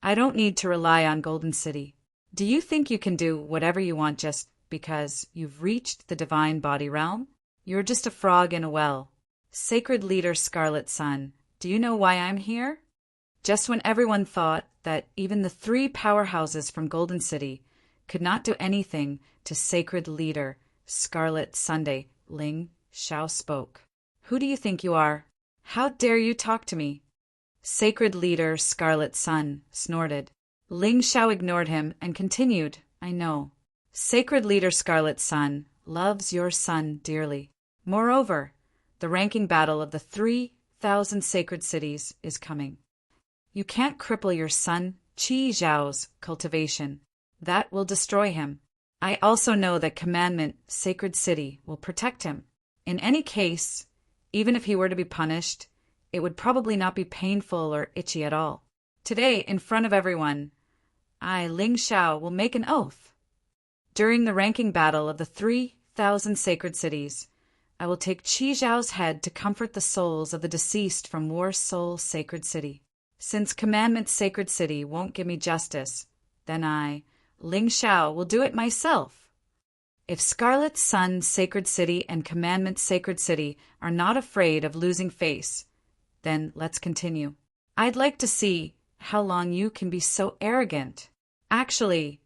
I don't need to rely on Golden City. Do you think you can do whatever you want just because you've reached the divine body realm? You're just a frog in a well. Sacred Leader Scarlet Sun, do you know why I'm here? Just when everyone thought that even the 3 powerhouses from Golden City could not do anything to Sacred Leader Scarlet Sunday, Ling Xiao spoke. Who do you think you are? How dare you talk to me? Sacred Leader Scarlet Sun snorted. Ling Xiao ignored him and continued, I know. Sacred Leader Scarlet Sun loves your son dearly. Moreover, the ranking battle of the 3000 sacred cities is coming. You can't cripple your son Qi Zhao's cultivation. That will destroy him. I also know that Commandment Sacred City will protect him. In any case, even if he were to be punished, it would probably not be painful or itchy at all. Today, in front of everyone, I, Ling Xiao, will make an oath. During the ranking battle of the 3000 sacred cities, I will take Qi Zhao's head to comfort the souls of the deceased from War Soul Sacred City. Since Commandment Sacred City won't give me justice, then I, Ling Xiao, will do it myself. If Scarlet Sun Sacred City and Commandment Sacred City are not afraid of losing face, then let's continue. I'd like to see how long you can be so arrogant. Actually,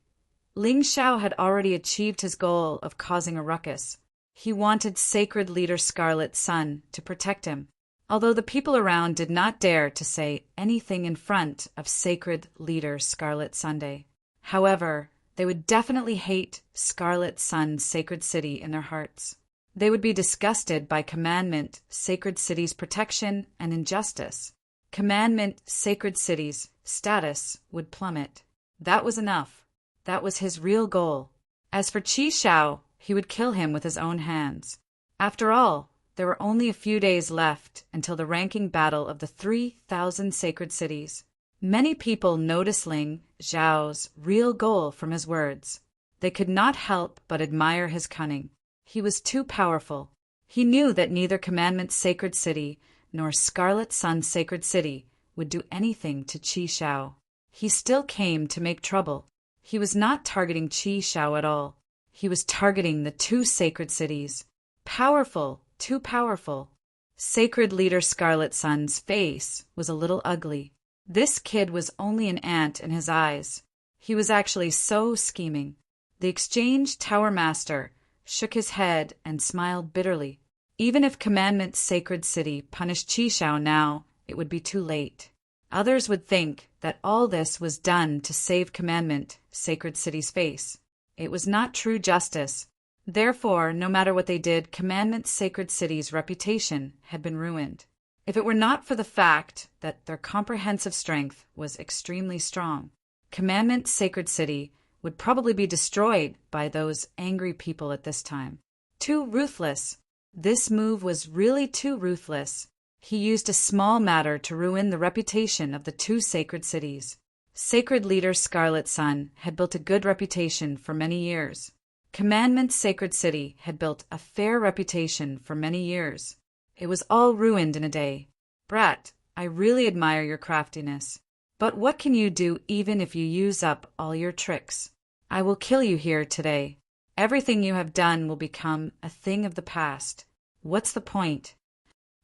Ling Xiao had already achieved his goal of causing a ruckus. He wanted Sacred Leader Scarlet Sun to protect him. Although the people around did not dare to say anything in front of Sacred Leader Scarlet Sunday. However, they would definitely hate Scarlet Sun Sacred City in their hearts. They would be disgusted by Commandment Sacred City's protection and injustice. Commandment Sacred City's status would plummet. That was enough. That was his real goal. As for Qi Xiao, he would kill him with his own hands. After all, there were only a few days left until the ranking battle of the 3000 sacred cities. Many people noticed Ling Xiao's real goal from his words. They could not help but admire his cunning. He was too powerful. He knew that neither Commandment Sacred City nor Scarlet Sun Sacred City would do anything to Qi Xiao. He still came to make trouble. He was not targeting Qi Shao at all. He was targeting the two sacred cities. Powerful, too powerful. Sacred Leader Scarlet Sun's face was a little ugly. This kid was only an ant in his eyes. He was actually so scheming. The Exchange Tower Master shook his head and smiled bitterly. Even if Commandment Sacred City punished Qi Shao now, it would be too late. Others would think that all this was done to save Commandment Sacred City's face. It was not true justice. Therefore, no matter what they did, Commandment Sacred City's reputation had been ruined. If it were not for the fact that their comprehensive strength was extremely strong, Commandment Sacred City would probably be destroyed by those angry people at this time. Too ruthless. This move was really too ruthless. He used a small matter to ruin the reputation of the two sacred cities. Sacred Leader Scarlet Sun had built a good reputation for many years. Commandment Sacred City had built a fair reputation for many years. It was all ruined in a day. Brat, I really admire your craftiness. But what can you do even if you use up all your tricks? I will kill you here today. Everything you have done will become a thing of the past. What's the point?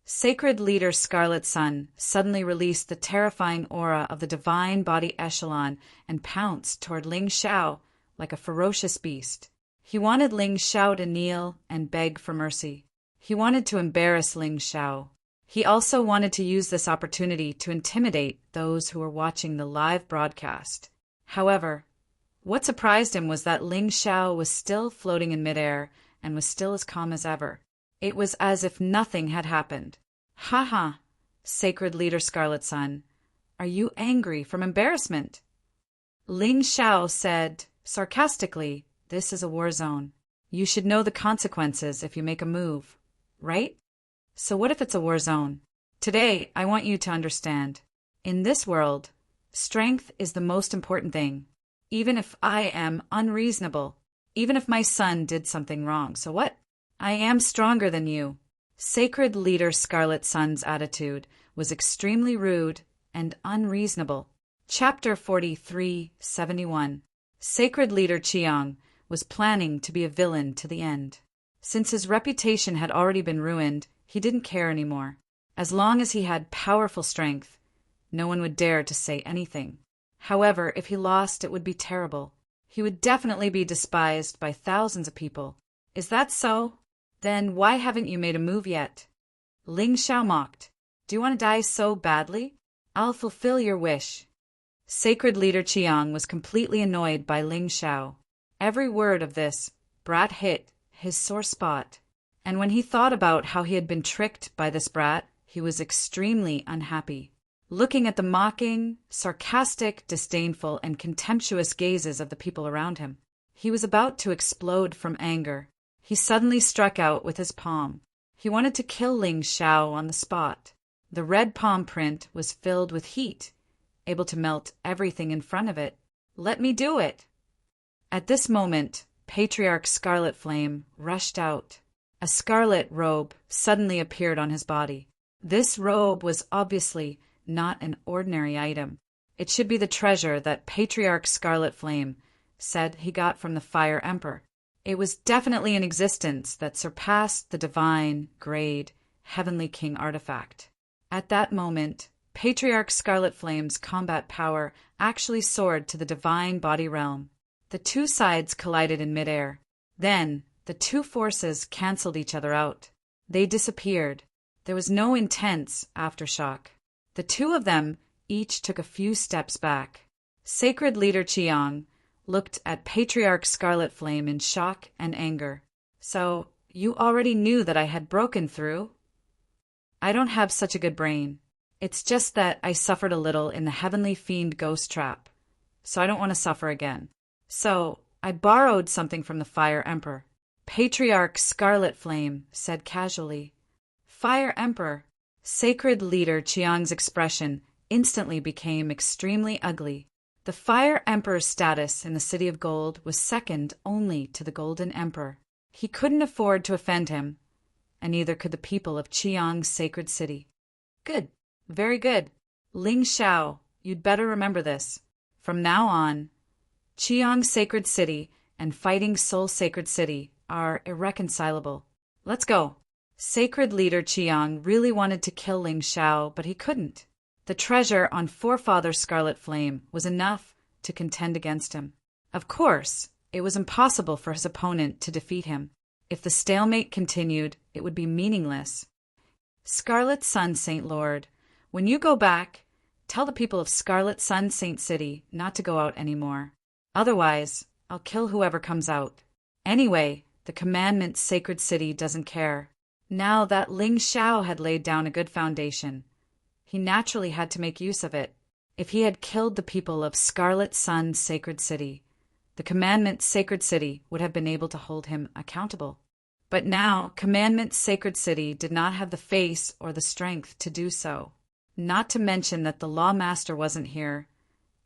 Sacred Leader Scarlet Sun suddenly released the terrifying aura of the divine body echelon and pounced toward Ling Xiao like a ferocious beast. He wanted Ling Xiao to kneel and beg for mercy. He wanted to embarrass Ling Xiao. He also wanted to use this opportunity to intimidate those who were watching the live broadcast. However, what surprised him was that Ling Xiao was still floating in midair and was still as calm as ever. It was as if nothing had happened. Ha ha, Sacred Leader Scarlet Sun. Are you angry from embarrassment? Ling Xiao said, sarcastically, this is a war zone. You should know the consequences if you make a move, right? So what if it's a war zone? Today, I want you to understand. In this world, strength is the most important thing. Even if I am unreasonable, even if my son did something wrong, so what? I am stronger than you. Sacred Leader Scarlet Sun's attitude was extremely rude and unreasonable. Chapter 43:71. Sacred Leader Qiang was planning to be a villain to the end. Since his reputation had already been ruined, he didn't care anymore. As long as he had powerful strength, no one would dare to say anything. However, if he lost, it would be terrible. He would definitely be despised by thousands of people. Is that so? Then why haven't you made a move yet? Ling Xiao mocked. Do you want to die so badly? I'll fulfill your wish. Sacred Leader Qiang was completely annoyed by Ling Xiao. Every word of this brat hit his sore spot, and when he thought about how he had been tricked by this brat, he was extremely unhappy. Looking at the mocking, sarcastic, disdainful, and contemptuous gazes of the people around him, he was about to explode from anger. He suddenly struck out with his palm. He wanted to kill Ling Xiao on the spot. The red palm print was filled with heat, able to melt everything in front of it. Let me do it! At this moment, Patriarch Scarlet Flame rushed out. A scarlet robe suddenly appeared on his body. This robe was obviously not an ordinary item. It should be the treasure that Patriarch Scarlet Flame said he got from the Fire Emperor. It was definitely an existence that surpassed the divine, grade, Heavenly King artifact. At that moment, Patriarch Scarlet Flame's combat power actually soared to the divine body realm. The two sides collided in midair. Then, the two forces canceled each other out. They disappeared. There was no intense aftershock. The two of them each took a few steps back. Sacred Leader Qiang looked at Patriarch Scarlet Flame in shock and anger. So, you already knew that I had broken through? I don't have such a good brain. It's just that I suffered a little in the Heavenly Fiend ghost trap, so I don't want to suffer again. So, I borrowed something from the Fire Emperor. Patriarch Scarlet Flame said casually. Fire Emperor. Sacred Leader Qiang's expression instantly became extremely ugly. The Fire Emperor's status in the City of Gold was second only to the Golden Emperor. He couldn't afford to offend him, and neither could the people of Qiang's sacred city. Good. Very good. Ling Xiao, you'd better remember this. From now on, Qiang Sacred City and Fighting Soul Sacred City are irreconcilable. Let's go. Sacred leader Qiang really wanted to kill Ling Xiao, but he couldn't. The treasure on Forefather Scarlet Flame was enough to contend against him. Of course, it was impossible for his opponent to defeat him. If the stalemate continued, it would be meaningless. Scarlet Sun Saint Lord, when you go back, tell the people of Scarlet Sun Saint City not to go out anymore. Otherwise, I'll kill whoever comes out. Anyway, the commandment Sacred City doesn't care. Now that Ling Xiao had laid down a good foundation, he naturally had to make use of it. If he had killed the people of Scarlet Sun Sacred City, the commandment Sacred City would have been able to hold him accountable. But now, commandment Sacred City did not have the face or the strength to do so. Not to mention that the Lawmaster wasn't here.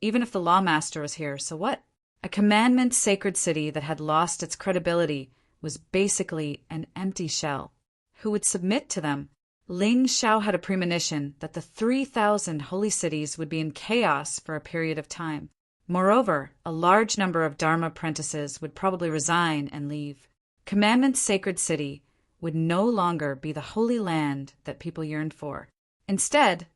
Even if the Lawmaster was here, so what? A commandment Sacred City that had lost its credibility was basically an empty shell. Who would submit to them? Ling Xiao had a premonition that the 3,000 holy cities would be in chaos for a period of time. Moreover, a large number of Dharma apprentices would probably resign and leave. Commandment Sacred City would no longer be the holy land that people yearned for. Instead,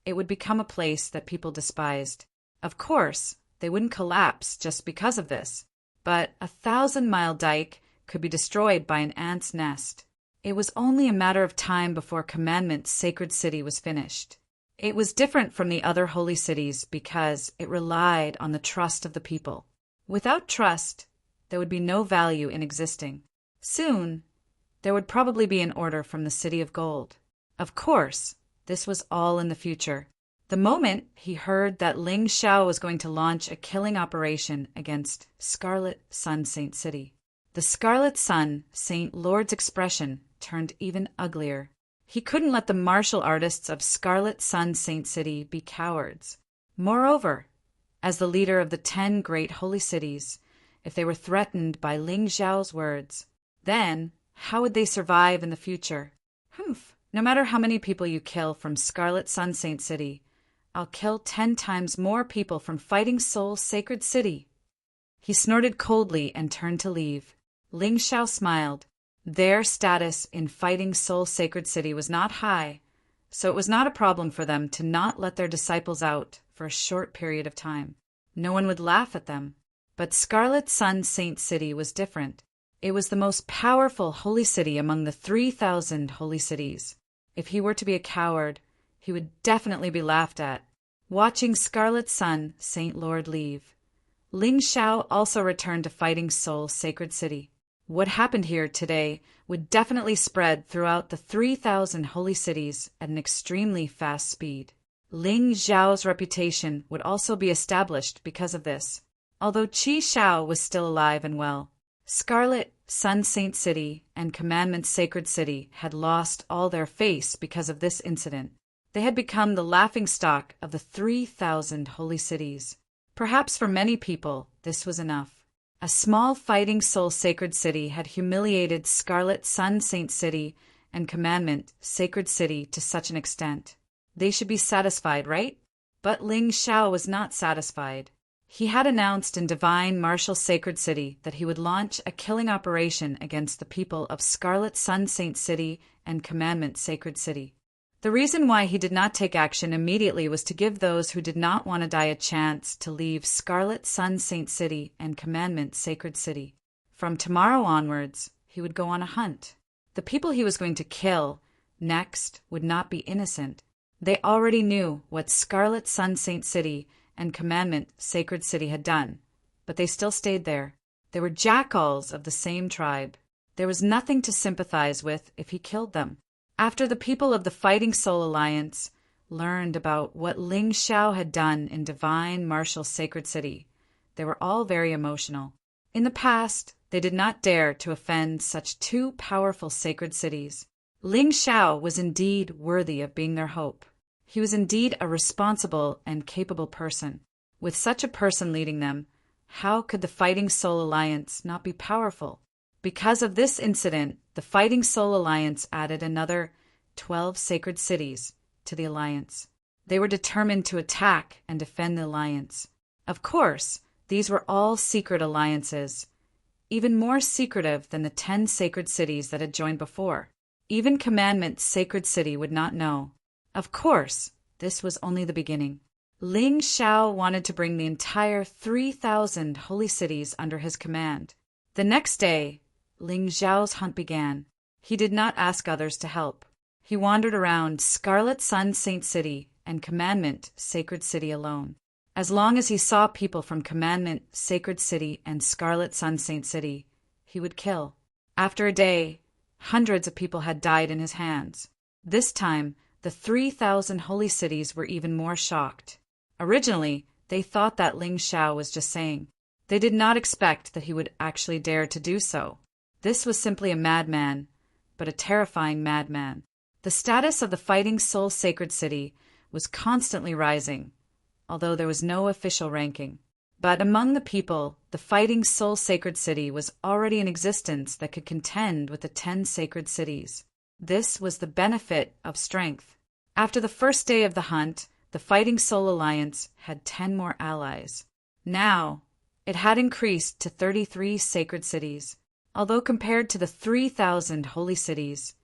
it would become a place that people despised. Of course, they wouldn't collapse just because of this, but a 1,000-mile dike could be destroyed by an ant's nest. It was only a matter of time before Commandment Sacred City was finished. It was different from the other holy cities because it relied on the trust of the people. Without trust, there would be no value in existing. Soon, there would probably be an order from the City of Gold. Of course, this was all in the future. The moment he heard that Ling Xiao was going to launch a killing operation against Scarlet Sun Saint City, the Scarlet Sun Saint Lord's expression turned even uglier. He couldn't let the martial artists of Scarlet Sun Saint City be cowards. Moreover, as the leader of the 10 great holy cities, if they were threatened by Ling Xiao's words, then how would they survive in the future? Humph! No matter how many people you kill from Scarlet Sun Saint City, I'll kill 10 times more people from Fighting Soul Sacred City. He snorted coldly and turned to leave. Ling Xiao smiled. Their status in Fighting Soul Sacred City was not high, so it was not a problem for them to not let their disciples out for a short period of time. No one would laugh at them. But Scarlet Sun Saint City was different. It was the most powerful holy city among the 3,000 holy cities. If he were to be a coward, he would definitely be laughed at. Watching Scarlet Sun Saint Lord leave, Ling Xiao also returned to Fighting Soul Sacred City. What happened here today would definitely spread throughout the 3,000 holy cities at an extremely fast speed. Ling Xiao's reputation would also be established because of this. Although Qi Xiao was still alive and well, Scarlet Sun Saint City and Commandment Sacred City had lost all their face because of this incident. They had become the laughingstock of the 3,000 holy cities. Perhaps for many people, this was enough. A small Fighting Soul Sacred City had humiliated Scarlet Sun Saint City and Commandment Sacred City to such an extent. They should be satisfied, right? But Ling Xiao was not satisfied. He had announced in Divine Martial Sacred City that he would launch a killing operation against the people of Scarlet Sun Saint City and Commandment Sacred City. The reason why he did not take action immediately was to give those who did not want to die a chance to leave Scarlet Sun Saint City and Commandment Sacred City. From tomorrow onwards, he would go on a hunt. The people he was going to kill next would not be innocent. They already knew what Scarlet Sun Saint City and Commandment Sacred City had done, but they still stayed there. They were jackals of the same tribe. There was nothing to sympathize with if he killed them. After the people of the Fighting Soul Alliance learned about what Ling Xiao had done in Divine Martial Sacred City, they were all very emotional. In the past, they did not dare to offend such 2 powerful sacred cities. Ling Xiao was indeed worthy of being their hope. He was indeed a responsible and capable person. With such a person leading them, how could the Fighting Soul Alliance not be powerful? Because of this incident, the Fighting Soul Alliance added another 12 sacred cities to the alliance. They were determined to attack and defend the alliance. Of course, These were all secret alliances, even more secretive than the 10 sacred cities that had joined before. Even Commandment's sacred city would not know. Of course, this was only the beginning. Ling Xiao wanted to bring the entire 3,000 holy cities under his command. The next day, Ling Xiao's hunt began. He did not ask others to help. He wandered around Scarlet Sun Saint City and Commandment Sacred City alone. As long as he saw people from Commandment Sacred City and Scarlet Sun Saint City, he would kill. After a day, hundreds of people had died in his hands. This time, the 3,000 holy cities were even more shocked. Originally, they thought that Ling Xiao was just saying. They did not expect that he would actually dare to do so. This was simply a madman, but a terrifying madman. The status of the Fighting Soul Sacred City was constantly rising, although there was no official ranking. But among the people, the Fighting Soul Sacred City was already in existence that could contend with the 10 sacred cities. This was the benefit of strength. After the first day of the hunt, the Fighting Soul Alliance had 10 more allies. Now, it had increased to 33 sacred cities. Although compared to the 3,000 holy cities,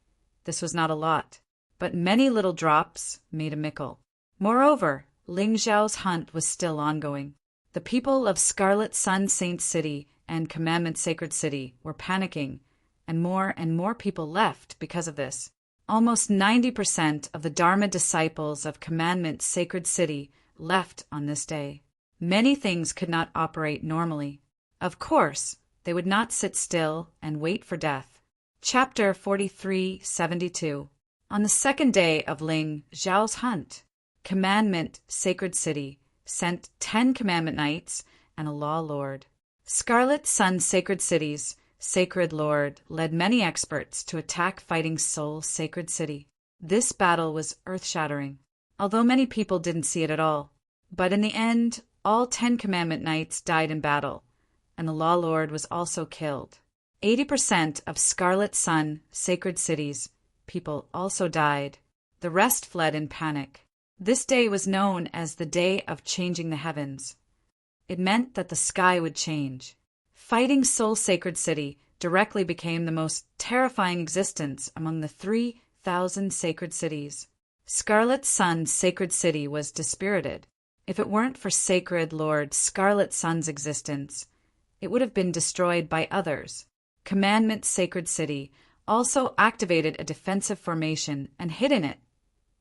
this was not a lot, but many little drops made a mickle. Moreover, Ling Xiao's hunt was still ongoing. The people of Scarlet Sun Saint City and Commandment Sacred City were panicking, and more people left because of this. Almost 90% of the Dharma disciples of Commandment Sacred City left on this day. Many things could not operate normally. Of course, they would not sit still and wait for death. Chapter 4372. On the second day of Ling Xiao's hunt, Commandment Sacred City sent 10 Commandment Knights and a Law Lord. Scarlet Sun Sacred City's Sacred Lord led many experts to attack Fighting Soul Sacred City. This battle was earth-shattering, although many people didn't see it at all. But in the end, all 10 Commandment Knights died in battle, and the Law Lord was also killed. 80% of Scarlet Sun Sacred City's people also died. The rest fled in panic. This day was known as the Day of Changing the Heavens. It meant that the sky would change. Fighting Soul Sacred City directly became the most terrifying existence among the 3,000 sacred cities. Scarlet Sun Sacred City was dispirited. If it weren't for Sacred Lord Scarlet Sun's existence, it would have been destroyed by others. Commandment Sacred City also activated a defensive formation and hid in it,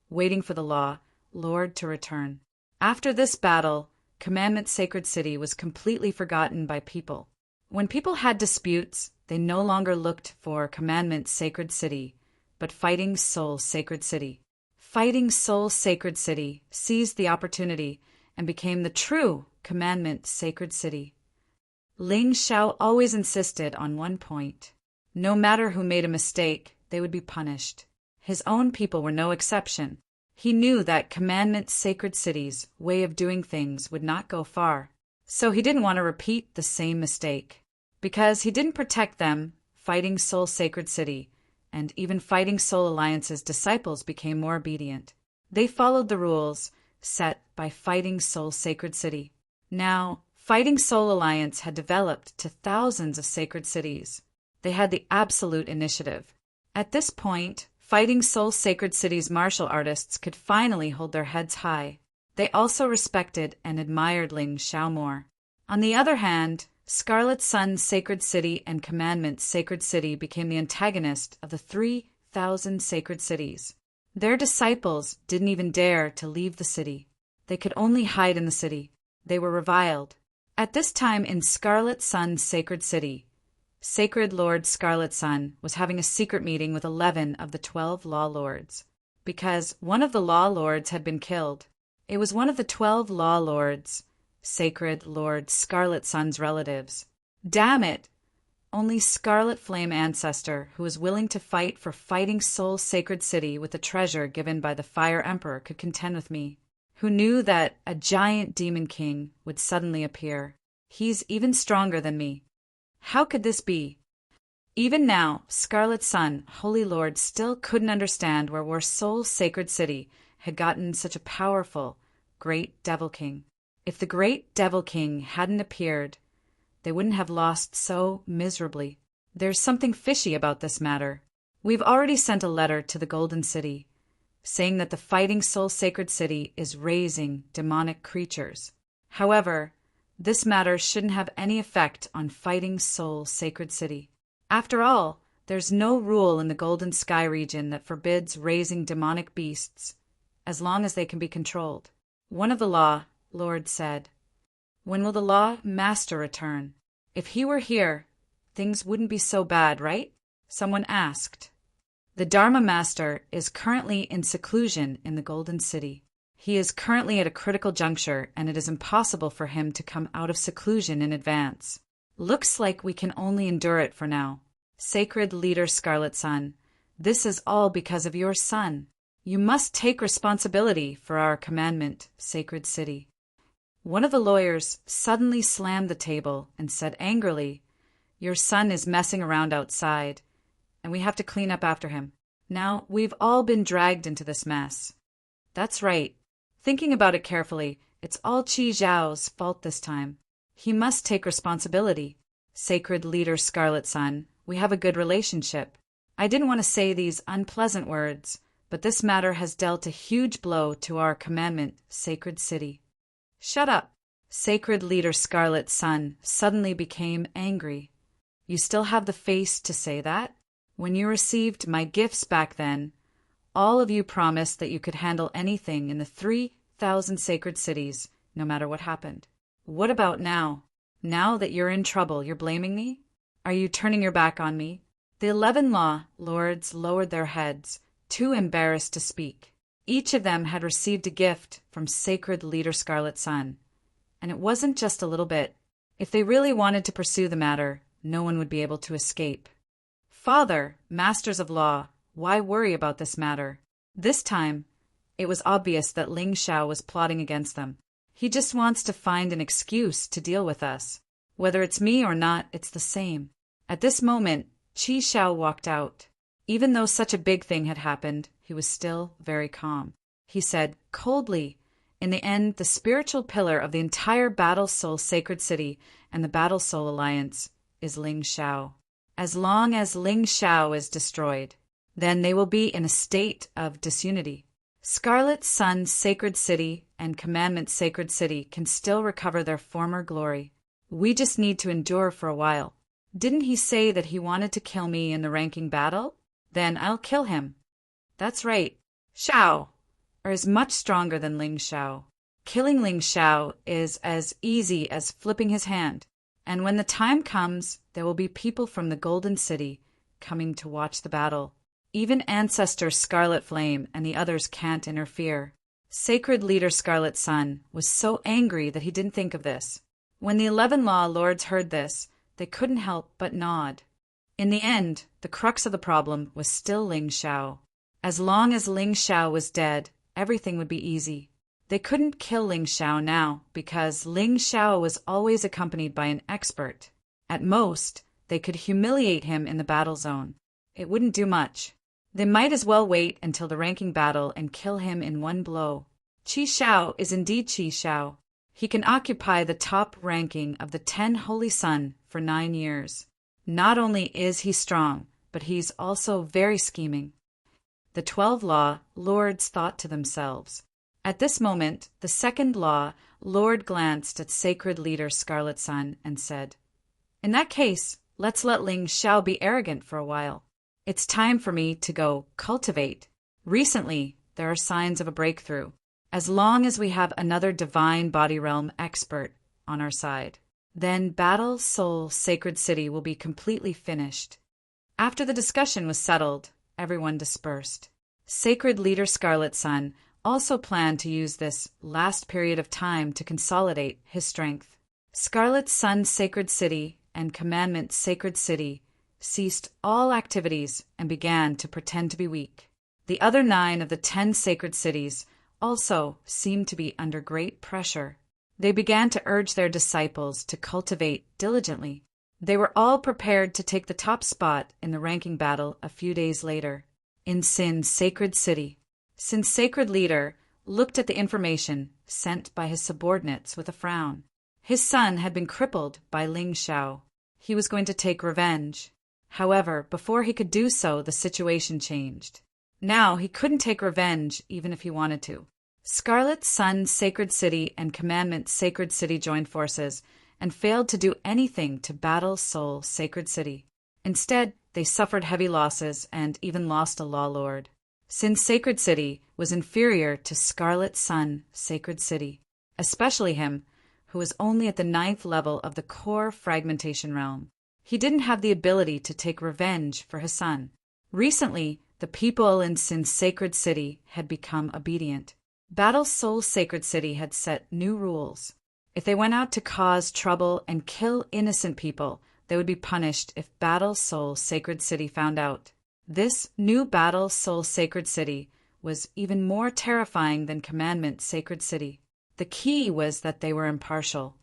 waiting for the Law Lord to return. After this battle, Commandment Sacred City was completely forgotten by people. When people had disputes, they no longer looked for Commandment Sacred City, but Fighting Soul Sacred City. Fighting Soul Sacred City seized the opportunity and became the true Commandment Sacred City. Ling Xiao always insisted on one point. No matter who made a mistake, they would be punished. His own people were no exception. He knew that Commandment Sacred City's way of doing things would not go far, so he didn't want to repeat the same mistake. Because he didn't protect them, Fighting Soul Sacred City, and even Fighting Soul Alliance's disciples became more obedient. They followed the rules set by Fighting Soul Sacred City. Now, Fighting Soul Alliance had developed to thousands of sacred cities. They had the absolute initiative. At this point, Fighting Soul Sacred City's martial artists could finally hold their heads high. They also respected and admired Ling Xiao more. On the other hand, Scarlet Sun Sacred City and Commandment Sacred City became the antagonist of the 3,000 sacred cities. Their disciples didn't even dare to leave the city. They could only hide in the city. They were reviled. At this time in Scarlet Sun Sacred City, Sacred Lord Scarlet Sun was having a secret meeting with 11 of the 12 Law Lords. Because one of the Law Lords had been killed. It was one of the 12 Law Lords, Sacred Lord Scarlet Sun's relatives. Damn it! Only Scarlet Flame Ancestor, who was willing to fight for Fighting Soul Sacred City with the treasure given by the Fire Emperor, could contend with me. Who knew that a giant Demon King would suddenly appear. He's even stronger than me. How could this be? Even now, Scarlet Sun, Holy Lord, still couldn't understand where Soul Sacred City had gotten such a powerful, great Devil King. If the great Devil King hadn't appeared, they wouldn't have lost so miserably. There's something fishy about this matter. We've already sent a letter to the Golden City, saying that the Fighting Soul Sacred City is raising demonic creatures. However, this matter shouldn't have any effect on Fighting Soul Sacred City. After all, there's no rule in the Golden Sky region that forbids raising demonic beasts, as long as they can be controlled. One of the law lords said, "When will the law master return? If he were here, things wouldn't be so bad, right?" Someone asked. The Dharma Master is currently in seclusion in the Golden City. He is currently at a critical juncture, and it is impossible for him to come out of seclusion in advance. Looks like we can only endure it for now. Sacred Leader Scarlet Sun, this is all because of your son. You must take responsibility for our commandment, Sacred City. One of the lawyers suddenly slammed the table and said angrily, "Your son is messing around outside, and we have to clean up after him. Now, we've all been dragged into this mess." That's right. Thinking about it carefully, it's all Qi Zhao's fault this time. He must take responsibility. Sacred Leader Scarlet Sun, we have a good relationship. I didn't want to say these unpleasant words, but this matter has dealt a huge blow to our commandment, Sacred City. Shut up. Sacred Leader Scarlet Sun suddenly became angry. You still have the face to say that? When you received my gifts back then, all of you promised that you could handle anything in the 3,000 sacred cities, no matter what happened. What about now? Now that you're in trouble, you're blaming me? Are you turning your back on me? The 11 law lords lowered their heads, too embarrassed to speak. Each of them had received a gift from Sacred Leader Scarlet Sun, and it wasn't just a little bit. If they really wanted to pursue the matter, no one would be able to escape. Father, Masters of Law, why worry about this matter? This time, it was obvious that Ling Xiao was plotting against them. He just wants to find an excuse to deal with us. Whether it's me or not, it's the same. At this moment, Qi Xiao walked out. Even though such a big thing had happened, he was still very calm. He said, coldly, "In the end, the spiritual pillar of the entire Battle Soul Sacred City and the Battle Soul Alliance is Ling Xiao. As long as Ling Xiao is destroyed, then they will be in a state of disunity. Scarlet Sun Sacred City and Commandment Sacred City can still recover their former glory. We just need to endure for a while. Didn't he say that he wanted to kill me in the ranking battle? Then I'll kill him." That's right. Xiao is much stronger than Ling Xiao. Killing Ling Xiao is as easy as flipping his hand. And when the time comes, there will be people from the Golden City coming to watch the battle. Even Ancestor Scarlet Flame and the others can't interfere. Sacred Leader Scarlet Sun was so angry that he didn't think of this. When the 11 law lords heard this, they couldn't help but nod. In the end, the crux of the problem was still Ling Xiao. As long as Ling Xiao was dead, everything would be easy. They couldn't kill Ling Xiao now because Ling Xiao was always accompanied by an expert. At most, they could humiliate him in the battle zone. It wouldn't do much. They might as well wait until the ranking battle and kill him in one blow. Qi Xiao is indeed Qi Xiao. He can occupy the top ranking of the 10 Holy Sun for 9 years. Not only is he strong, but he's also very scheming. The 12 law lords thought to themselves. At this moment, the second law lord glanced at Sacred Leader Scarlet Sun and said, "In that case, let's let Ling Xiao be arrogant for a while. It's time for me to go cultivate. Recently, there are signs of a breakthrough. As long as we have another divine body realm expert on our side, then Battle Soul Sacred City will be completely finished." After the discussion was settled, everyone dispersed. Sacred Leader Scarlet Sun also planned to use this last period of time to consolidate his strength. Scarlet Sun Sacred City and Commandment Sacred City ceased all activities and began to pretend to be weak. The other 9 of the 10 sacred cities also seemed to be under great pressure. They began to urge their disciples to cultivate diligently. They were all prepared to take the top spot in the ranking battle a few days later. In Sin Sacred City, Sin Sacred Leader looked at the information sent by his subordinates with a frown. His son had been crippled by Ling Xiao. He was going to take revenge. However, before he could do so, the situation changed. Now he couldn't take revenge even if he wanted to. Scarlet Sun Sacred City and Commandment Sacred City joined forces and failed to do anything to Battle Soul Sacred City. Instead, they suffered heavy losses and even lost a law lord. Since Sacred City was inferior to Scarlet Sun Sacred City, especially him, who was only at the 9th level of the core fragmentation realm. He didn't have the ability to take revenge for his son. Recently, the people in Sin's Sacred City had become obedient. Battle Soul Sacred City had set new rules. If they went out to cause trouble and kill innocent people, they would be punished if Battle Soul Sacred City found out. This new Battle Soul Sacred City was even more terrifying than Commandment Sacred City. The key was that they were impartial.